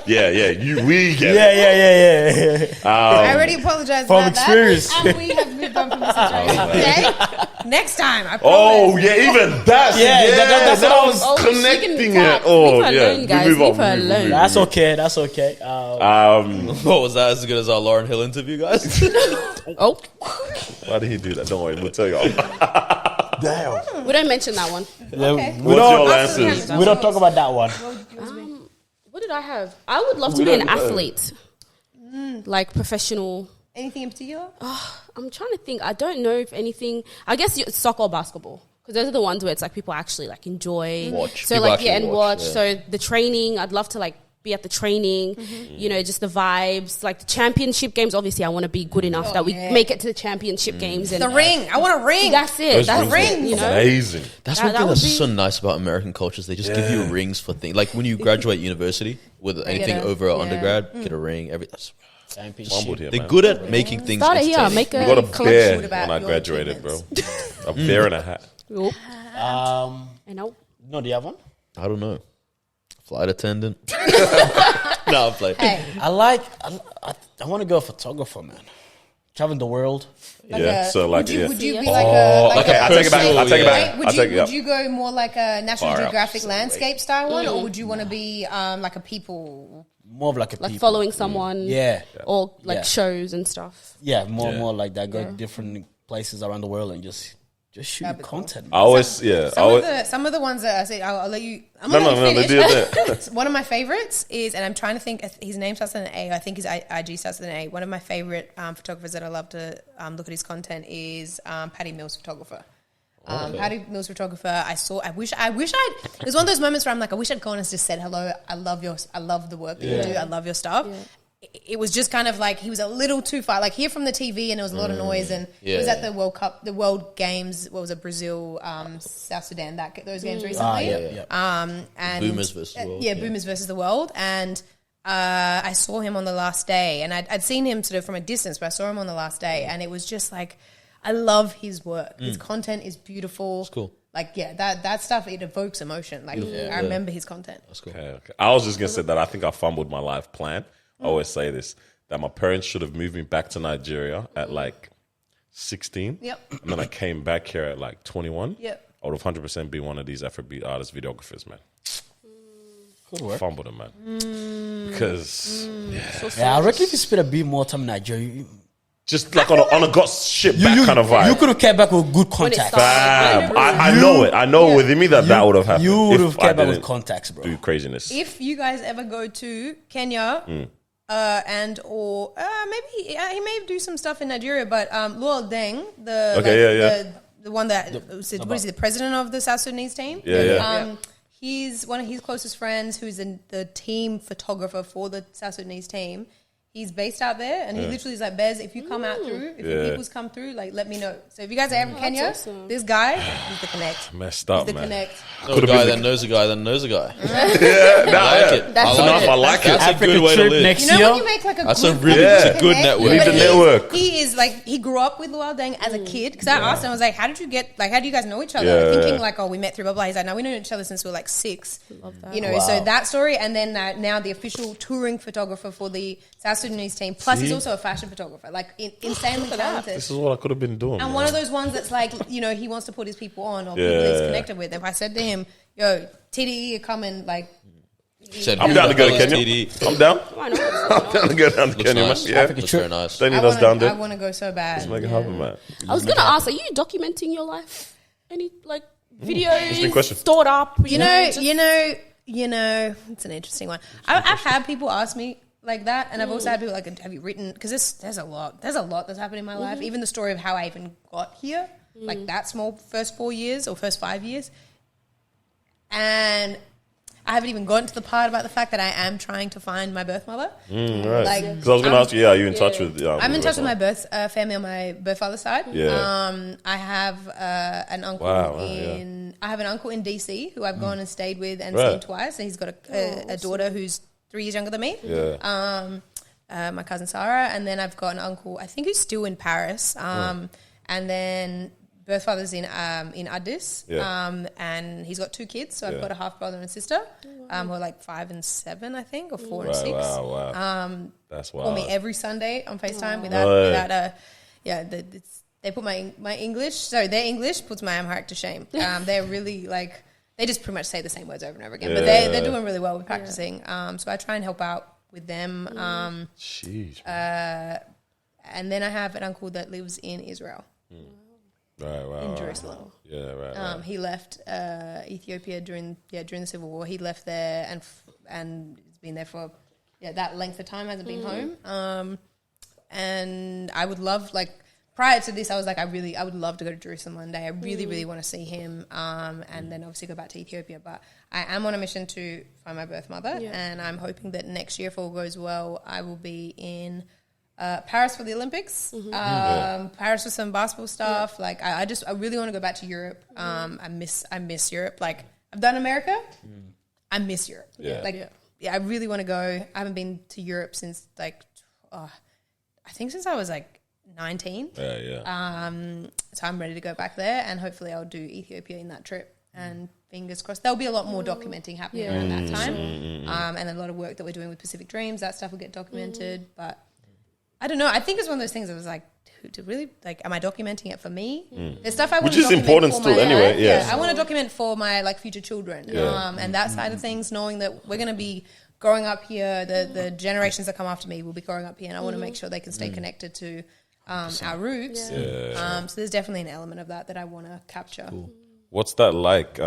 yeah. We get it. Yeah. I already apologized From about experience. that. And we have moved on from the situation. Okay? Next time, I promise. Oh yeah, even that. Yeah, that's what I was- Oh, she can connecting talk. it. Oh Leave her yeah, alone, guys. We move Leave her on. alone. That's okay. That's okay. What was that? As good as our Lauren Hill interview, guys? Oh, Why did he do that? Don't worry, we'll tell y'all. Damn. we don't mention that one. Okay. What's your answers? We don't talk about that one. What did I have? I would love to be an athlete, like professional. Anything in particular? I'm trying to think. I don't know if anything. I guess soccer or basketball, because those are the ones where it's like people actually like enjoy. Watch. So People like actually and watch, watch. yeah. So the training, I'd love to like be at the training. You know, just the vibes. Like the championship games. Obviously, I want to be good enough that we yeah. make it to the championship games. And The ring. I want a ring. That's it. Those That's rings rings. are You know. amazing. That's That- one that thing would that's be- so nice about American cultures. They just give you rings for things. Like when you graduate university with anything a- over yeah. undergrad, get a ring. That's, Fumbled here, they're man. good at making things Start it here. entertaining. Make a You got a What bear about when I your graduated, bro. achievements? A bear and a hat. Oop. I I know. no, do you have one? I don't know. Flight attendant. No, I'm playing. Hey, I want to go photographer, man. Traveling the world. Yeah, so like, would you, yeah. would you be like a like Okay, a I take it back. I take it yeah. back. Would I you, take it would up. you go more like a National Far out. Geographic landscape style one, or would you want to be like a people? More of like a Like people. following someone. Yeah. Or like Yeah. shows and stuff. Yeah, more like that. Go different places around the world and just shoot That'd be cool. content. I always, yeah. Some of the ones that I say, I'll let you. I'm No, gonna no, let no, you they finish. do that. One of my favorites is, and I'm trying to think. His name starts with an A. I think his IG starts with an A. One of my favorite photographers that I love to look at his content is Patty Mills photographer. Patty Mills photographer. I wish I'd. It was one of those moments where I'm like, I wish I'd gone and just said hello. I love the work that you do. I love your stuff. Yeah. It was just kind of like he was a little too far, like here from the TV, and there was a lot of noise. And it was at the World Cup, the World Games. What was it? Brazil, South Sudan. Those games recently. And Boomers versus the world. Yeah, Boomers versus the world. And I saw him on the last day, and I'd seen him sort of from a distance, but I saw him on the last day, and it was just like, I love his work. His content is beautiful. It's cool. Like, yeah, that stuff, it evokes emotion. Like, I remember his content. That's cool. Okay. I was just gonna say that I think I fumbled my life plan. I always say this, that my parents should have moved me back to Nigeria at like 16. Yep. And then I came back here at like 21. Yep. I would have 100% been one of these Afrobeat artist videographers, man. Good work. Fumbled him, man. Because, Yeah, I reckon if you spent a bit more time in Nigeria, just like on a got shit back kind of vibe. you could have came back with good contacts. Fam, I know it. I know within me that would have happened. You would have if I came back with didn't contacts, bro. do craziness. If you guys ever go to Kenya, and or maybe he may do some stuff in Nigeria, but Luol Deng, the one that what is he, the president of the South Sudanese team? He's one of his closest friends, who's the team photographer for the South Sudanese team. He's based out there, and he literally is like, Bez, if you come out through, if your peoples come through, like, let me know. So if you guys are ever in Kenya, awesome. this guy, he's the connect. Messed up, He's the man. connect. Know a guy that knows a guy that knows a guy. Yeah, I like it. That's I like enough. it. I like it. That's a Africa good way to trip live. next You know year. when you make like a That's good, a really Yeah. good network. You need to network. He is like, he grew up with Luol Deng as a kid, because I asked him, I was like, how do you guys know each other? Yeah. Thinking like, oh, we met through blah blah. He's like, no, we know each other since we were like 6. Love that. You know, so that story, and then now the official touring photographer for the South Sudanese team. Plus, he's also a fashion photographer, like insanely talented. This is what I could have been doing. And man. one of those ones that's like, you know, he wants to put his people on, or people he's connected with. If I said to him, yo, TDE are coming, like, I'm down to go to Kenya. TD. I'm down. Why not? I'm down to go down to Looks Kenya, nice. man. Yeah. Looks very nice. Don't need us down I there. want to go so bad. Let's make it happen, man. I was gonna ask, are you documenting your life? Any like videos Interesting question. stored up? You know, it's an interesting one. I've had people ask me like that, and I've also had people like, have you written? Because there's a lot that's happened in my life. Even the story of how I even got here, like that small first 4 years or first 5 years, and I haven't even gotten to the part about the fact that I am trying to find my birth mother. Right. Like, Because I was going to ask you, are you in touch with... I'm in touch with my birth family on my birth father's side. Yeah. I have an uncle I have an uncle in DC who I've gone and stayed with and seen twice, and he's got a daughter who's 3 years younger than me. Yeah. My cousin Sarah, and then I've got an uncle I think who's still in Paris, and then birth father's in Addis, and he's got 2 kids. So I've got a half brother and sister, who are like 5 and 7, I think, or 4 and 6. Wow. That's wild. Call me every Sunday on FaceTime they put my English, so their English puts my Amharic to shame. They're really like, they just pretty much say the same words over and over again, but they're doing really well with practicing. So I try and help out with them. Jeez. And then I have an uncle that lives in Israel. Right. In Jerusalem. Yeah, right. He left Ethiopia during the Civil War. He left there and has been there for that length of time, hasn't been home. And I would love, like, prior to this, I was like, I would love to go to Jerusalem one day. I really, really want to see him, and then obviously go back to Ethiopia. But I am on a mission to find my birth mother, and I'm hoping that next year, if all goes well, I will be in Paris for the Olympics, Paris for some basketball stuff. Like, I really want to go back to Europe. I miss Europe. Like, I've done America. I miss Europe. I really want to go. I haven't been to Europe since I think since I was like 19. So I'm ready to go back there, and hopefully I'll do Ethiopia in that trip. And fingers crossed, there'll be a lot more documenting happening around that time. And a lot of work that we're doing with Pacific Dreams, that stuff will get documented. But I don't know. I think it's one of those things that was like, to really, like, am I documenting it for me? There's stuff I want to document important for still my, anyway. Yeah. I want to document for my like future children. And that side of things, knowing that we're going to be growing up here, the generations that come after me will be growing up here, and I want to make sure they can stay connected to our roots. So there's definitely an element of that I want to capture. Cool. What's that like,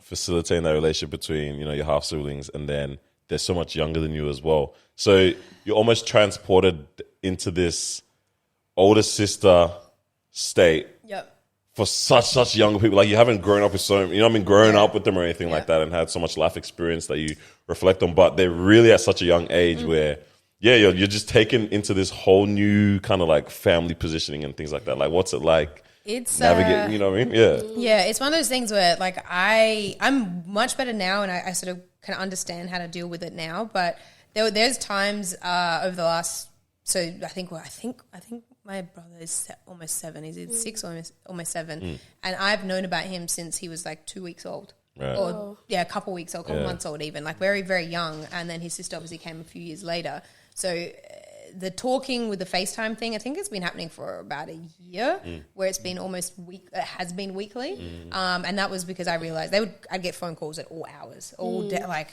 facilitating that relationship between, your half siblings, and then they're so much younger than you as well? So you're almost transported into this older sister state for such younger people. Like, you haven't grown up with grown up with them or anything like that, and had so much life experience that you reflect on, but they're really at such a young age where you're just taken into this whole new kind of like family positioning and things like that. Like, what's it like? It's navigating, you know what I mean? Yeah, it's one of those things where, like, I'm much better now, and I sort of kind of understand how to deal with it now. But there's times over the last, so I think my brother is almost 7. He's in 6 or almost 7, and I've known about him since he was like 2 weeks old. Right. Or a couple weeks old, couple months old, even, like very, very young. And then his sister obviously came a few years later. So the talking with the FaceTime thing, I think it's been happening for about a year, where it's been almost has been weekly, and that was because I realized I'd get phone calls at all hours, all day, like,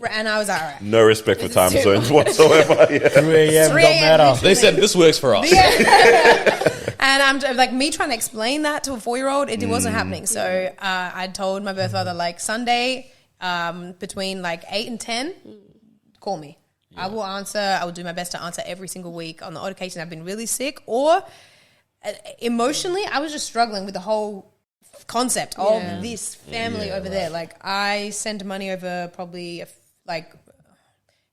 and I was like, all right. No respect for time zones whatsoever. Yeah. 3 a.m. don't matter. They said this works for us. And I'm like, me trying to explain that to a 4-year-old, it wasn't happening. So I told my birth father, like, Sunday between like 8 and 10, call me. I will answer. I will do my best to answer every single week. On the odd occasion I've been really sick, or emotionally I was just struggling with the whole concept of this family over there. Like, I send money over probably like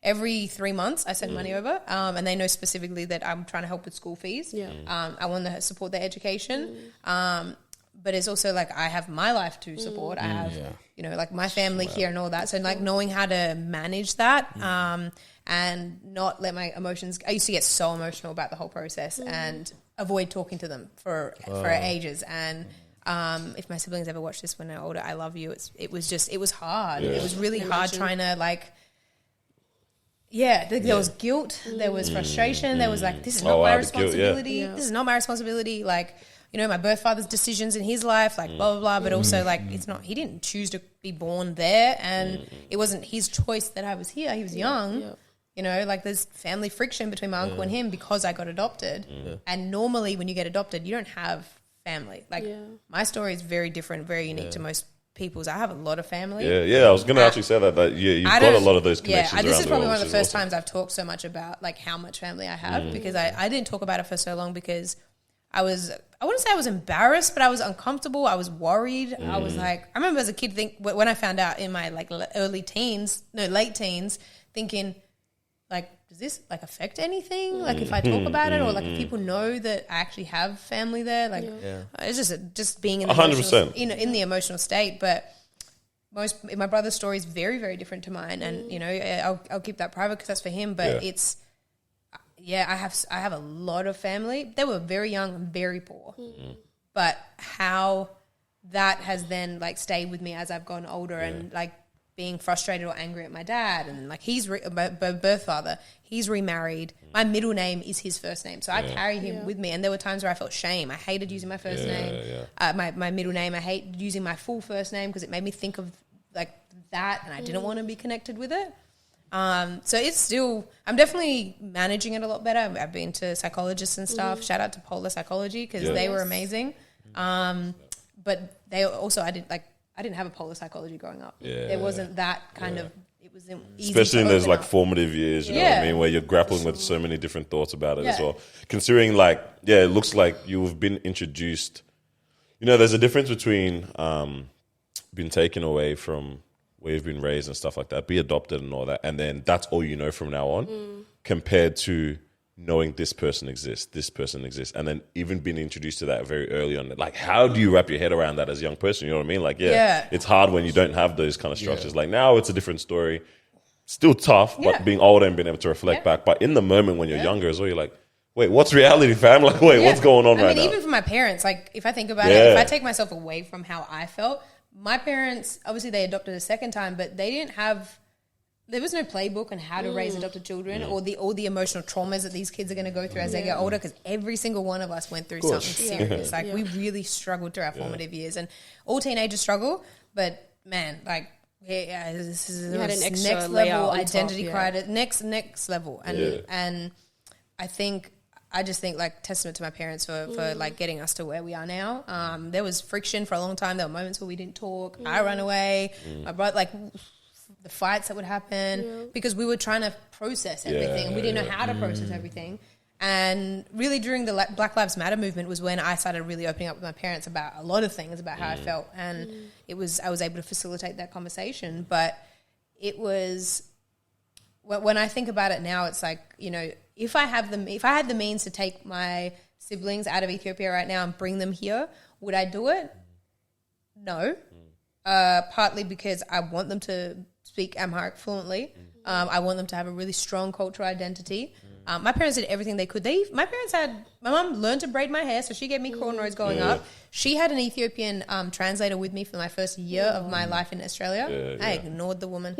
every 3 months. I send money over, and they know specifically that I'm trying to help with school fees. I want to support their education, but it's also like I have my life to support. I have you know, like my family here and all that. So like knowing how to manage that. And not let my emotions. I used to get so emotional about the whole process and avoid talking to them for ages. And if my siblings ever watch this when they're older, I love you. It was hard. It was really hard trying to like. Yeah, there was guilt. There was frustration. There was like, this is not my responsibility. This is not my responsibility. Like, you know, my birth father's decisions in his life, like blah, blah, blah. But also like, it's not, he didn't choose to be born there. And it wasn't his choice that I was here. He was young. You know, like there's family friction between my uncle and him because I got adopted. And normally when you get adopted, you don't have family. Like my story is very different, very unique to most people's. I have a lot of family. I was going to actually say that you've got a lot of those connections. This is probably one of the first awesome. times I've talked so much about like how much family I have, because I didn't talk about it for so long because I wouldn't say I was embarrassed, but I was uncomfortable. I was worried. I was like, I remember as a kid when I found out in my like late teens, thinking like, does this like affect anything? Like if I talk about it, or like if people know that I actually have family there, like it's just being in the 100%. in the emotional state. But my brother's story is very, very different to mine, and you know I'll keep that private because that's for him. But it's I have a lot of family. They were very young and very poor, but how that has then like stayed with me as I've gone older and like being frustrated or angry at my dad, and like my birth father, he's remarried. My middle name is his first name, so I carry him with me. And there were times where I felt shame. I hated using my first name, my middle name. I hate using my full first name because it made me think of like that, and I didn't want to be connected with it. So it's still, I'm definitely managing it a lot better. I've been to psychologists and stuff. Shout out to Polar Psychology because they were amazing. But they also, I didn't have a polar psychology growing up. There wasn't that kind of, it wasn't easy. Especially in those like formative years, you know what I mean, where you're grappling with so many different thoughts about it as well. Considering like, it looks like you've been introduced, you know, there's a difference between being taken away from where you've been raised and stuff like that, be adopted and all that, and then that's all you know from now on, compared to knowing this person exists, and then even being introduced to that very early on. Like, how do you wrap your head around that as a young person? You know what I mean? Like, it's hard when you don't have those kind of structures. Like, now it's a different story. Still tough, but being older and being able to reflect back. But in the moment when you're younger as well, you're like, wait, what's reality, fam? Like, wait, what's going on right now? Even for my parents, like, if I think about it, if I take myself away from how I felt, my parents, obviously they adopted a second time, but they didn't have... There was no playbook on how to raise adopted children or the emotional traumas that these kids are going to go through as they get older, because every single one of us went through something serious. Like, we really struggled through our formative years, and all teenagers struggle, but man, like, this is next level identity crisis, next level. And I just think like testament to my parents for like getting us to where we are now. There was friction for a long time. There were moments where we didn't talk. I ran away. My brother, like, the fights that would happen because we were trying to process everything and we didn't know how to process everything. And really during the Black Lives Matter movement was when I started really opening up with my parents about a lot of things, about how I felt. And I was able to facilitate that conversation. But it was, when I think about it now, it's like, you know, if I had the means to take my siblings out of Ethiopia right now and bring them here, would I do it? No. Partly because I want them to speak Amharic fluently. I want them to have a really strong cultural identity. My parents did everything they could. My mum learned to braid my hair, so she gave me cornrows growing up. She had an Ethiopian translator with me for my first year of my life in Australia. I ignored the woman.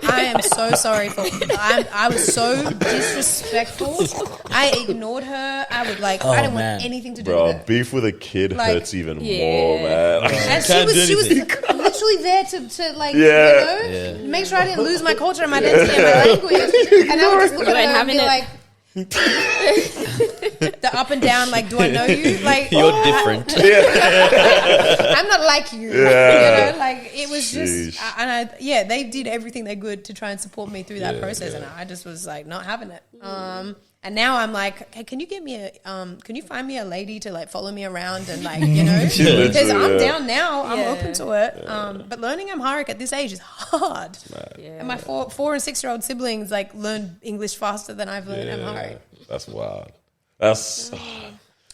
I am so sorry I was so disrespectful. I ignored her. I would I didn't want anything to do with her. Beef with a kid hurts even more, man. And she was literally there to make sure I didn't lose my culture and my identity and my language. And I would just look at her and be like, the up and down, do I know you? You're different. I'm not like you. It was just, they did everything they could to try and support me through that process, and I just was not having it. And now I'm like, hey, can you find me a lady to follow me around and because I'm down now, I'm open to it. But learning Amharic at this age is hard. And my 4 and 6-year-old siblings learn English faster than I've learned Amharic. That's wild. It's a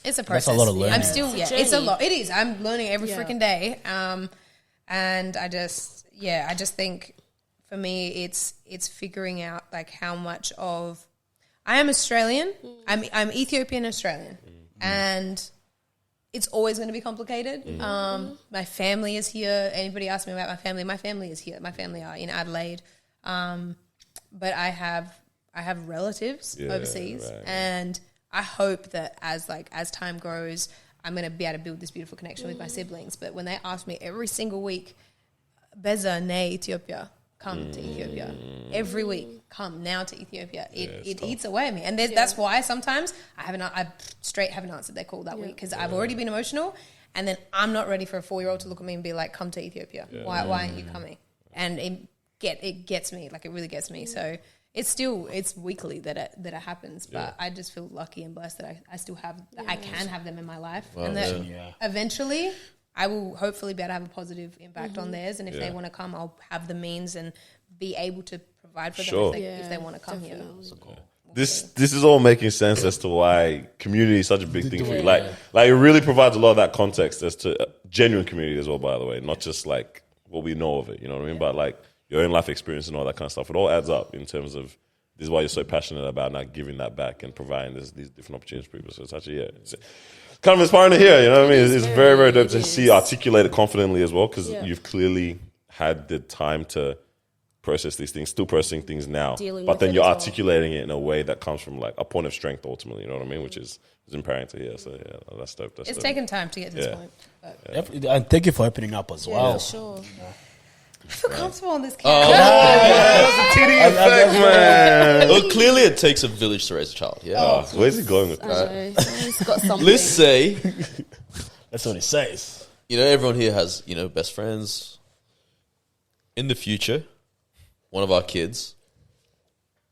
process. That's a lot of learning. I'm still, it's a lot. It is. I'm learning every freaking day. And I just think for me, it's figuring out how much of, I am Australian. I'm Ethiopian Australian, and it's always going to be complicated. My family is here. Anybody ask me about my family? My family is here. My family are in Adelaide, but I have relatives overseas, and I hope that as time grows, I'm going to be able to build this beautiful connection with my siblings. But when they ask me every single week, Beza ne Ethiopia. Come to Ethiopia every week. Come now to Ethiopia. It eats away at me, and that's why sometimes I haven't answered their call that week because I've already been emotional, and then I'm not ready for a 4-year-old to look at me and be like, "Come to Ethiopia. Why aren't you coming?" And it gets me. It really gets me. So it's weekly that it happens, but I just feel lucky and blessed that I still have I can have them in my life, and that eventually I will hopefully be able to have a positive impact on theirs. And if they want to come, I'll have the means and be able to provide for them if they want to come here. This is all making sense as to why community is such a big thing for you. It really provides a lot of that context as to genuine community as well, by the way, not just what we know of it, you know what I mean? But your own life experience and all that kind of stuff. It all adds up in terms of this is why you're so passionate about not giving that back and providing these different opportunities for people. So it's actually, it's kind of inspiring to hear, you know what I mean? It's very, very dope to see articulated confidently as well, because you've clearly had the time to process these things, still processing things now, but then you're articulating it in a way that comes from a point of strength ultimately, you know what I mean? Which is empowering to hear. So that's dope. It's taken time to get to this point. And thank you for opening up as well. For sure. I feel comfortable on this camera. That's a TD effect, man. Well, clearly it takes a village to raise a child. Yeah. Where's he going with that? He's got something. Let's say, That's what it says. everyone here has, best friends. In the future, one of our kids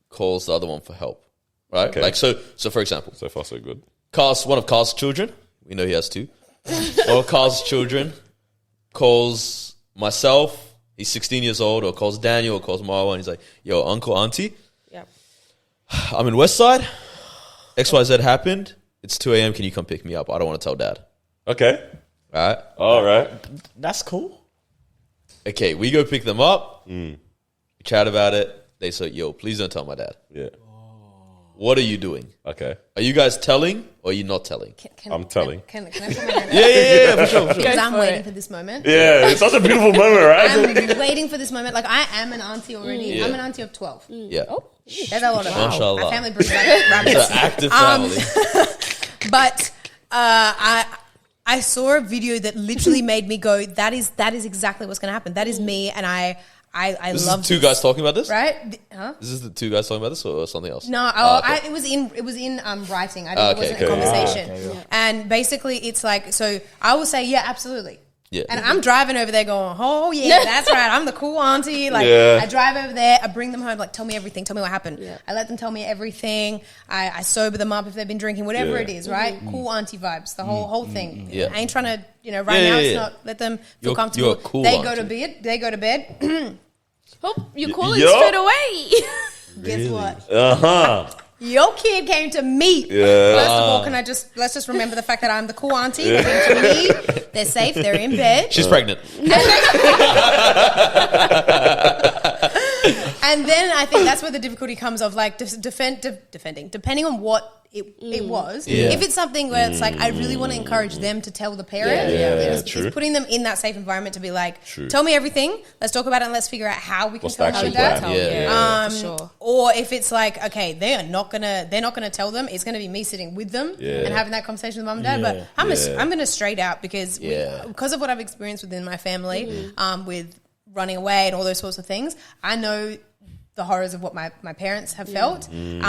calls the other one for help, right? Okay. So for example, So far, so good. one of Carl's children, we know he has 2. One of Carl's children calls myself, he's 16 years old, or calls Daniel, or calls Marwa, and he's like, yo, uncle, auntie, I'm in Westside, XYZ happened, it's 2 a.m., can you come pick me up? I don't want to tell dad. Okay. All right. That's cool. Okay, we go pick them up, we chat about it, they say, yo, please don't tell my dad. Yeah. What are you doing? Okay. Are you guys telling or are you not telling? I'm telling. Can I put my hand up? Yeah, for sure. Because I'm waiting for this moment. Yeah, it's such a beautiful moment, right? I'm waiting for this moment. I am an auntie already. Yeah. I'm an auntie of 12. Yeah. There's a lot of Mashallah. my family brings back rabbits. It's an active family. But I saw a video that literally made me go, that is exactly what's going to happen. That is me, and I This love is 2 guys talking about this? right? Huh? Is this the 2 guys talking about this or something else? No, Okay. it was in writing. It wasn't a conversation. And basically, it's so I will say, yeah, absolutely. Yeah. And I'm driving over there going, oh, yeah, that's right. I'm the cool auntie. I drive over there. I bring them home. Tell me everything. Tell me what happened. Yeah. I let them tell me everything. I sober them up if they've been drinking, whatever it is, right? Cool auntie vibes, the whole thing. Yeah. I ain't trying to, right now it's not, let them feel comfortable. You're a cool They auntie. go to bed. Oh, you're calling Yo. straight away. Guess what? Uh-huh. Your kid came to me. Yeah. First of all, let's just remember the fact that I'm the cool auntie. They came to me. They're safe. They're in bed. She's pregnant. And then I think that's where the difficulty comes of like defending, depending on what it was. Yeah. If it's something where it's like, I really want to encourage them to tell the parent. It's putting them in that safe environment to be like, tell me everything. Let's talk about it and let's figure out how we can tell the you actual that. plan? For sure. Or if it's like, okay, they're not gonna tell them. It's gonna be me sitting with them and having that conversation with mum and dad. But I'm gonna straight out because because of what I've experienced within my family, with running away and all those sorts of things. I know the horrors of what my parents have felt, and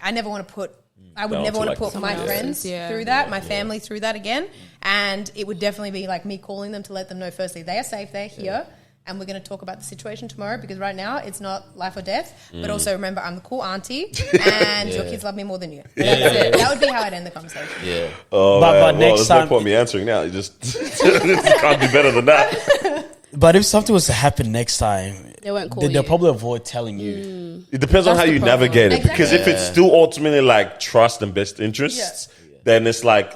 I never want to put. I would never want to put my friends through that, my family through that again, and it would definitely be like me calling them to let them know. Firstly, they are safe, they're here, and we're going to talk about the situation tomorrow because right now it's not life or death. But also remember, I'm the cool auntie, and your kids love me more than you. That would be how I'd end the conversation. Yeah. Oh, But man. next There's time- no point me answering now. You just can't do better than that. But if something was to happen next time, They won't call they'll you. probably avoid telling you. It depends on That's how the you problem. navigate it. Exactly. Because if it's still ultimately like trust and best interests, then it's like,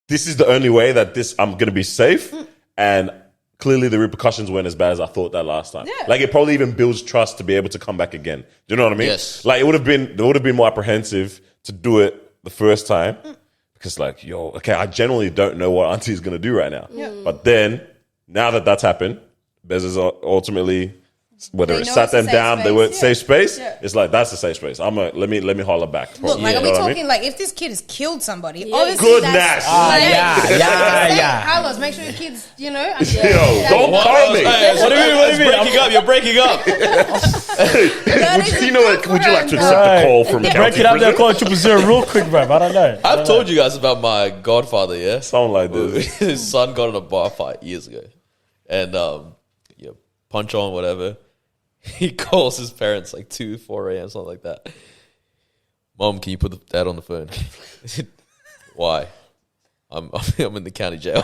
this is the only way that I'm going to be safe. And clearly the repercussions weren't as bad as I thought that last time. Yeah. Like it probably even builds trust to be able to come back again. Do you know what I mean? Yes. Like they would have been more apprehensive to do it the first time. Because like, okay, I generally don't know what auntie is going to do right now. But then, now that that's happened, Beza's ultimately, whether They it know sat it's a them safe down, they space. were Yeah. safe space. Yeah. It's like that's a safe space. Let me holler back. Look, like, You are know we what I mean? talking like if this kid has killed somebody? Yeah. Obviously, Goodness. that's Carlos, make sure your kids, Yo, don't call me. What do you mean? Breaking up. You're breaking up. You know what? Would you like to accept a call from Break county it up there, prison? call 000 real quick, bruv. I don't know. I've told you guys about my godfather, yeah? Something like this. His son got in a bar fight years ago. And, punch on, whatever. He calls his parents like 2, 4 a.m., something like that. Mom, can you put the dad on the phone? Why? I'm in the county jail.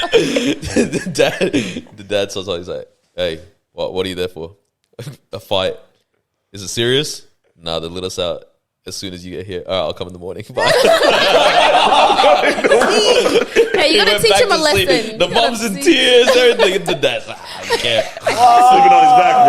the dad says, he's like, hey, what are you there for? A fight. Is it serious? Nah, they let us out as soon as you get here. All right, I'll come in the morning. Bye. Hey, you gotta teach him a lesson. The mom's in tears, everything. The dad's like, I can't. Sleeping on his back,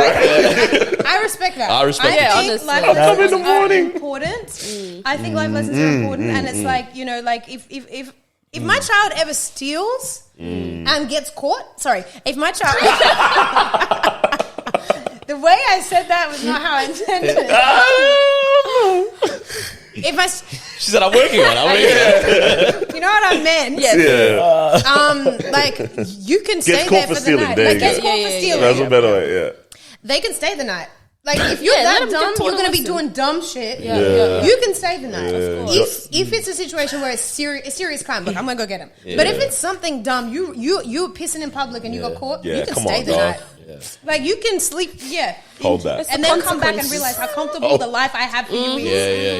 bro. I respect that. I respect think that. honestly. life Come in lessons the are morning. important. I think life lessons are important, and it's like, you know, like if my child ever steals and gets caught, sorry, if my child. The way I said that was not how I intended it. She said, I'm working on it. You know what I meant? Yes. Yeah. Like you can stay caught there for for the stealing, night. there Like you gets go. caught for stealing. That's a better way, yeah. They can stay the night. Like if you're Yeah, let that them get dumb, taught you're a going to be lesson. doing dumb shit. Yeah. You can stay the night. Yeah. If it's a situation where it's serious crime, look, I'm going to go get him. But if it's something dumb, you're pissing in public and you got caught, Yeah, you can come stay on, the dog. night. Like you can sleep, Hold that. and then come back and realize how comfortable the life I have for you is.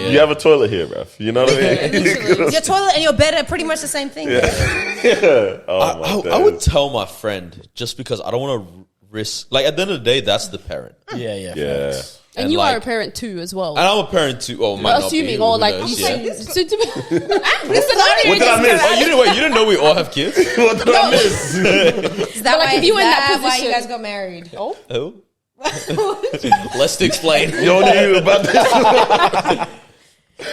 Yeah. You have a toilet here, bruv. You know what I mean? Your toilet and your bed are pretty much the same thing. Oh, my I would days. tell my friend just because I don't want to risk. Like at the end of the day, that's the parent. Yeah. Yeah. facts. And you like- are a parent too, as well. And I'm a parent too. Oh, might not be, Assuming, who or like knows, you yeah. said, soon to be. What did I miss? Oh, you didn't know we all have kids? What did I miss? Is that like, why, if you were in that why you position- guys got married? Oh, Oh. Let's explain. You only knew about this.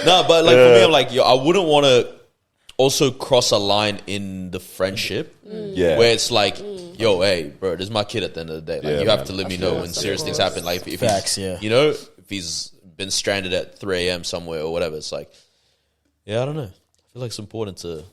No, but like for me, I'm like, I wouldn't want to also cross a line in the friendship Yeah. where it's like, yo, hey, bro, this is my kid at the end of the day. Like, Yeah, you have man. to let me know when serious things happen. Like, if Facts, he's, yeah. you know, if he's been stranded at 3 a.m. somewhere or whatever, it's like, yeah, I don't know. I feel like it's important to.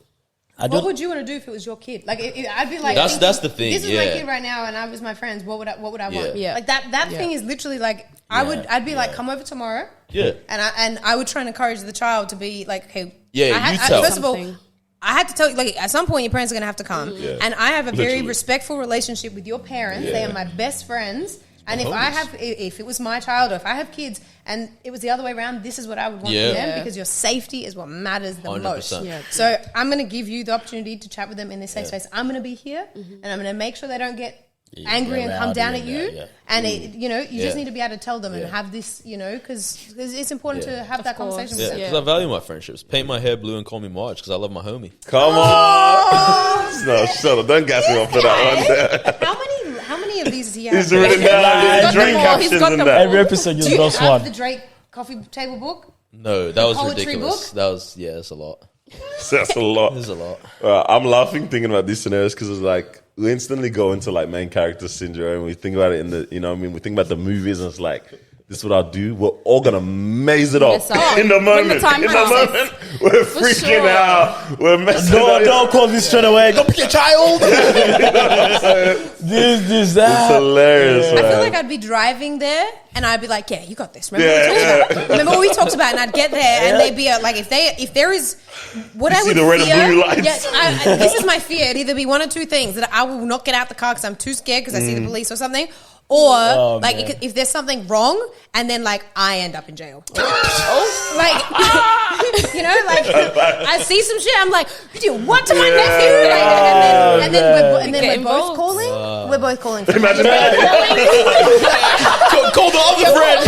What would you want to do if it was your kid? Like, I'd be like, That's the thing. This is yeah. my kid right now, and I was my friends. What would I want? Yeah. Like that thing is literally like I'd be like, come over tomorrow. Yeah. And I would try and encourage the child to be like, okay, Yeah, you tell. First of all, Something. I had to tell you, like, at some point your parents are gonna have to come, Yeah. and I have a very Literally. respectful relationship with your parents. They are my best friends. And if homies. if it was my child, or if I have kids, and it was the other way around, this is what I would want Yeah. for them, Yeah. because your safety is what matters the 100%. most. Yeah. So I'm going to give you the opportunity to chat with them in this safe space. I'm going to be here, and I'm going to make sure they don't get angry and come rowdy down and at you. that, yeah. And you know, you just Yeah. need to be able to tell them and have this, you know, because it's important to have that course. conversation Yeah, with them. because I value my friendships. Paint my hair blue and call me Marge because I love my homie. Come on. No, shut up. Don't gas me off for that one. How many of these has he you He's have? written down He's drink got them all. He's captions got and them that. Every episode Do you you lost have one. the Drake coffee table book? No, that was Poetry ridiculous. book? That was that's a lot. That's a lot. That's a lot. I'm laughing thinking about these scenarios because it's like we instantly go into like main character syndrome. We think about it in the, you know what I mean? We think about the movies and it's like, this is what I'll do. We're all going to maze it up Yes, sir. in the When moment. the time In the comes. moment, we're freaking sure. out. We're messing No, up. don't call me straight away. Go pick your child. this, that. It's hilarious, I feel man. like I'd be driving there and I'd be like, yeah, you got this. Remember Yeah, what we talked about? Remember what we talked about? And I'd get there and they'd be like, if there is what You I see would the red and fear. blue lights. Yes, this is my fear. It'd either be one or two things that I will not get out the car because I'm too scared because I see the police or something. Or like man. if there's something wrong and then like I end up in jail. Like you know, like I see some shit, I'm like, you do what to my nephew? Like, and then we're both calling. We're both calling. For Imagine that. Call the other friend.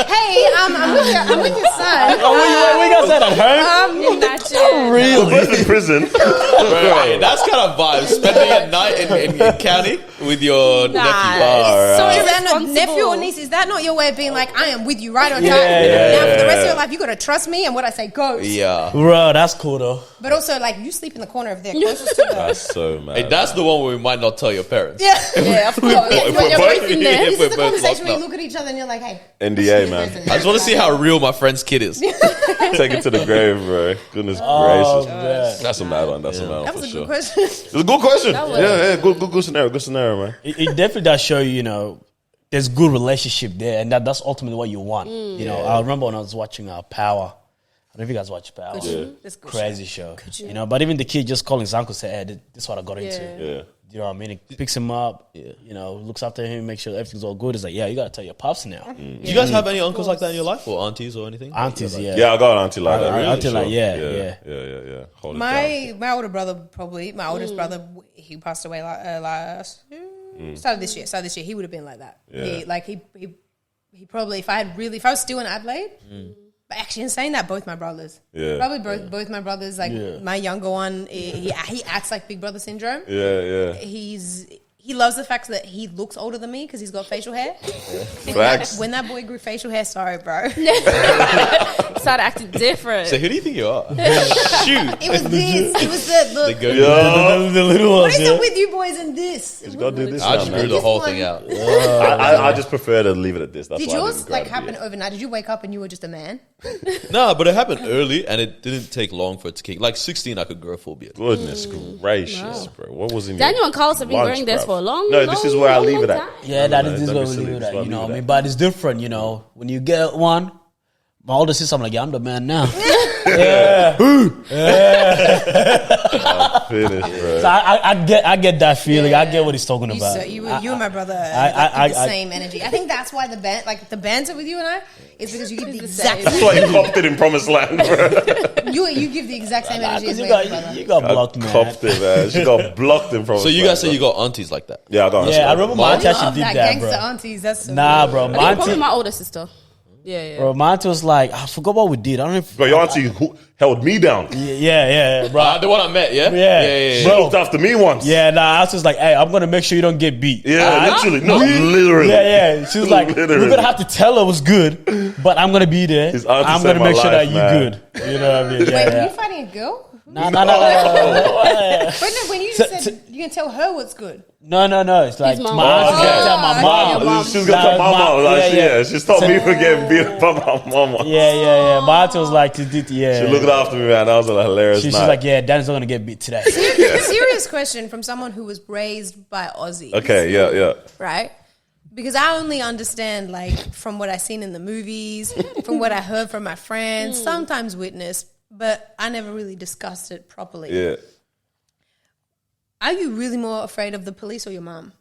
Hey, I'm with your son. We got that at home. Imagine. We're both in prison. Right, that's kind of vibe. Spending a night in county with your nephew. So Alright. is that not Responsible. nephew or niece? Is that not your way of being like, I am with you right on time? Yeah. Now for the rest of your life, you got to trust me and what I say goes. Yeah. Bro, that's cool though. But also, like, you sleep in the corner of there closest to the. That's so mad. Hey, that's the one where we might not tell your parents. Yeah. Yeah, of course. Yeah, If when we're you're both- both in there. if This we're is the both conversation locked where you up. look at each other and you're like, hey. NDA, man. I just want to see how real my friend's kid is. Take it to the grave, bro. Goodness Oh, gracious. man. That's a mad one. That's a mad one That for was a sure. good question. It's a good question. was. Yeah, good scenario. Good scenario, man. It definitely does show you, you know, there's good relationship there, and that's ultimately what you want. You know, I remember when I was watching Power. I don't know if you guys watch Power. That's good. Crazy show. You know, but even the kid just calling his uncle, say, "Hey, this is what I got into." Yeah. You know what I mean? He picks him up. You know, looks after him, makes sure everything's all good. It's like, yeah, you gotta tell your pops now. Do you guys have any uncles like that in your life, or aunties or anything? Aunties, yeah. Yeah, I got an auntie like that. Really, Auntie like, sure. yeah. Yeah. Hold it down. My older brother, probably, my oldest brother, he passed away last. Started this year. He would have been like that. Yeah. He probably, if I was still in Adelaide, but actually in saying that, both my brothers. Yeah. Probably both my brothers, like my younger one, he acts like big brother syndrome. Yeah. He loves the fact that he looks older than me because he's got facial hair. Facts. When that boy grew facial hair, sorry, bro. Started acting different. So who do you think you are? Shoot. It was this. It was the Go. Yo, The little what ones, is yeah. it with you boys and this? you gotta do this I now, just man. blew the whole thing out. I just prefer to leave it at this. That's Did why I yours didn't grab like happen it. overnight? Did you wake up and you were just a man? No, but it happened early, and it didn't take long for it to kick. Like 16, I could grow a full beard. Goodness gracious, bro. What was in Daniel your and Carlos have been lunch, wearing this bruv? for a long No, this is where I leave it at. time. Yeah, that is Don't where be we silly, leave it this is at, where I you know leave what it I mean? at. But it's different, you know. When you get one, my older sister, I'm like, yeah, I'm the man now. Finish, bro. So I get that feeling. I get what he's talking about. You and my brother I- the same energy. I think that's why the banter with you and I is because you give the exact That's why you copped it in Promised Land, bro. you give the exact same energy as Because me and my brother. you got blocked, man. Copped it, man. She got blocked in Promised So you Land, guys say bro. you got aunties like that? Yeah, I got Yeah, I remember my auntie Love actually that did that, gangster bro. aunties. That's so Nah, good. bro. I think My probably auntie, my older sister. Yeah. bro, my auntie was like, I forgot what we did. I don't know if. Bro, your auntie who held me down. Yeah, bro. The one I met, yeah? Yeah. She Bro. looked after me once. Yeah, nah, I was just like, hey, I'm gonna make sure you don't get beat. Yeah, literally. No, literally. Yeah. She was like, Literally. we're gonna have to tell her what's good, but I'm gonna be there. His auntie I'm saved gonna my make sure that life, you're man. good. You know what I mean? Wait, were Yeah. you fighting a girl? No. Wait, no, when you said you can tell her what's good. No. It's like His my mom. auntie's gonna tell my Oh, mom. your mom. She was gonna tell my mom. Like, she stopped me from getting beat up by my mama. Yeah. My auntie was like, She looked after me, man. That was a hilarious She's night. like, yeah, Dan's not gonna get beat today. Serious question from someone who was raised by Aussies. Okay, yeah. Right? Because I only understand, like, from what I've seen in the movies, from what I heard from my friends, sometimes witnessed, but I never really discussed it properly. Yeah. Are you really more afraid of the police or your mom?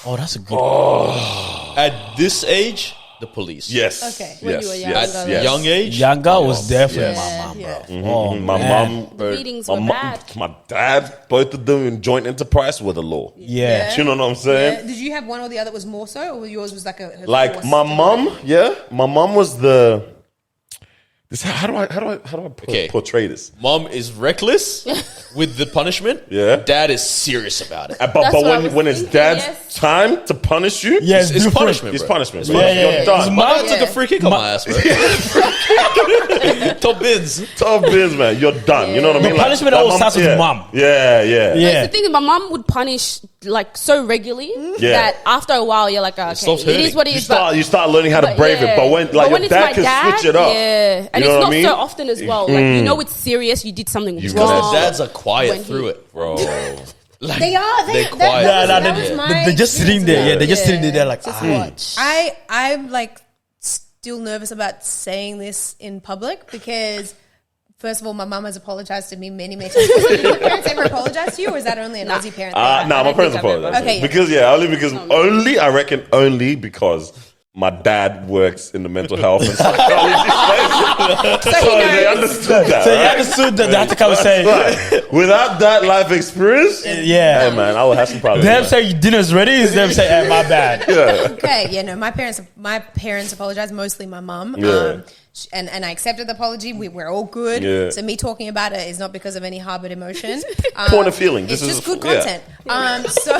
Oh, that's a good one. At this age, the police. Yes. Okay. When you were younger, At Yes. young age, Younger was definitely Yes. my mom, bro. Yeah. Oh, My man. mom, The beatings my were mom- bad. my dad, both of them in joint enterprise were the law. Yeah. You know what I'm saying? Did you have one or the other was more so, or yours was like a Like forced my to- mom, my mom was the How do I portray this? Mom is reckless with the punishment. Yeah. Dad is serious about it. But what I was when it's thinking, dad's yes. time to punish you, Yes, It's different. punishment, it's bro. punishment. Yeah, Bro. yeah, You're yeah. done. My Mom- dad took a free kick on my ass, bro. Top bins. Tough biz, man. You're done. You know what I mean? The punishment always starts with mom. Yeah, yeah. Yeah. The thing is, my mum would punish like so regularly Yeah. that after a while you're like, okay, stops it is hurting. what it is. You start learning how to brave it. But when But your it's dad my can switch it up. yeah, and You know it's what not I mean? so often as well. Like you know, it's serious. You did something You wrong. gotta- Dads are quiet When he- through it, Bro. Like, They are. They're That quiet. was my they're just sitting there. Yeah, they're just sitting there. They're like, Just ah. watch. I'm like still nervous about saying this in public because first of all, my mum has apologized to me many times. Did your parents ever apologize to you, or is that only an Aussie parent thing? Nah, my parents apologize. Okay, yeah. Because only because my dad works in the mental health and psychology space. So they understood that. So you right? understood that they had to come and say, Right. Without that life experience, yeah. hey man, I would have some problems. Them say dinner's ready is them say, hey, my bad. Okay, yeah, no, my parents apologized, mostly my mum. Yeah. And I accepted the apology. We're all good. Yeah. So me talking about it is not because of any harbored emotion. Point of feeling. It's This just is good yeah. content. So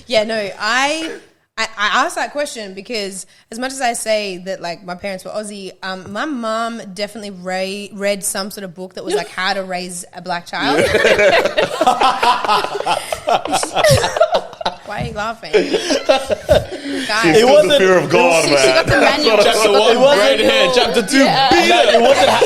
yeah, no, I asked that question because as much as I say that like my parents were Aussie, my mom definitely read some sort of book that was like how to raise a black child. Why are you laughing? Guys, It was the fear of God, She man. got the manual. That's Chapter what I 1, right here. Chapter 2, Yeah.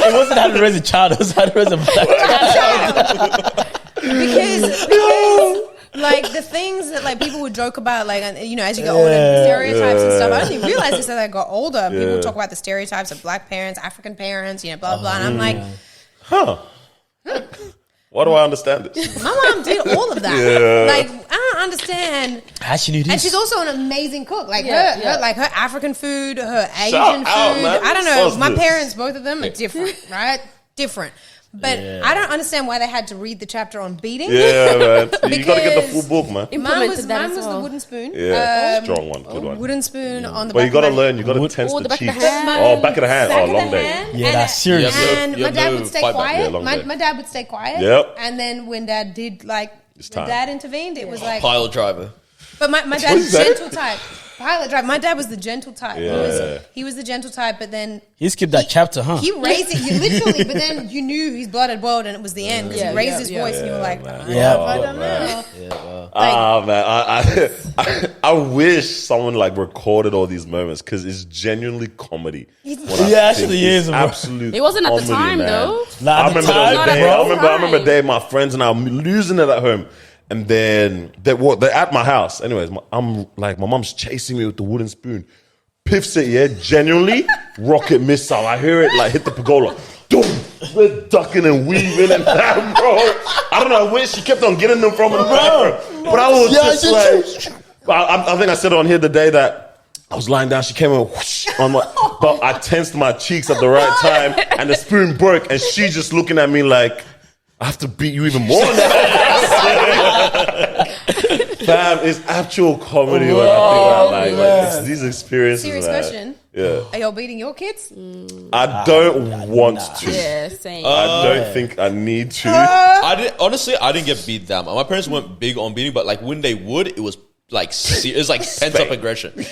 It wasn't how to raise a child. It was how to raise a black child. because like the things that like people would joke about, like you know, as you get older, stereotypes and stuff. I only realized this as I got older. People would talk about the stereotypes of black parents, African parents, you know, blah blah. And I'm like, Why do I understand this? my mom did all of that. Like I don't understand. How she knew this? And she's also an amazing cook. Like Yeah, her like her African food, her Asian Shout food. out, man. I don't know. Sauce My this. parents, both of them, are different, right? Different. But I don't understand why they had to read the chapter on beating. Yeah, man. You got to get the full Because book, man. Mine was Implemented that as the well. wooden spoon. Yeah, strong one, good one. Wooden spoon on the But back you got to of my- learn. You got to tense Oh, the the back of the cheeks. hand. Oh, back of the hand. Back Oh, of long the day. hand. Yeah, And- that's serious. Yeah, And You my have dad no would stay fight back. quiet. Yeah, long day. My dad would stay quiet. Yep. And then when dad did like, It's when time. dad intervened, it was like, pile driver. but my What dad's is that? gentle type. Pilot drive. My dad was the gentle type. Yeah. He was the gentle type, but then He skipped that chapter, huh? he raised it. You literally, but then you knew his blood had boiled and it was the end because he raised his voice and you were like, I don't know. Man. I wish someone like recorded all these moments because it's genuinely comedy. It actually is, bro. Absolute. It wasn't at the comedy, time, man. though. Like, I at the remember time, there was a day. bro. I remember a day my friends and I were losing it at home, and then they're at my house. Anyways, I'm like my mom's chasing me with the wooden spoon. Piffs it, yeah, genuinely rocket missile. I hear it like hit the pergola. Doom! We're ducking and weaving and that, bro. I don't know where she kept on getting them from, bro. But I was just like, I think I said it on here the day that I was lying down. She came in whoosh, on my, but I tensed my cheeks at the right time, and the spoon broke, and she just looking at me like, I have to beat you even more than that. Fam, it's actual comedy when I think about like these experiences. Serious man. question. Yeah. Are y'all beating your kids? I don't want to. Yeah, same. I don't think I need to. I didn't get beat down. My parents weren't big on beating, but like when they would, it was like it was like pent up aggression, right?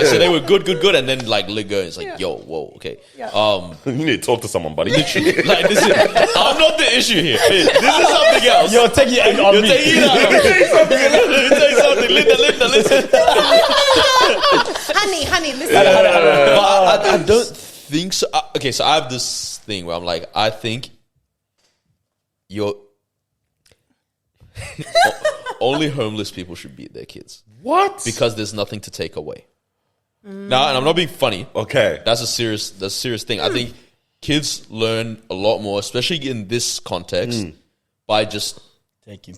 So they were good, and then like let go. It's like, yo, whoa, okay. You need to talk to someone, buddy. Like this is, I'm not the issue here. This is something else. You're taking it on You're me. taking it out. Let me tell you something. Linda, listen. Honey, listen. But I don't think so. Okay, so I have this thing where I'm like, I think you're only homeless people should beat their kids. What? Because there's nothing to take away. Now, and I'm not being funny. Okay. That's a serious thing. I think kids learn a lot more, especially in this context, by just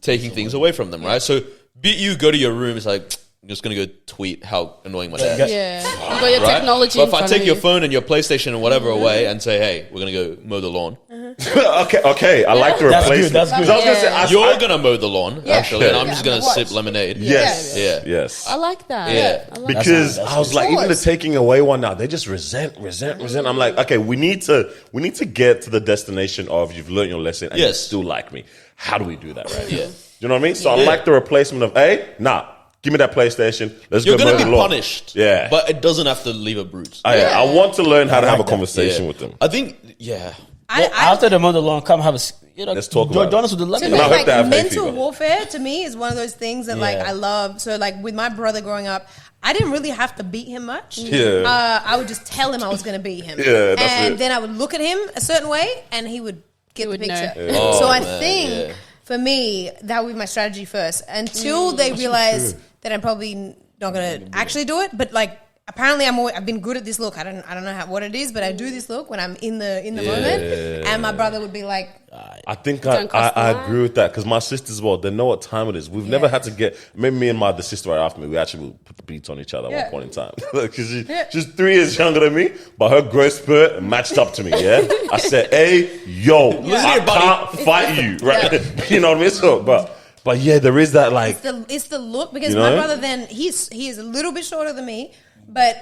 taking things away from them, right? So, beat you, go to your room. It's like, I'm just going to go tweet how annoying my dad is. Yeah. You got your Right? technology But in if I front take of your you. phone and your PlayStation and whatever away and say, hey, we're going to go mow the lawn, Okay. I like the That's good, replacement. that's good. 'Cause I was gonna say, You're gonna mow the lawn, actually, and I'm just gonna Watch. sip lemonade. Yes. Yeah. Yes. I like that. Yeah. I like Because That's I was good. like, even the taking away one now, they just resent. I'm like, okay, we need to get to the destination of you've learned your lesson and you Yes. still like me. How do we do that right? Yeah. You know what I mean? So I like the replacement of give me that PlayStation. Let's You're go gonna mow be the lawn. punished. Yeah. But it doesn't have to leave a bruise. I want to learn how to have a that. conversation Yeah. with them. I think, yeah. After the mother long, come have a Let's talk about join it. us with the To lemon. me, I hope like they have hay mental fever. warfare to me is one of those things that like Yeah. I love. So like with my brother growing up, I didn't really have to beat him much. Yeah. I would just tell him I was going to beat him. Yeah, that's and it. then I would look at him a certain way, and he would get the would picture. know. Oh, So I man, think yeah. for me that would be my strategy first until they realize that I'm probably not going to actually do it. But like apparently I've been good at this look. I don't know what it is, but I do this look when I'm in the moment. And my brother would be like, I think Don't cross the I line. agree with that because my sisters as well, they know what time it is. We've never had to get, maybe me and the sister right after me, we actually will put the beats on each other at Yeah. one point in time. Because she's 3 years younger than me, but her growth spurt matched up to me, yeah? I said, hey, yo, I here, buddy. can't fight you, right? You know what I mean? So, but yeah, there is that like, it's the look because You my know? brother then he is a little bit shorter than me, but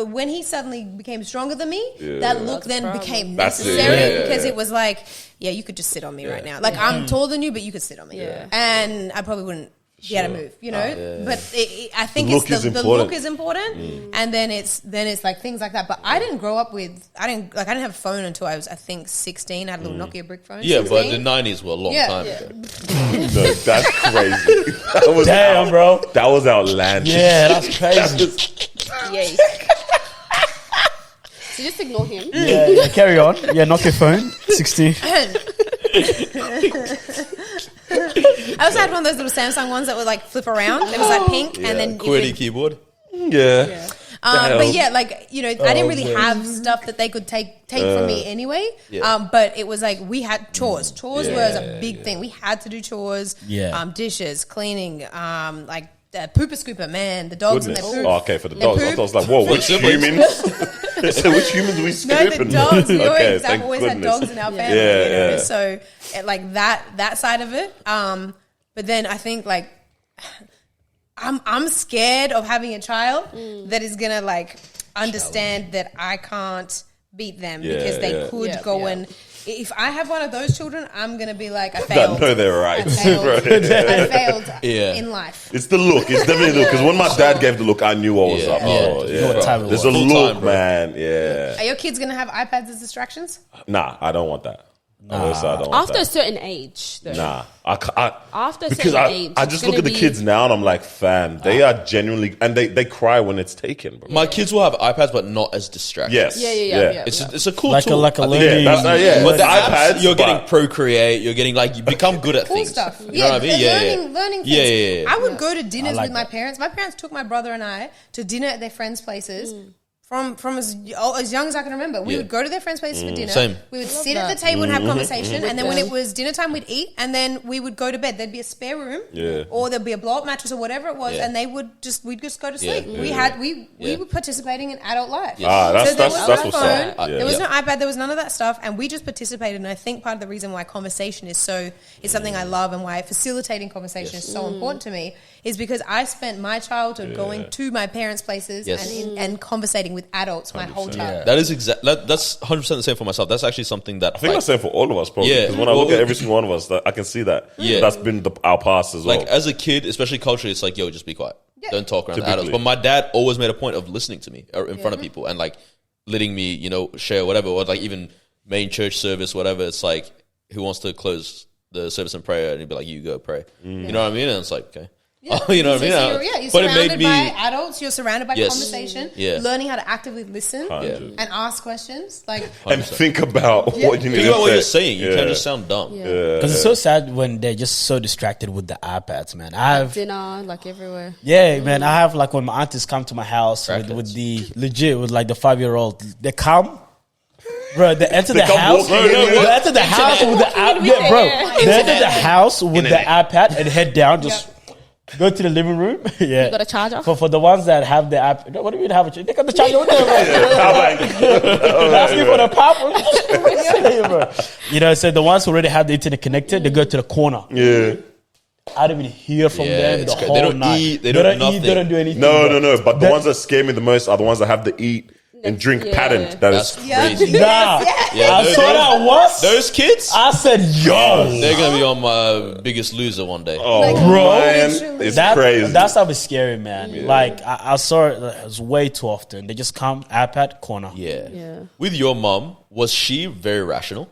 when he suddenly became stronger than me, that look then became That's it, necessary yeah. because it was like, yeah, you could just sit on me right now. Like I'm taller than you, but you could sit on me, and I probably wouldn't be able to move, you know. But I think The look is the important. look is important, and then it's like things like that. But I didn't grow up with I didn't have a phone until I was I think 16. I had a little Nokia brick phone. Yeah, but 16. the 90s were a long time ago. no, that's crazy. That was Damn, bro. That was outlandish. Yeah, that's crazy. Yay. So just ignore him. Yeah, carry on. Yeah, knock your phone. 16. I also had one of those little Samsung ones that would like flip around. It was like pink, and then you QWERTY could- Yeah. keyboard. but yeah, like you know, I didn't really man. have stuff that they could take from me anyway. Yeah. But it was like we had chores. Chores was a big thing. We had to do chores. Yeah. Dishes, cleaning, like pooper scooper. Man, the dogs Goodness. and their poop. Oh, okay, for the Their dogs. I poop. was like, whoa, which siblings. humans? So which humans we No, scooping? the dogs. We always, Okay, I've thank always had goodness. dogs in our family. Yeah, you know? yeah. So like that side of it. But then I think like I'm scared of having a child that is gonna like understand that I can't beat them Yeah, because they yeah. could Yeah, go yeah. and if I have one of those children, I'm gonna be like I That failed. know their rights. I failed, Right. I failed Yeah. in life. It's the look. It's definitely the look. Because when my dad gave the look, I knew what was Yeah. up. Yeah. Oh, You know what time it There's was. a Full look, time, bro. man. Yeah. Are your kids gonna have iPads as distractions? Nah, I don't want that. Honestly, I don't want After a that. certain age, though. Nah, After a because certain age, I it's just look gonna at the be- kids now and I'm like, fam, they are genuinely, and they cry when it's taken, bro. My kids will have iPads, but not as distractions. Yes. Yeah. It's a cool Like a- tool. like a I think. learning- Yeah, that's But the iPads, apps, you're getting but- Procreate. You're getting like you become good at Cool things. stuff. You know what I mean? Learning things. Yeah. I would go to dinners like with my that. parents. My parents took my brother and I to dinner at their friends' places. From as young as I can remember, we Yeah. would go to their friends' places for dinner. Same. We would sit at that. the table and have Mm-hmm. conversation, and then when it was dinner time, we'd eat, and then we would go to bed. There'd be a spare room, Yeah. or there'd be a blow-up mattress or whatever it was, Yeah. and we'd just go to sleep. Yeah. We Yeah. were participating in adult life. Ah, that's- So there was that's no what's phone, up. there was Yeah. no iPad, there was none of that stuff, and we just participated. And I think part of the reason why conversation is something I love, and why facilitating conversation is so important to me, is because I spent my childhood going to my parents' places Yes. and conversating with adults my whole childhood. That is that's 100% the same for myself. That's actually something that I think that's the same for all of us, probably. Yeah. Because when I look Well, at every single one of us, that I can see that. Yeah. That's been our past as well. like as a kid, especially culturally, it's like, yo, just be quiet. Don't talk around the adults. Typically. But my dad always made a point of listening to me in front of people and like letting me, share whatever, or like even main church service, whatever. It's like, who wants to close the service in prayer? And he'd be like, you go pray. You know what I mean? And it's like, okay. You know what I mean? So you're But it surrounded made me by adults. You're surrounded by Yes. conversation. Yeah. Learning how to actively listen 100. and ask questions. Like and think about what you need think to about what say. you're saying. You Yeah. can't just sound dumb. Because it's so sad when they're just so distracted with the iPads, man. dinner, like everywhere. Yeah, man. I have like when my aunties come to my house with Crackheads. the 5-year-old. They come, bro. They enter the come house. walking in. They enter the house with the iPad, bro. They enter the house with the iPad and head down, just Go to the living room. Yeah. You got a charger? For the ones that have the app. What do you mean have a charger? They got the charger with them. Asking for the power. You know, so the ones who already have the internet connected, they go to the corner. Yeah. I don't even hear from them the whole They don't night. eat. They don't nothing. They don't do anything. No. But the ones that scare me the most are the ones that have the eat and drink pattern. That's crazy. Nah. Yeah, I saw that once. Those kids, I said, yo. they're gonna be on my Biggest Loser one day. Oh, Like, bro. man. It's crazy. That stuff is scary, man. Yeah. Like, I saw it was way too often. They just come, iPad, corner. Yeah. With your mom, was she very rational?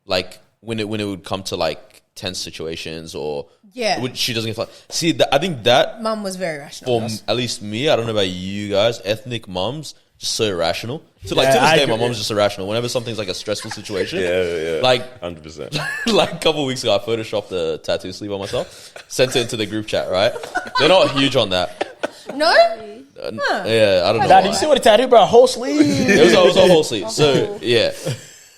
Like when it would come to like tense situations, or she doesn't get like. See, I think that Mum was very rational. for at least me, I don't know about you guys. Ethnic mums just so irrational. So like to this day, my mom's just irrational. Whenever something's like a stressful situation, like 100%. like a couple of weeks ago, I photoshopped a tattoo sleeve on myself, sent it into the group chat. Right? They're not huge on that. No? Yeah, I don't know. Dad, you see what a tattoo, bro? A whole sleeve. It was a whole sleeve. So yeah.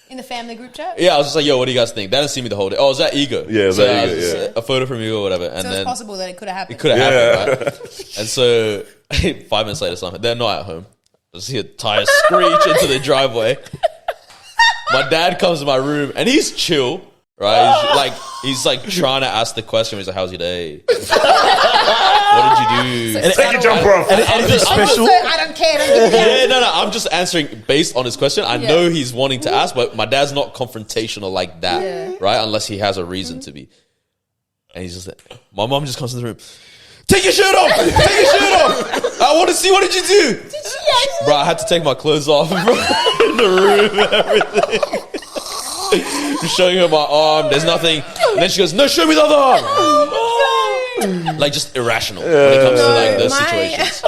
In the family group chat? Yeah, I was just like, yo, what do you guys think? They didn't see me the whole day. Oh, is that ego? Yeah, it was that ego, a photo from you or whatever. And So then it's possible that it could have happened. it could have happened, right? And so 5 minutes later, something, they're not at home. I see a tire screech into the driveway. My dad comes to my room and he's chill, right? He's like trying to ask the question. He's like, how's your day? What did you do? Take a jump off. Anything special? I don't care. Don't give me that. Yeah, no. I'm just answering based on his question. I know he's wanting to ask, but my dad's not confrontational like that, right? Unless he has a reason to be. And he's just like, my mom just comes in the room. Take your shirt off! Take your shirt off! I want to see, what did you do? Bro, I had to take my clothes off, bro. In the room and everything. Just showing her my arm, there's nothing. And then she goes, no, show me the other arm! Like, just irrational when it comes to like those situations.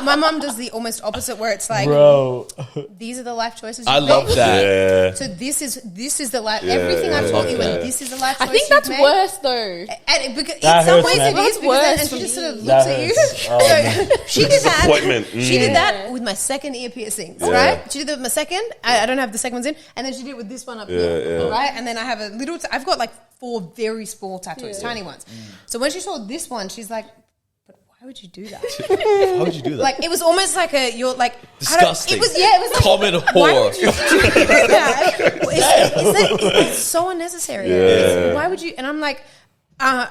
My mom does the almost opposite, where it's like, Bro. these are the life choices you I love make. that. Yeah. So this is the life. Everything I've taught you, and this is the life choice I think you've that's made. worse though. And because in That some hurts, ways man. it is, That's because worse and for she just me. sort of That looks at you. hurts. Oh, So she did that. Disappointment. She did that with my second ear piercings, right? She did that with my second. I don't have the second ones in, and then she did it with this one up here, right? And then I have a little. I've got like 4 very small tattoos, tiny ones. So when she saw this one, she's like, why would you do that? How would you do that? Like, it was almost like you're like, disgusting. It was like, common why whore. would you do that? It's so unnecessary. Yeah. Why would you? And I'm like, I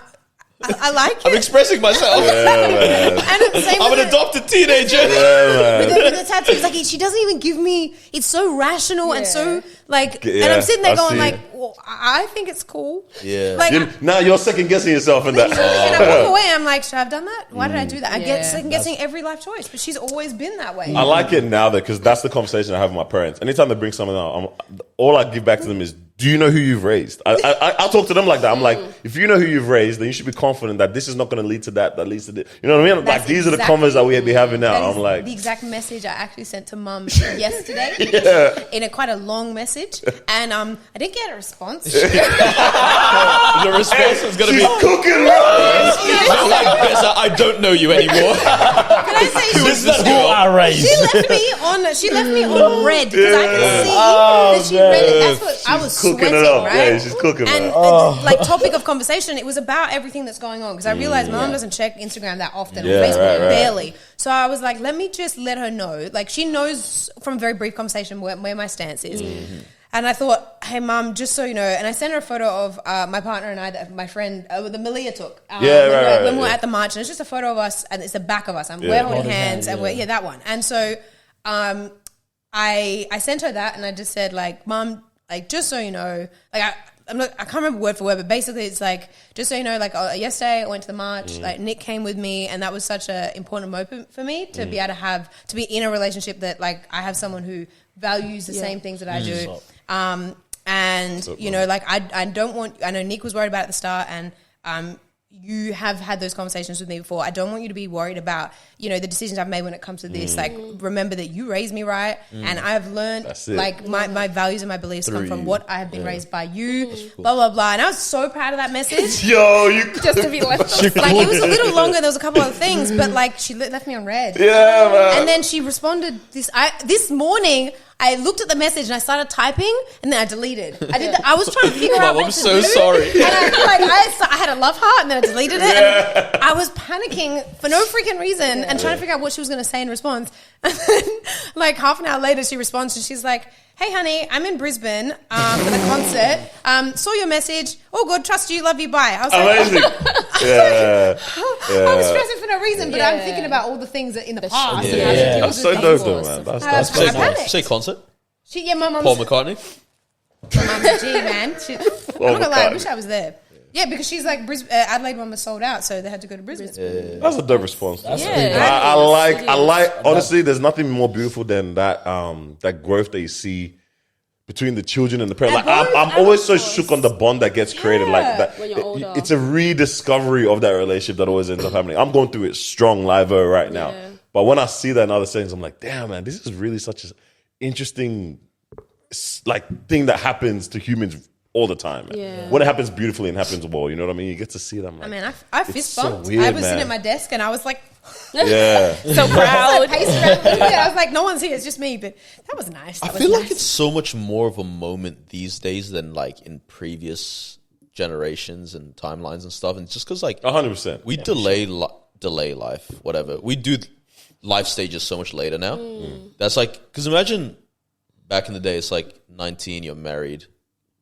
like it. I'm expressing myself. And at the same I'm an with adopted teenager. with the tattoos, like she doesn't even give me. It's so rational and so like, and I'm sitting there I going see. like, well, I think it's cool. Yeah. Like. Now you're second guessing yourself in that. And I walk away. I'm like, should I have done that? Why did I do that? I get Yeah. second guessing every life choice, but she's always been that way. I like it now though, because that's the conversation I have with my parents. Anytime they bring someone out, all I give back to them is, do you know who you've raised? I talk to them like that. I'm like, if you know who you've raised, then you should be confident that this is not going to lead to that leads to this. You know what I mean? That's like, these are the exactly- convos that we be having now. That is I'm like, the exact message I actually sent to Mum yesterday in a quite a long message, and I didn't get a response. The response was going to she's be, cooking, bro. "You're like, Beza, I don't know you anymore." Can I say This is who I raised. she left me on red because I can see that she read it. That's what I was Cooking sweating, it up. right? Yeah, she's cooking, And man. like topic of conversation, it was about everything that's going on because I realized my mom doesn't check Instagram that often, or Facebook right. barely. So I was like, let me just let her know. Like she knows from a very brief conversation where my stance is. And I thought, hey, Mum, just so you know, and I sent her a photo of my partner and I, that my friend, the Malia took. When we were at the march. And it's just a photo of us, and it's the back of us. And we're holding hands, and we're, that one. And so I sent her that, and I just said, like, Mum, like, just so you know, like, I can't remember word for word, but basically it's like, just so you know, like yesterday I went to the march, like Nick came with me, and that was such an important moment for me to be able to be in a relationship that like I have someone who values the same things that I do. And you know, like I don't want, I know Nick was worried about it at the start, and you have had those conversations with me before. I don't want you to be worried about, you know, the decisions I've made when it comes to this. Like, remember that you raised me right, and I've learned, like, my values and my beliefs come from what I have been raised by you, blah, blah, blah. And I was so proud of that message. Yo, you Just to be left on. Like, it was a little longer. There was a couple other things, but, like, she left me on red. yeah, man. And then she responded this morning. I looked at the message and I started typing and then I deleted. I was trying to figure out what I'm to so do. sorry. And I had a love heart and then I deleted it. And I was panicking for no freaking reason and trying to figure out what she was going to say in response. And then, like half an hour later, she responds and she's like, "Hey, honey, I'm in Brisbane for the concert. Saw your message. All good. Trust you. Love you. Bye." I was Amazing. I was stressing for no reason, but I'm thinking about all the things that in the past. And how she deals That's with so things. dope, though, man. That's I so nice. panicked. Say concert. My mum's Paul McCartney. My mum's a G, man. I'm not gonna lie, I wish I was there. Yeah, because she's like Adelaide one was sold out, so they had to go to Brisbane. That's a dope response. Yeah. I like. Honestly, there's nothing more beautiful than that. That growth that you see between the children and the parents. Like, I'm always so shook on the bond that gets created. Like that, When you're older. it's a rediscovery of that relationship that always ends up happening. I'm going through it strong live right now, but when I see that in other settings, I'm like, damn, man, this is really such an interesting like thing that happens to humans all the time, man. Yeah. When it happens beautifully and happens well, you know what I mean? You get to see them. Like, I mean, I fist so bumped. weird, I was man. sitting at my desk and I was like, yeah. So proud. pacing around the room. I was like, no one's here, it's just me. But that was nice. I That feel was like it's so much more of a moment these days than like in previous generations and timelines and stuff. And it's just because like 100%. we delay life, whatever. We do life stages so much later now. That's like, because imagine back in the day, it's like 19, you're married,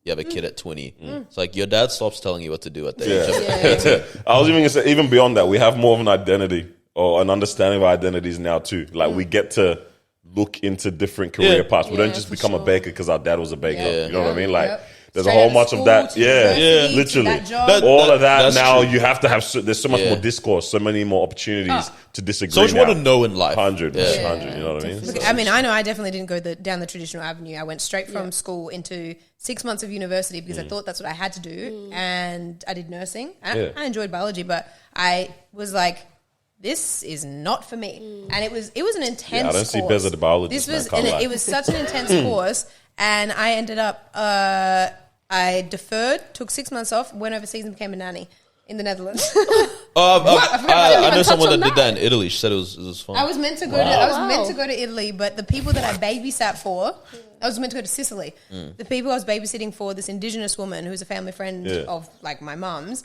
you have a kid at 20. It's like your dad stops telling you what to do at the age of I was even going to say, even beyond that, we have more of an identity or an understanding of our identities now too. Like we get to look into different career paths. We don't just become a baker because our dad was a baker. You know what I mean? Like there's Straight a whole out much of of that. school to university, to Literally. that job. All of that That's now, true. you have to have, there's so much more discourse, so many more opportunities to disagree. So much more now. to know in life. 100, you know what I mean? Look, I mean, I know I definitely didn't go down the traditional avenue. I went straight from school into 6 months of university because I thought that's what I had to do. And I did nursing. I enjoyed biology, but I was like, this is not for me. And it was an intense I don't see course. Beza the biologist. It was such an intense course. And I ended up, I deferred, took 6 months off, went overseas and became a nanny in the Netherlands. I know someone that did that in Italy. She said it was fun. I was meant to go meant to go to Italy, but the people that I babysat for, I was meant to go to Sicily. The people I was babysitting for, this indigenous woman who's a family friend of like my mum's,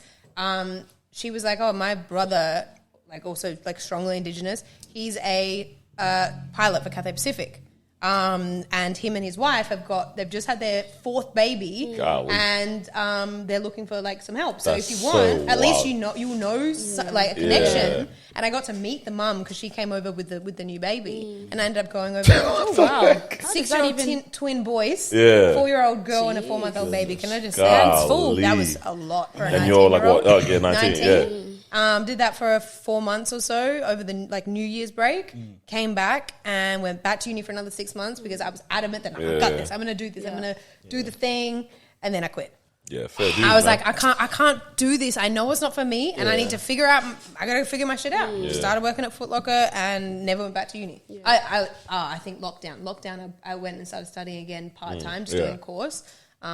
she was like, "Oh, my brother, like also like strongly indigenous. He's a pilot for Cathay Pacific." And him and his wife they've just had their 4th baby, and they're looking for like some help. So That's if you want, so at least wild. you will know like a connection. And I got to meet the mum because she came over with the new baby, and I ended up going over. Oh, wow. 6-year-old twin boys, 4-year-old girl and a 4-month-old baby. Can I just say that's full? That was a lot for a 19-year-old. And you're like, what? Oh, yeah, 19, Did that for 4 months or so over the like New Year's break. Came back and went back to uni for another 6 months because I was adamant that I've got this. I'm going to do this. I'm going to do the thing, and then I quit. Yeah, fair dues, I was man. like, I can't do this. I know it's not for me, and I need to figure out. I got to figure my shit out. Started working at Foot Locker and never went back to uni. I think lockdown. I went and started studying again part time, just doing a course,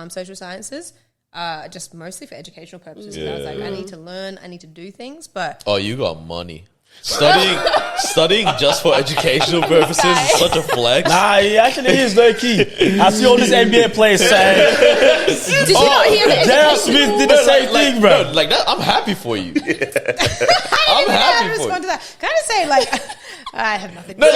social sciences. Just mostly for educational purposes. I was like, I need to learn, I need to do things, but Oh, you got money. Studying just for educational purposes is such a flex. Nah, he actually is low key. I see all these NBA players saying, Did you not hear the J.R. educational- Smith did the same thing, bro. No, like that, I'm happy for you. I'm how to happy for respond you. to that. Can I say like I have nothing. No,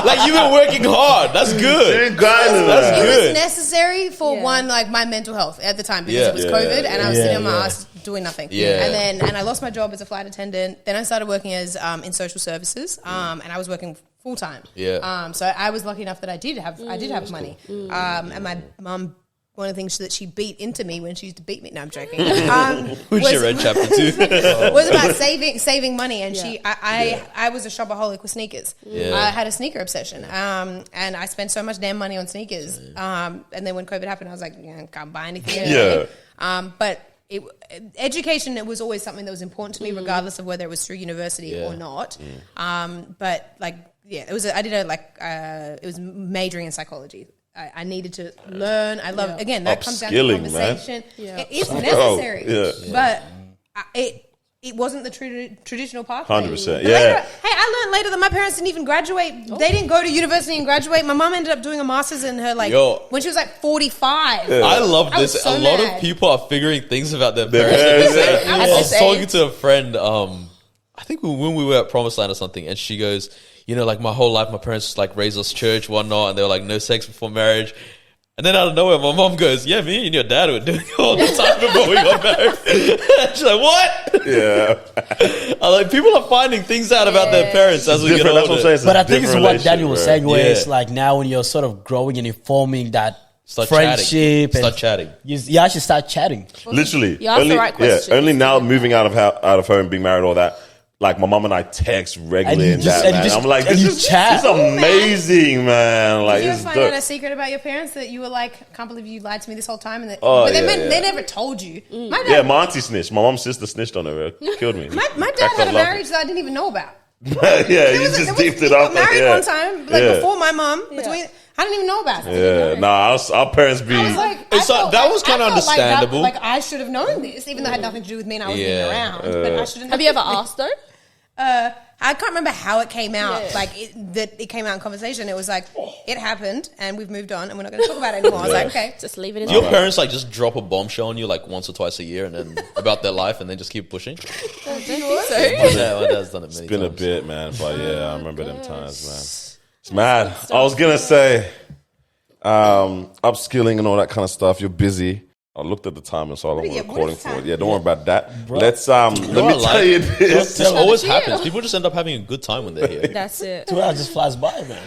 like you've been working hard. That's good. That's It good. was necessary for one, like my mental health at the time because it was COVID and I was sitting on my ass doing nothing. Yeah. And I lost my job as a flight attendant. Then I started working as in social services, and I was working full time. Yeah. So I was lucky enough that I did have money. And my mum. One of the things that she beat into me when she used to beat me. No, I'm joking. Which you read chapter 2. was about saving money, and I was a shopaholic with sneakers. I had a sneaker obsession, and I spent so much damn money on sneakers. And then when COVID happened, I was like, I can't buy anything anymore. But education, it was always something that was important to me, regardless of whether it was through university or not. But like, it was. It was majoring in psychology. I needed to learn. I love again that comes down to Upskilling, conversation. man. It is necessary, but it wasn't the traditional path. 100%, yeah. I learned later that my parents didn't even graduate. They didn't go to university and graduate. My mom ended up doing a master's in her when she was like 45. Yeah. I love this. So a lot mad. of people are figuring things about their parents. I was talking to a friend, I think when we were at Promised Land or something, and she goes, you know, like my whole life, my parents like raised us church, whatnot, and they were like, no sex before marriage. And then out of nowhere, my mom goes, yeah, me and your dad were doing it all the time before we got married. She's like, what? Yeah. I'm like, people are finding things out about their parents as we get older. That's what I'm saying. But I think it's what Daniel was saying, where Yeah. it's like now when you're sort of growing and you're forming that Start friendship. chatting. Start chatting. You actually start chatting. Literally. You asked the right question. Only now moving out of home, being married, all that. Like my mom and I text regularly And and you just- that, and you man. just- I'm like, and this you is chat. amazing, man. Like, Did you this ever is find out dope. a secret about your parents that you were like, can't believe you lied to me this whole time? And Oh, but yeah. they never told you. My dad, Yeah, my auntie snitched. My mom's sister snitched on her. Killed me. my dad Cracked had up a laughing. marriage that I didn't even know about. Yeah, you just deeped he it got up. married Yeah. one time, like Yeah. before my mom. I didn't even know about it. Yeah, nah, our parents be. I was like, It's that was kinda understandable. Like I should have known this, even though it had nothing to do with me and I wasn't even around. But I shouldn't. Have you ever asked though? I can't remember how it came out. Like it came out in conversation. It was like it happened, and we've moved on, and we're not going to talk about it anymore. I was like, okay, Just leave it in Do your parents like just drop a bombshell on you like once or twice a year and then about their life and then just keep pushing? So, Yeah, my dad's done it many Been a times. bit, man, but yeah, I remember them times, man. It's mad. I was gonna say, upskilling and all that kind of stuff. You're busy. I looked at the time and saw I'm Yeah, recording what is for it. time? Yeah, don't worry about that. Let's You let know me what I tell like? you this. This always happens. People just end up having a good time when they're here. That's it. 2 hours just flies by, man.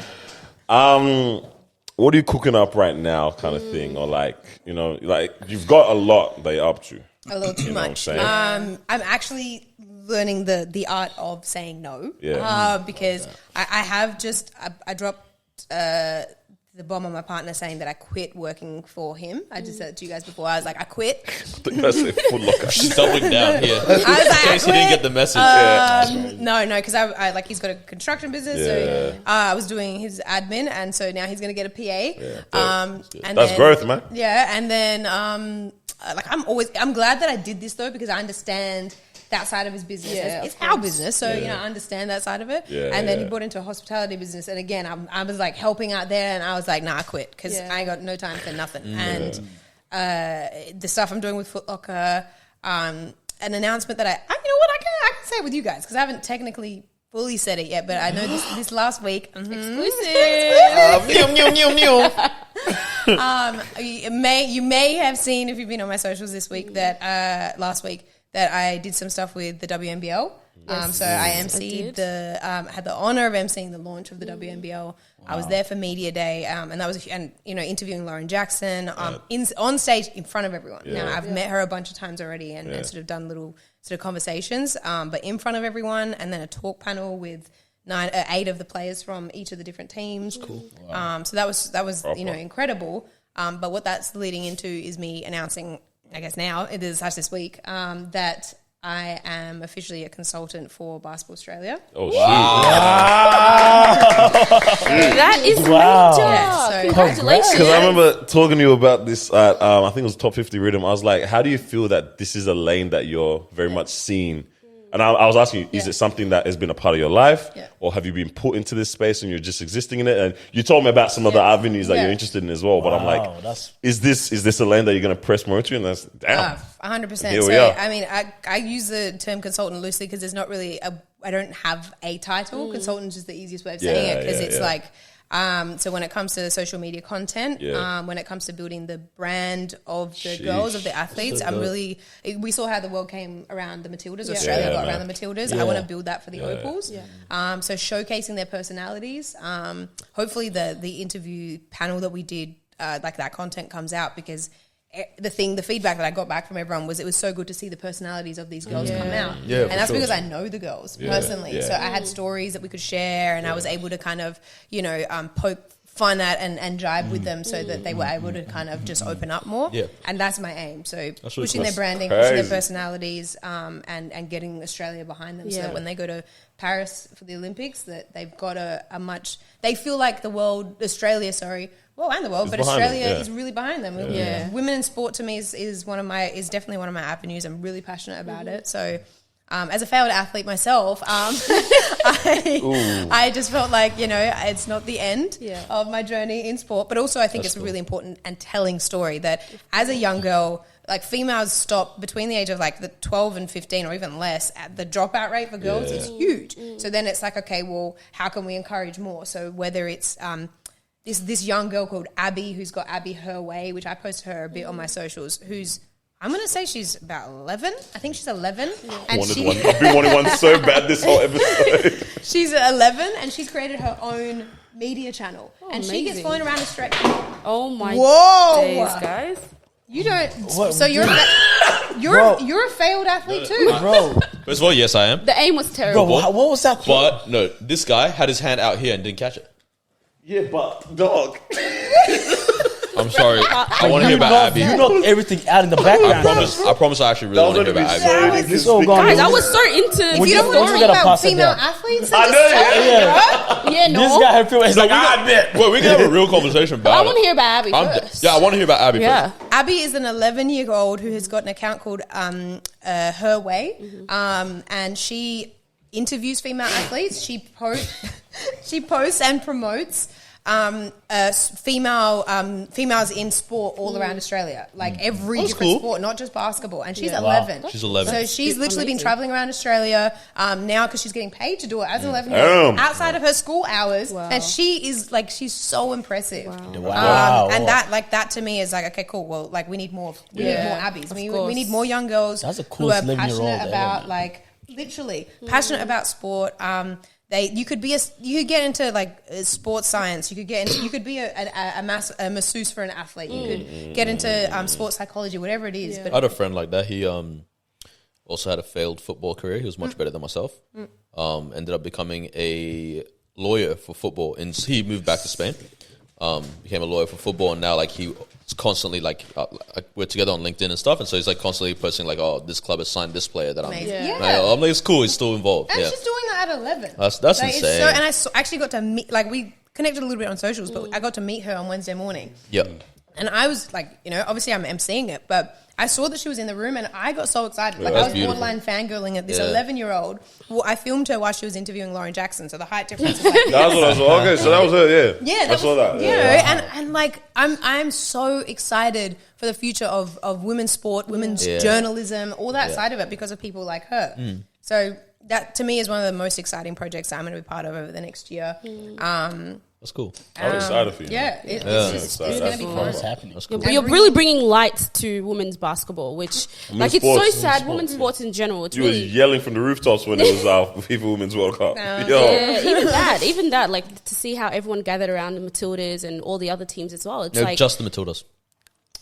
What are you cooking up right now, kind of thing, or like you've got a lot that you're up to. a little too You know what I'm much. saying? I'm actually learning the art of saying no. Yeah. Because I have just I dropped the bomb on my partner saying that I quit working for him. I just said it to you guys before. I was like, I quit. That's a Foot Locker. She's doubling down here. I was like, In case he didn't get the message. No, because I like he's got a construction business, so I was doing his admin, and so now he's gonna get a PA. And That's then, growth, man. Yeah, and then like I'm glad that I did this though because I understand that side of his business. Yeah, It's our business, so you know I understand that side of it. Yeah, and then yeah. he brought into a hospitality business, and again I was like helping out there, and I was like, nah, I quit because I ain't got no time for nothing. And the stuff I'm doing with Foot Locker, an announcement that I you know what I can say it with you guys because I haven't technically fully said it yet, but I know this last week you may have seen if you've been on my socials this week that last week that I did some stuff with the WNBL. So I emceed had the honor of emceeing the launch of the WNBL. I was there for media day, and that was interviewing Lauren Jackson on stage in front of everyone. Now I've met her a bunch of times already and sort of done little sort of conversations, but in front of everyone, and then a talk panel with 8 of the players from each of the different teams. Cool. Wow. So that was incredible. But what that's leading into is me announcing, I guess now it is such this week, that I am officially a consultant for Basketball Australia. Oh, That is Wow. major. Yeah, so- Congratulations. Because I remember talking to you about this at, I think it was Top 50 Rhythm. I was like, how do you feel that this is a lane that you're very much seen? And I was asking you, is it something that has been a part of your life? Yeah. Or have you been put into this space and you're just existing in it? And you told me about some of the avenues that Yeah. you're interested in as well. But I'm like, that's- is this a lane that you're going to press more into? And that's, damn. 100%. Here we So, are. I mean, I use the term consultant loosely because there's not really I don't have a title. Consultant is just the easiest way of saying it because it's like, so when it comes to social media content, when it comes to building the brand of the girls, of the athletes, we saw how the world came around the Matildas, Australia got around the Matildas. I want to build that for the Opals. Yeah. So showcasing their personalities, hopefully the interview panel that we did, like that content comes out because the feedback that I got back from everyone was it was so good to see the personalities of these girls come out. Yeah, and that's for sure. because I know the girls personally. So I had stories that we could share and I was able to kind of, poke fun at and jibe with them so that they were able to kind of just open up more. Yeah. And that's my aim. So really pushing cool. their branding, Crazy. pushing their personalities, and getting Australia behind them so that when they go to Paris for the Olympics that they've got they feel like the world, Australia, and the world, but behind them, Australia yeah. is really behind them. Women in sport to me is definitely one of my avenues. I'm really passionate about it. So as a failed athlete myself, I just felt like, it's not the end of my journey in sport. But also I think it's a really important and telling story that as a young girl, like females stop between the age of like the 12 and 15 or even less. The dropout rate for girls is huge. So then it's like, okay, well, how can we encourage more? So whether it's this young girl called Abby, who's got Abby Her Way, which I post her a bit on my socials, who's, I'm going to say she's about 11. I think she's 11. And I've been wanting one so bad this whole episode. She's 11 and she's created her own media channel. And amazing. she gets flown around Australia. Oh my days, guys. You don't. What? So you're a failed athlete too, Bro, First of all, yes, I am. The aim was bro, terrible. what was that? But no, this guy had his hand out here and didn't catch it. Yeah, but dog. I'm sorry. I want to hear about Abby. You knocked everything out in the background. I promise I actually really want to hear about Abby. Guys, I was so into If Would you you don't want to gotta talk about pass it female down. athletes, I then know, just tell me, bro. Yeah, no. This guy had feel like, I bet. Well, we can have a real conversation about I it. want to hear about Abby first. Yeah, I want to hear about Abby Yeah. first. Abby is an 11-year-old who has got an account called Her Way, and she interviews female athletes. She posts and promotes females in sport all around Australia, like every That's different cool. sport, not just basketball. And she's Yeah. 11. She's 11. So she's literally been amazing. traveling around Australia now because she's getting paid to do it as an 11-year-old Damn. outside of her school hours. Wow. And she's so impressive. Wow. And that to me is like, okay, cool. Well, like we need more Abbies. We course. need more young girls That's the who coolest are 11-year-old passionate ever, about man. passionate about sport. You could get into like sports science. You could be a masseuse for an athlete. You could get into sports psychology, whatever it is. I But had a friend like that. He also had a failed football career. He was much better than myself. Ended up becoming a lawyer for football. And he moved back to Spain. Became a lawyer for football, and now like he's constantly we're together on LinkedIn and stuff, and so he's like constantly posting like, oh, this club has signed this player that I'm. amazing. Yeah. Yeah. I'm like, it's cool. He's still involved. And Yeah. she's doing that at 11. That's Like, insane. it's so, and I actually got to meet, like we connected a little bit on socials, but I got to meet her on Wednesday morning. Yep. And I was like, obviously I'm emceeing it, but I saw that she was in the room and I got so excited. Like I that's was beautiful. borderline fangirling at this Yeah. 11-year-old. Well, I filmed her while she was interviewing Lauren Jackson, so the height difference is like... That's what I saw. Okay, so that was her, yeah. Yeah, I saw that. and like I'm so excited for the future of women's sport, women's journalism, all that side of it because of people like her. So that to me is one of the most exciting projects that I'm going to be part of over the next year. That's cool. I'm excited for you. Yeah, it's excited. going to be fun. What's happening? That's cool. But you're really bringing light to women's basketball, which Women's it's sports, so sad. women's Women's sports in general, it's You was really yelling from the rooftops when it was our FIFA Women's World Cup. Yo. yeah, even that, like to see how everyone gathered around the Matildas and all the other teams as well. It's No, like just the Matildas.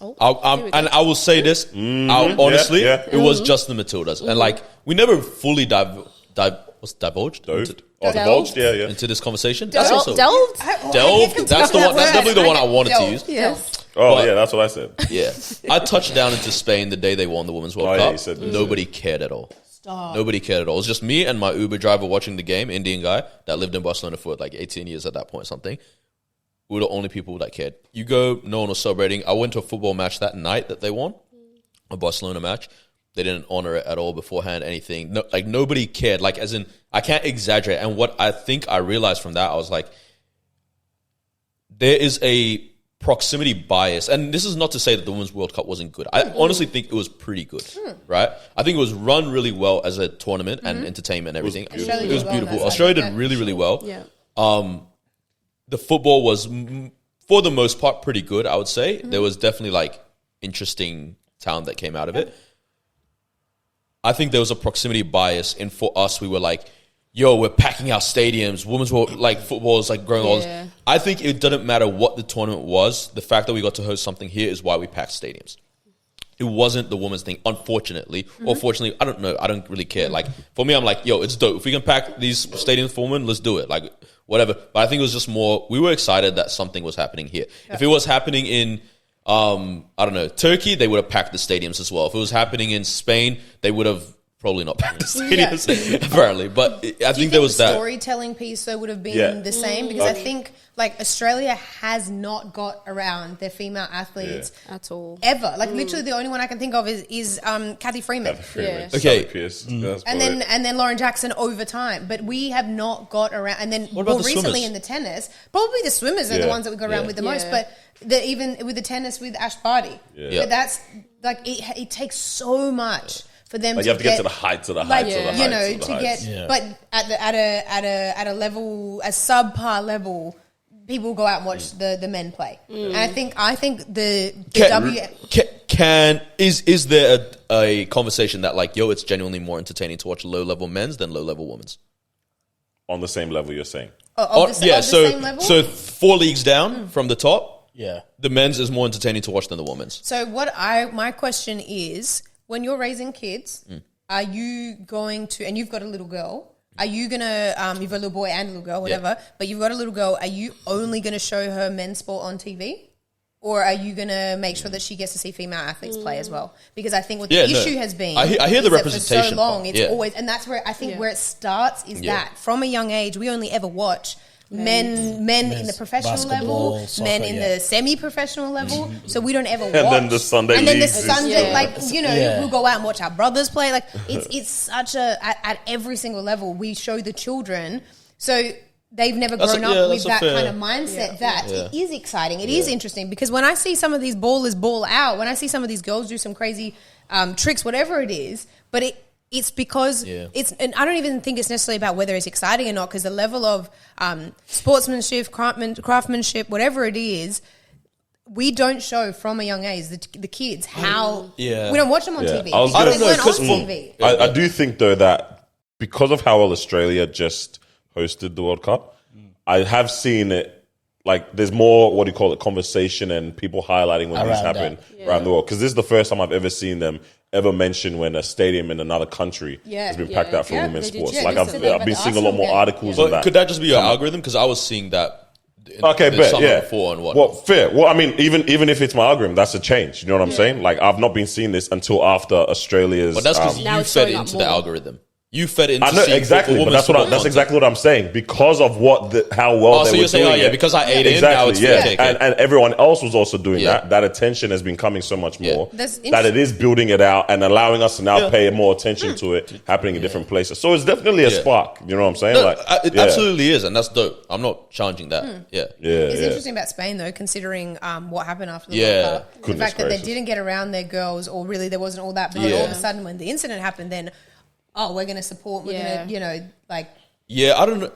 oh, here we go. And I will say this, honestly, yeah. it was just the Matildas. And like, we never fully divulged Divulged? Yeah, yeah. into this conversation. That's Del- also delved. delved. That's the one. That's definitely the one I wanted to Delved. use. Yes. Oh, But- yeah, that's what I said. Yeah, I touched down into Spain the day they won the Women's World Oh, yeah, Cup. you said this, Nobody cared at all. Nobody cared at all. It was just me and my Uber driver watching the game, Indian guy that lived in Barcelona for like 18 years at that point, something. We were the only people that cared. You go, no one was celebrating. I went to a football match that night that they won, a Barcelona match. They didn't honor it at all beforehand, anything. No, like nobody cared. Like as in, I can't exaggerate. And what I think I realized from that, I was like, there is a proximity bias. And this is not to say that the Women's World Cup wasn't good. I honestly think it was pretty good, right? I think it was run really well as a tournament and entertainment and everything. It was Australia did well on beautiful. that Australia side, did really, really well. Yeah. The football was, for the most part, pretty good, I would say. There was definitely like interesting talent that came out of it. I think there was a proximity bias, and for us, we were like, yo, we're packing our stadiums. Women's world, like football is like growing all this. Yeah. I think it didn't matter what the tournament was. The fact that we got to host something here is why we packed stadiums. It wasn't the women's thing, unfortunately. Or fortunately, I don't know. I don't really care. Like, for me, I'm like, yo, it's dope. If we can pack these stadiums for women, let's do it. Like, whatever. But I think it was just more, we were excited that something was happening here. If it was happening in, I don't know, Turkey, they would have packed the stadiums as well. If it was happening in Spain, they would have probably not Pakistanis, apparently. But I think there was the that storytelling piece though would have been the same, because I think like Australia has not got around their female athletes at all ever. Like literally, the only one I can think of is Kathy Freeman. Yeah. Okay. And then Lauren Jackson over time, but we have not got around. And then What about more the recently swimmers? in the tennis, probably the swimmers are the ones that we got around with the most. But even with the tennis with Ash Barty, but that's like it takes so much for them. Like to you have to get to the heights of the heights of the heights. you know, of the to heights. get, but at a level, a subpar level, people go out and watch the men play. And I think the is there a conversation that like, yo, it's genuinely more entertaining to watch low level men's than low level women's? On the same level, you're saying? Same level? So 4 leagues down from the top, Yeah. the men's is more entertaining to watch than the women's. So my question is, when you're raising kids, are you going to, and you've got a little girl, are you going to, you've got a little boy and a little girl, whatever, but you've got a little girl, are you only going to show her men's sport on TV? Or are you going to make sure that she gets to see female athletes play as well? Because I think what the issue has been, I hear the is that representation for so long, part. it's always, and that's where I think where it starts is that from a young age, we only ever watch men in the professional level, soccer, men in the semi-professional level. So we don't ever watch. And then the Sunday and then the leagues. Sunday, we'll go out and watch our brothers play. Like it's such at every single level we show the children. So they've never grown up with that kind of mindset. It is exciting. It is interesting, because when I see some of these ballers ball out, when I see some of these girls do some crazy tricks, whatever it is, but it's because it's, and I don't even think it's necessarily about whether it's exciting or not, because the level of sportsmanship, craftsmanship, whatever it is, we don't show from a young age the kids how we don't watch them on TV. I don't know, because on TV. I do think though that because of how well Australia just hosted the World Cup, I have seen it. Like, there's more, what do you call it, conversation and people highlighting when these happen around the world. Because this is the first time I've ever seen them ever mention when a stadium in another country has been packed out for women's sports. Like, I've been seeing a lot more articles on that. Could that just be your algorithm? Because I was seeing that before and what. Well, fair. Well, I mean, even if it's my algorithm, that's a change. You know what I'm saying? Like, I've not been seeing this until after Australia's... But that's because you fed it into the algorithm. You fed it into I know exactly, but that's exactly what I'm saying. Because of how well they were doing it. Because I ate it, now it's and everyone else was also doing that. That attention has been coming so much more. That it is building it out and allowing us to now pay more attention to it happening in different places. So it's definitely a spark. You know what I'm saying? No, it absolutely is, and that's dope. I'm not challenging that. It's interesting about Spain though, considering what happened after the World Cup. The fact that they didn't get around their girls, or really there wasn't all that. But all of a sudden, when the incident happened, then we're going to support, we're going to, like... Yeah, I don't know.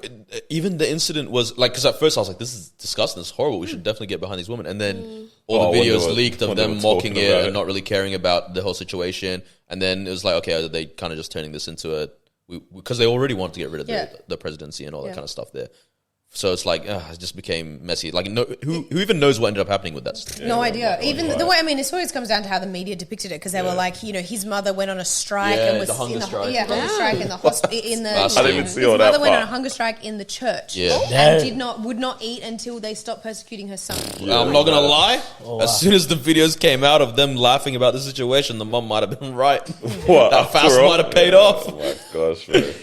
Even the incident was, like, because at first I was like, this is disgusting, this is horrible, we should definitely get behind these women. And then all the videos leaked of them mocking it and not really caring about the whole situation. And then it was like, okay, are they kind of just turning this into because they already wanted to get rid of the presidency and all that kind of stuff there. So it's like, it just became messy. Like, who even knows what ended up happening with that? No idea. Even the way, I mean, it always comes down to how the media depicted it, because they were like, his mother went on a strike and was the hunger strike. Hunger strike in the hospital. I didn't even see all his that. Mother went on a hunger strike in the church and would not eat until they stopped persecuting her son. I'm not gonna lie. As soon as the videos came out of them laughing about the situation, the mum might have been right. That fast might have paid off. Oh my gosh, man.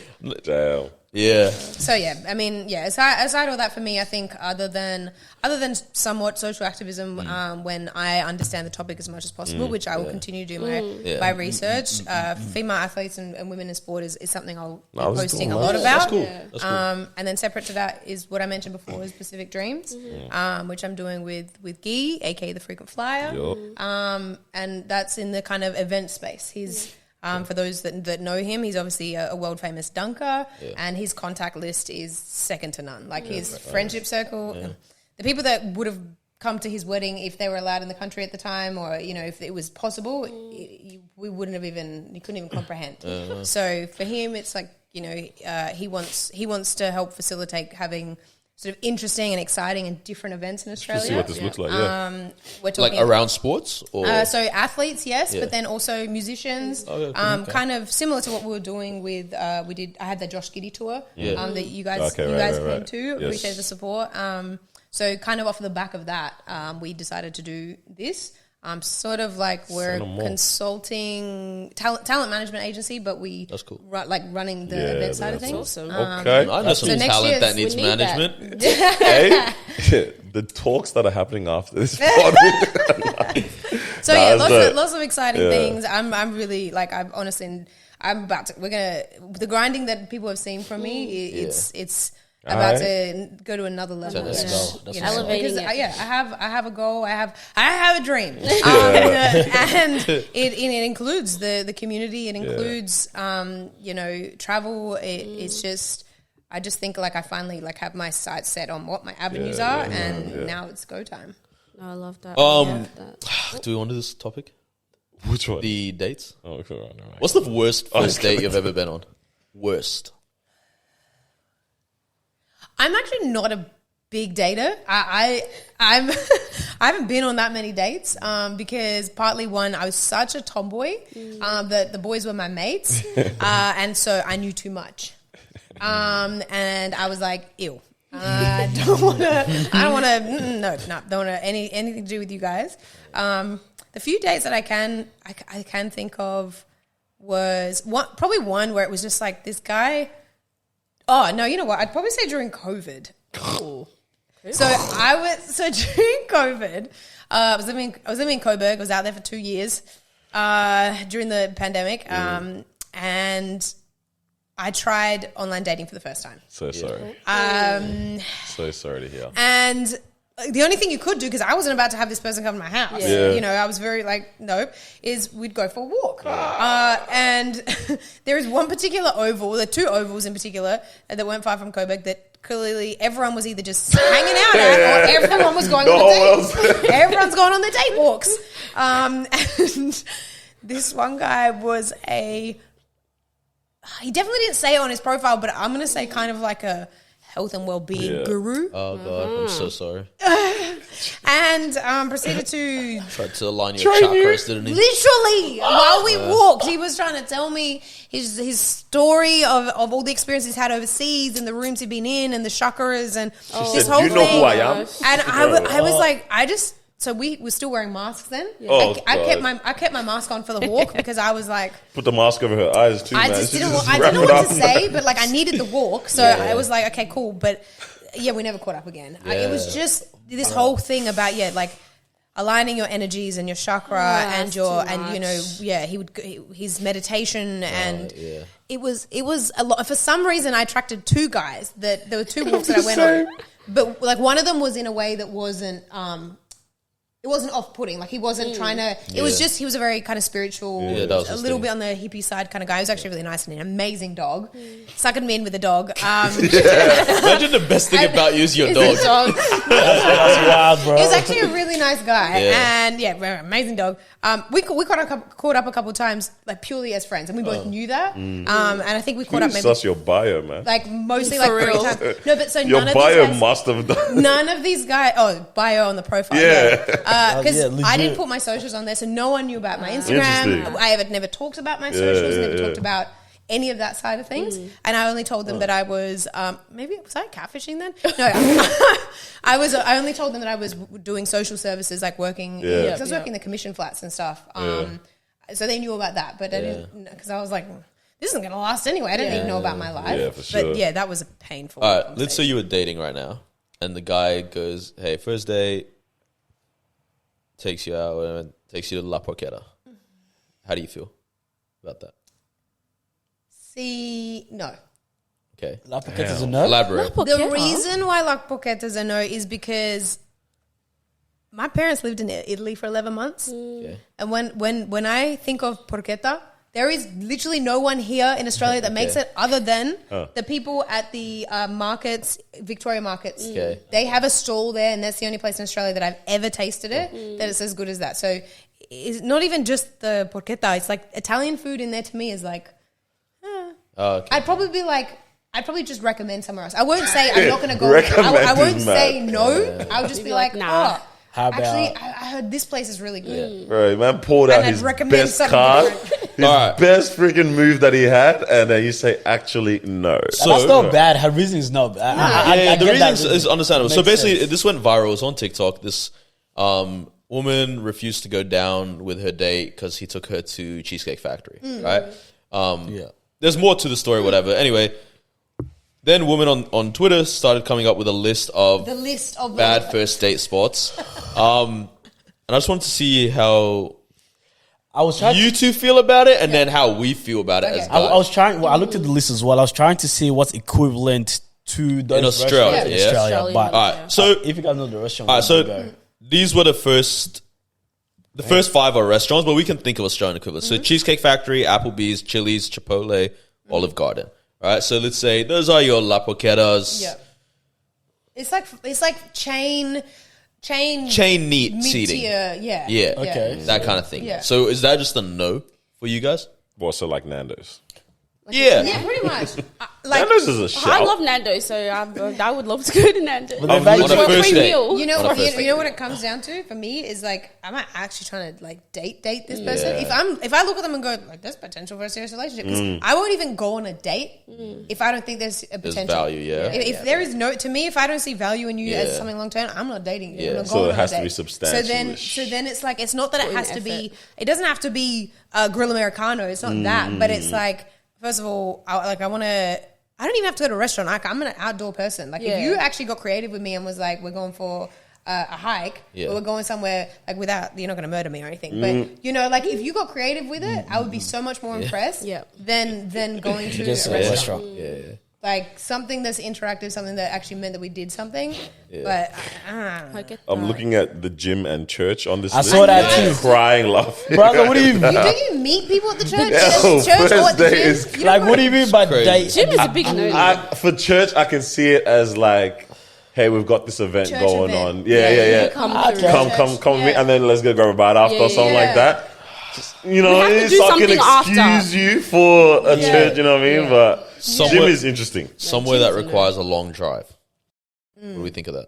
Damn. Yeah. So I mean, aside all that, for me, I think other than somewhat social activism, when I understand the topic as much as possible, which I will continue to do my research, female athletes and women in sport is something I'll be posting a lot about. That's cool. And then separate to that is what I mentioned before is Pacific Dreams, which I'm doing with Guy, aka the Frequent Flyer, and that's in the kind of event space. He's for those that know him, he's obviously a world famous dunker, and his contact list is second to none. Like his friendship circle, the people that would have come to his wedding if they were allowed in the country at the time, or if it was possible, we wouldn't have you couldn't even comprehend. So for him, it's like he wants to help facilitate having sort of interesting and exciting and different events in Australia. See what this looks like, we're talking like around sports, or so athletes, but then also musicians. Kind of similar to what we were doing with I had the Josh Giddey tour that you guys came to. Yes. Appreciate the support. So kind of off the back of that, we decided to do this. Sort of like we're consulting talent management agency, but we That's cool. Running the event side of things. awesome. Okay. I know some next talent year's- that needs we need that. management. Hey, the talks that are happening after this pod. So Nah, yeah, that's lots of exciting things. I'm really like I'm honestly I'm about to. We're gonna the grinding that people have seen from me. It's about to go to another level. That's a goal. That's a goal. Elevating Because, it. I have a goal. I have a dream, and it includes the community. It includes travel. It's just. I just think like I finally like have my sights set on what my avenues are, and now it's go time. No, I love that. Do we want to do this topic? Which one? The dates? Oh, okay, right. What's the worst first date you've ever been on? Worst. I'm actually not a big dater. I'm I haven't been on that many dates because partly one, I was such a tomboy that the boys were my mates, and so I knew too much, and I was like, ew. I don't want to anything to do with you guys. The few dates that I can think of was probably one where it was just like this guy. Oh no, you know what? I'd probably say during COVID. Cool. So during COVID, I was living in Coburg. I was out there for 2 years during the pandemic, and I tried online dating for the first time. So sorry. So sorry to hear. And the only thing you could do, because I wasn't about to have this person come to my house, I was very like, nope, is we'd go for a walk. And there is one particular oval, there are two ovals in particular that weren't far from Coburg that clearly everyone was either just hanging out at or everyone was going on the dates. Everyone's going on their date walks. And this one guy was he definitely didn't say it on his profile, but I'm going to say kind of like a health and well-being guru. Oh God, I'm so sorry. And proceeded to Tried to align your chakras, didn't he? literally while we walked, he was trying to tell me his story of all the experiences he's had overseas and the rooms he'd been in and the chakras and this said, whole "Do you thing. know who I am?" And I was like, so we were still wearing masks then. I kept my mask on for the walk because I was like, Put the mask over her eyes too, I man. just She didn't just I wrap didn't know it what up. to say, but like I needed the walk, so I was like, okay, cool. But yeah, we never caught up again. It was just this whole thing about like aligning your energies and your chakra and his meditation and it was a lot. For some reason, I attracted two guys that there were two walks that I went on, but like one of them was in a way that wasn't. It wasn't off-putting. Like he wasn't trying to. It was just he was a very kind of spiritual, a little bit on the hippie side kind of guy. He was actually really nice and an amazing dog. Suckered me in with a dog. Imagine the best thing about you is your dog. That's wild, bro. He was actually a really nice guy, and very amazing dog. We caught up a couple of times, like purely as friends, and we both knew that. And I think we caught up maybe Suss your bio, man. like mostly like 3 times. No, but so Your none of bio these guys. must have done. None of these guys. Oh, bio on the profile. Because I didn't put my socials on there, so no one knew about my Instagram. Interesting. I never talked about my socials. Never talked about any of that side of things. And I only told them that I was maybe was I catfishing then? No, I only told them that I was doing social services, like working. Because I was working the commission flats and stuff. So they knew about that, but I didn't because I was like, this isn't gonna last anyway. I didn't need to know about my life. Yeah, for sure. But yeah, that was a painful. All right, let's say you were dating right now, and the guy goes, "Hey, first date." Takes you out and takes you to La Porchetta. How do you feel about that? See, no. Okay. La Porchetta is a no. Elaborate. The reason why La Porchetta is a no is because my parents lived in Italy for 11 months. Okay. And when I think of Porchetta, there is literally no one here in Australia that makes it other than the people at the markets, Victoria markets. Okay. They have a stall there, and that's the only place in Australia that I've ever tasted it that it's as good as that. So it's not even just the porchetta. It's like Italian food in there to me is like, Okay. I'd probably just recommend somewhere else. I won't say I'm not going to go. Recommend I won't is say mad. no. I'll just be like, nah. How about- actually, I heard this place is really good. Right, man pulled out And I'd his recommend best something card, different. his Alright. best freaking move that he had, and then you say, actually, no. That's not bad. Her reason is no. I the get that reason is understandable. So Makes basically, sense. this went viral. It was on TikTok. This woman woman refused to go down with her date because he took her to Cheesecake Factory, right? There's more to the story, whatever. Anyway, then women on Twitter started coming up with a list of bad first date spots. And I just wanted to see how you two feel about it, and then how we feel about it as guys. I was trying. Well, I looked at the list as well. I was trying to see what's equivalent to those in Australia. In Australia. But all right, so if you guys know the restaurant, all right, so these were the first 5 are restaurants, but we can think of Australian equivalents. So Cheesecake Factory, Applebee's, Chili's, Chipotle, Olive Garden. All right, so let's say those are your La Poquetas. Yeah. It's like chain neat seating. Yeah. Okay. That kind of thing. Yeah. So is that just a no for you guys? Well, so like Nando's. Yeah, pretty much. Nando's is a shit. I love Nando's, so I would love to go to Nando's. But On then a first date. You know, On a first you know what it comes down to for me is like, am I actually trying to like date this person? If I look at them and go like, there's potential for a serious relationship, because I won't even go on a date if I don't think there's a potential. There's value, If there is no, to me, if I don't see value in you as something long term, I'm not dating you. I'm not So going it on has a to be date. substantial. So then it's like, it's not that it has to be. effort. It doesn't have to be Grill Americano. It's not that, but it's like, first of all, I want to. I don't even have to go to a restaurant. I'm an outdoor person. Like if you actually got creative with me and was like, we're going for a hike, or we're going somewhere like without, you're not going to murder me or anything. But you know, like if you got creative with it, I would be so much more impressed than going to just a a restaurant. restaurant. Like something that's interactive, something that actually meant that we did something. But I get I'm that. looking at the gym and church on this I list. saw that too. Crying, laughing. Brother, what do you mean? do you meet people at the church? No, Church or at the first date gym? is- You don't Like, go what do you mean by crazy. date? Gym is a big no. For church, I can see it as like, hey, we've got this event Church going event. on. Yeah. Come Okay. through. Come with me, and then let's go grab a bite after or something like that. Just, you know, We have to do so I can something after. excuse you for a church, you know what I mean? But gym Somewhere- is interesting. Somewhere that requires a long drive. What do we think of that?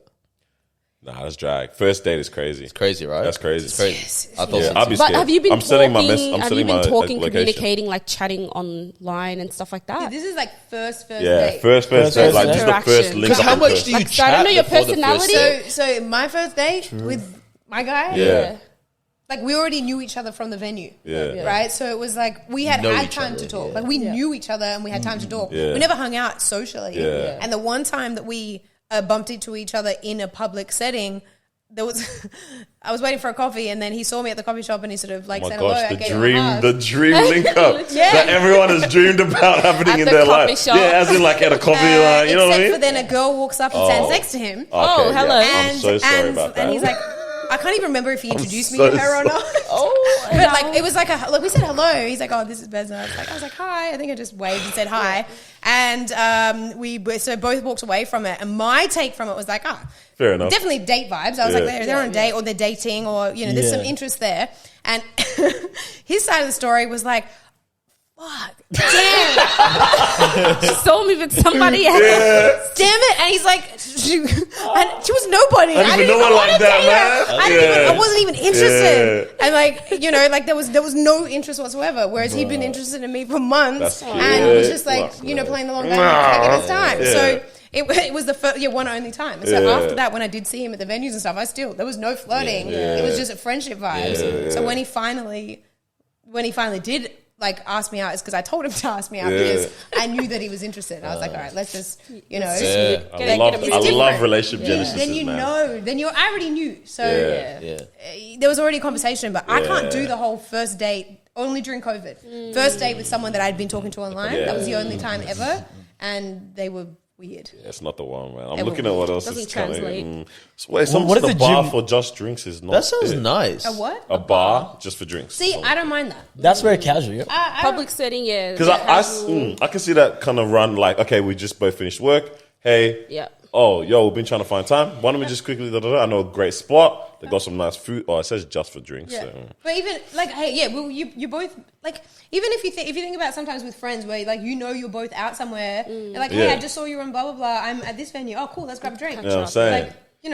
Nah, that's drag. First date is crazy. It's crazy, right? That's crazy. It's crazy. Yes. I thought Yeah, so I'll too. be But scared. have you been I'm talking? setting my mess. I'm have you setting been my talking, location. communicating, like chatting online and stuff like that? This is like first Yeah, date. first date. First Like just the first interaction. link. Because up how in much first. do you Like, so I don't chat know your before the first personality. date? So my first date with my guy, Yeah. like we already knew each other from the venue. Yeah. Right? So it was like we had Know had each time other, to talk. yeah. Like we knew each other and we had time to talk. Yeah. We never hung out socially. Yeah. And the one time that we bumped into each other in a public setting, there was I was waiting for a coffee and then he saw me at the coffee shop and he sort of like Oh my said hello. gosh, I the gave him a hug. dream link up Yeah. that everyone has dreamed about happening At in the their coffee life. shop. Yeah, as in like at a coffee line, you know what I except mean? for then a girl walks up and stands next to him. Oh, hello. I'm so sorry about that. And he's like, I can't even remember if he introduced me so to her or not. Oh, But like it was like we said hello. He's like, oh, this is Beza. I was like, hi. I think I just waved and said hi. And we so both walked away from it. And my take from it was like, Fair enough. definitely date vibes. I was Yeah. like, they're on a date or they're dating or there's some interest there. And his side of the story was like, fuck, damn, she saw me with somebody else. damn it. And he's like, she was nobody. I didn't even know even her like wanna that, date her. man. I wasn't even interested. And like, there was no interest whatsoever. Whereas he'd been interested in me for months. That's And cute. it was just like, playing the long game at this time. Yeah. So it was the first, one only time. And so after that, when I did see him at the venues and stuff, there was no flirting. It was just friendship vibes. So when he finally did like ask me out, it's because I told him to ask me out because I knew that he was interesed. I was like, all right, let's just, I It's love different. relationship genesis, then you man. know. Then I already knew. So there was already a conversation, but I can't do the whole first date only during COVID. First date with someone that I'd been talking to online. That was the only time ever, and they were weird. Yeah, it's not the one, man. I'm It looking at what else doesn't is coming. translate. So wait, some What is the the bar gym? for just drinks is not. That sounds it. nice. A what? A bar just for drinks. See, I don't mind that. That's very casual. Yeah. I Public setting, yeah. Because I can see that kind of run like, okay, we just both finished work. Hey, Yeah. oh, yo, we've been trying to find time. Why don't we just quickly, I know a great spot. They got some nice food. Oh, it says just for drinks. Yeah. So. But even like, hey, yeah, well, you both like, even if you think about sometimes with friends where like you're both out somewhere, you're like, hey, Yeah. I just saw you on blah blah blah. I'm at this venue. Oh, cool, let's grab a drink. You know what I'm saying? Like,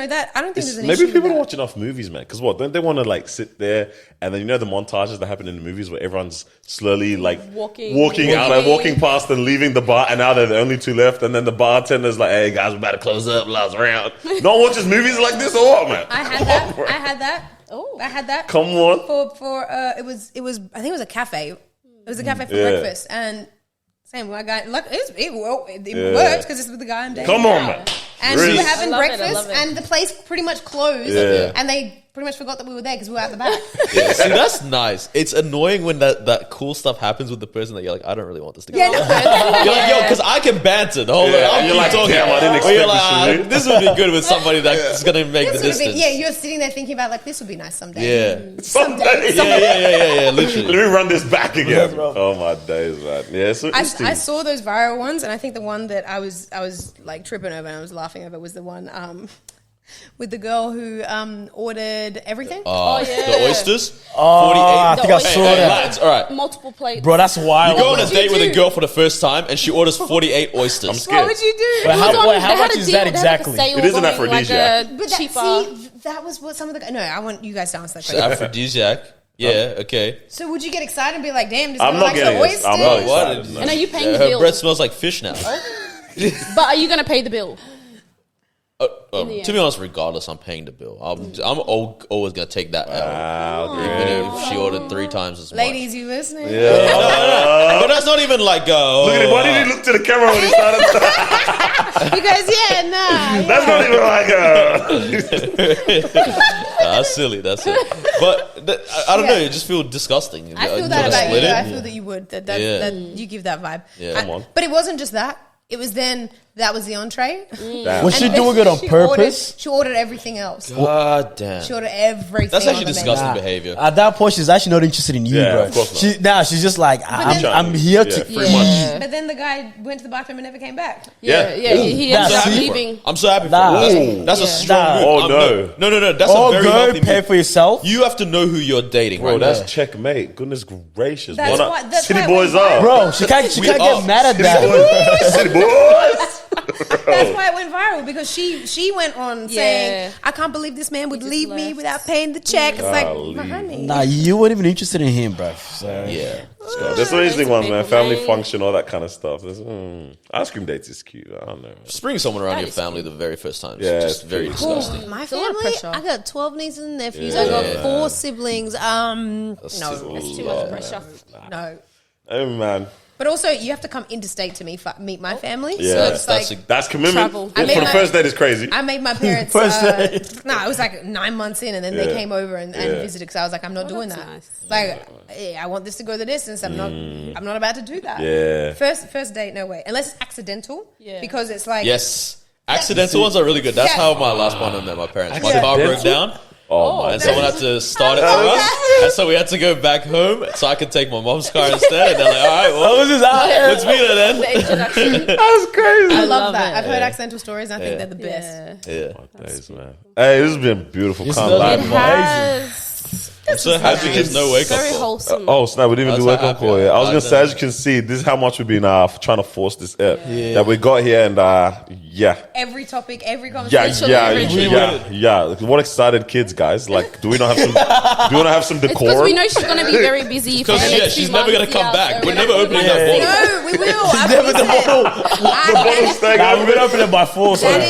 that I don't think there's an Maybe issue. people with don't that. watch enough movies, man. Because what? Don't they want to like sit there and then the montages that happen in the movies where everyone's slowly like walking past and leaving the bar, and now they're the only two left, and then the bartender's like, "Hey guys, we're about to close up, last round." No one watches movies like this or what, man? I had that. Oh. I had that. Come on. For it was I think it was a cafe. It was a cafe for breakfast, and same my guy. Like it worked because it's with the guy I'm dating. Come on, now. man. And Really? we were having I love it, I breakfast, love it. and the place pretty much closed, Yeah. and they pretty much forgot that we were there because we were out the back. Yeah, see, that's nice. It's annoying when that cool stuff happens with the person that you're like, I don't really want this to go. Yeah, no. You're like, yo, because I can banter the whole Yeah, I'll and you're keep like, talking. damn, I didn't Or expect you're like, this from you. this would be good with somebody that's going to make the This would've been- distance. yeah, you're sitting there thinking about like this would be nice someday. Yeah. Someday. Yeah, literally. Let me run this back again. Oh my days, man. Yeah, it's so interesting. I saw those viral ones, and I think the one that I was like tripping over and I was laughing over was the one with the girl who ordered everything. The oysters? 48. I think I The saw Hey, that. lads, all right. Multiple plates. Bro, that's wild. You go on a would you date with a do? girl for the first time and she orders 48 oysters. I'm scared. What would you do? But how They had much a is deal, that they had, like, a exactly? sale It is an going, aphrodisiac. Like But a that, cheaper. see, that was what some of the no. I want you guys to answer that It's question. aphrodisiac. Yeah, okay. So would you get excited and be like, "Damn, this I'm girl not likes the getting this. oysters"? I'm not What? excited. and are you paying the Her bill? breath smells like fish now. But are you going to pay the bill? To be honest, regardless, I'm paying the bill. I'm always going to take that L. Okay. Even if she ordered 3 times as much. Ladies, you listening? But that's not even like, Look at him. Why did he look to the camera when he started? Because nah. That's not even like that's silly. That's it. But I don't know. You just feel disgusting. I feel You that wanna about split you. it? I feel that you would. That Yeah. you give that vibe. Yeah. Come on. But it wasn't just that. It was then that was the entree. Damn. Was she And doing then it on she purpose? She ordered everything else. God damn. She ordered everything. That's on actually the menu. disgusting behavior. At that point, she's actually not interested in you, Yeah, bro. of course not. She's just like, then- I'm here to. Yeah, pretty much. But then the guy went to the bathroom and never came back. Yeah. He Ooh, ended up that's- leaving. I'm so happy for Nah. her. That's a strong move. Oh, I'm no. No. That's Oh, a very go healthy pay move. for yourself. You have to know who you're dating, Bro, right? that's checkmate. Goodness gracious. That's What why- that's city why boys we- are. Bro, she can't We get are. mad at City that. boys. City boys. That's why it went viral because she went on saying, "I can't believe this man would just leave me left. without paying the check." It's like, Golly. honey. Nah, you weren't even interested in him, bro. So. Yeah. There's some interesting ones, man. people, Family mate. function, all that kind of stuff. Ice cream dates is cute. I don't know. Just bring someone around That your is family the very first time. It's Yeah, just it's very true. disgusting. My It's a lot of family, pressure. I got 12 nieces and nephews. Yeah. I got 4 siblings. No, That's no, That's too much pressure. no. Hey, man. But also, you have to come interstate to meet my family. Yeah. So it's That's like That's commitment. Travel. Yeah, I made for the my- first date is crazy. I made my parents. First day. It was like 9 months in, and then they Yeah. came over and Yeah. visited. Because I was like, I'm not doing that's that. nice. Like, I want this to go the distance. I'm not about to do that. Yeah. First date, no way, unless it's accidental. Yeah. Because it's like Yes. Accidental ones are really good. That's Yeah. how my last partner met my parents. My car Accidental? broke down. Oh, my And someone had to start it I for love us. that. And so we had to go back home so I could take my mom's car instead. And they're like, all right, I well, was just out here. let's meet her then. The introduction. That's crazy. I love love that. it. I've heard accidental stories, and I think they're the best. Yeah. Yeah. Days, man. Hey, this has been beautiful. This Can't is lie, amazing. man. I'm so happy there's no wake up Very call. wholesome. Oh snap! We didn't even do That's wake up happy. call. Yeah. I was gonna I say, know. as you can see, this is how much we've been trying to force this app that we got here, and yeah. Every topic, every Yeah, conversation. yeah. What excited kids, guys! Like, do we not have some? Do we not have some It's because decorum? we know she's going to be very busy. for Because, the yeah, next she's few never going months. to come Yeah, back. so We're never opening that bottle. No, we will. I never the promise bottle. it. Staying Nah, we're open. gonna open it by force. That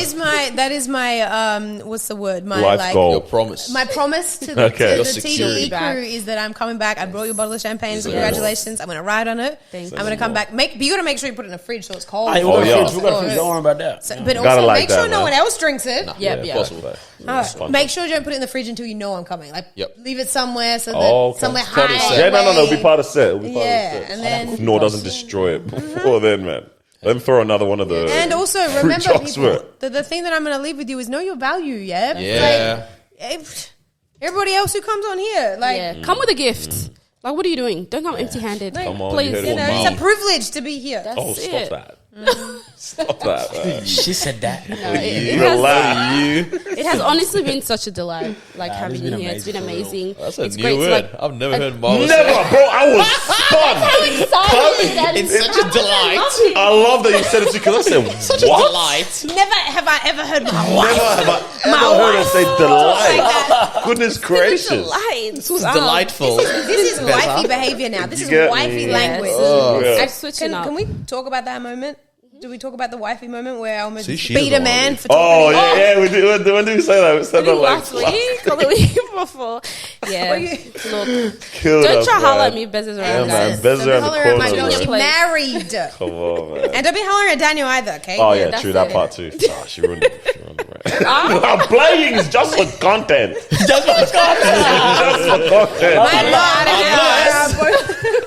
is my what's the word? My Life goal. Your promise. My promise to the, Okay. to Your the security. TDE crew is that I'm coming back. I brought you a bottle of champagne. So Yeah. congratulations. I'm going to ride on it. Thank I'm going to come back. But you got to make sure you put it in the fridge so it's cold. Hey, Oh, yeah. we got a fridge. Don't worry about that. So- but Gotta also like make sure that, no man. one else drinks it. Yep, yeah. Possible. Make sure you don't put it in the fridge until you know I'm coming. Like, Yep. leave it somewhere so that Oh, okay. somewhere Part of the high. set. Yeah, no, it'll be away. part of set. It'll be part Yeah, of the set. and then No, it doesn't destroy it before then, man. Let me throw another one of the. and also fruit remember, chocolate. people, the thing that I'm going to leave with you is know your value. Yeah, Yeah. everybody else who comes on here, like. Yeah. Come with a gift. Like, what are you doing? Don't come empty-handed. Come on, please. you heard You it. know, it's a privilege to be here. That's Oh, it. stop that. Stop that. Man. She said that. No, it Relax. has honestly been such a delight, like having it's you been here. It's been amazing, amazing. That's a it's new great to, word. like, I've never heard Marwa say Never, that. bro. I was stunned. excited. It's such a delight. I love that you said it because I said, Such a what? delight. Never have I ever heard my Never wife. have I ever heard her say delight. Goodness gracious. Delight. This was delightful. This is wifey behavior now. This is get wifey me? language. Yeah. I'm switching up. Can we talk about that a moment? Do we talk about the wifey moment where I almost See, she beat is a man already. for talking? yeah. We did, when did we say that? We said that like Last week or the week before. Yeah. Look, killed don't us, try holler man. at me, Beza's Yeah, around, man. guys. Beza's Don't be around the hollering at my corner. girl. man. She's married. Come on, man. And don't be hollering at Daniel either, okay? Oh yeah, that's true that it. part too. Oh, she ruined it. I'm playing is just for content. Just for content.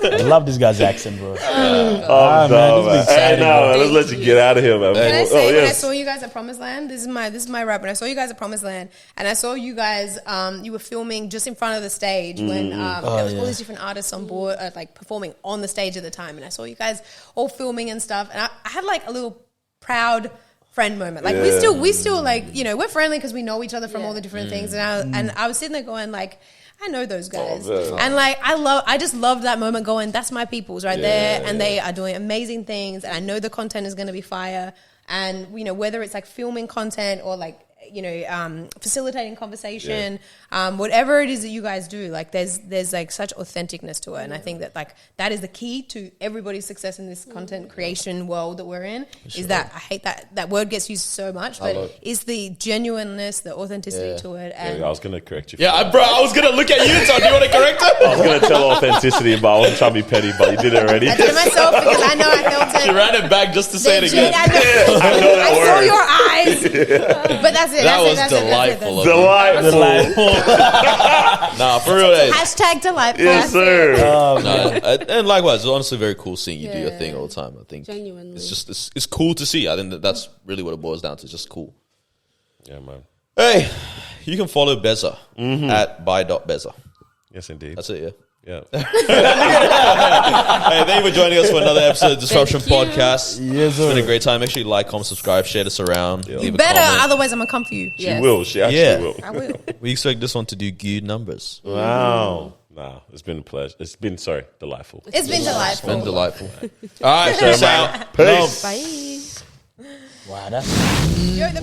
I love this guy's accent, bro. Oh, no, man. Hey, no, man. Let's let you get out of here, man. Can I say, when I yes. saw you guys at Promised Land, this is my rap. When I saw you guys at Promised Land, and I saw you guys, you were filming just in front of the stage when there was all these different artists on board, like performing on the stage at the time, and I saw you guys all filming and stuff, and I had like a little proud friend moment. Like we still like, you know, we're friendly because we know each other from all the different things, and I was sitting there going like, I know those guys. And like, I just loved that moment going, that's my peoples right there. And they are doing amazing things. And I know the content is going to be fire. And, you know, whether it's like filming content or like, you know, facilitating conversation, whatever it is that you guys do, like there's like such authenticness to it. And I think that like that is the key to everybody's success in this content creation world that we're in, is that I hate that word gets used so much, but it's the genuineness, the authenticity to it. And I was going to correct you. Yeah, I was gonna look at you. So do you want to correct her? I was going to tell authenticity, but I wasn't trying to be petty, but you did it already. I did it myself because I know I felt She it. ran it back just to say it again. I saw your eyes. But that's it. That was that's it, delightful. Delightful. Nah, for real. Hey. Hashtag delightful. Yes, sir. And likewise, it's honestly very cool seeing you do your thing all the time. I think Genuinely. it's just it's cool to see. I think that's really what it boils down to. It's just cool. Yeah, man. Hey, you can follow Beza at by.beza. Yes, indeed. That's it, yeah. Yeah. Hey, thank you for joining us for another episode of Disruption Thank you. Podcast. Yes, It's been sir. a great time. Make sure you like, comment, subscribe, share this around. Leave a Better, comment. otherwise I'm gonna come for you. She will. She actually Yeah. will. I will. We expect this one to do good numbers. Wow. Nah, it's been a pleasure. It's been, delightful. It's been delightful. Been delightful. All right, peace out. Peace. Bye. Wow, that's. Yo, the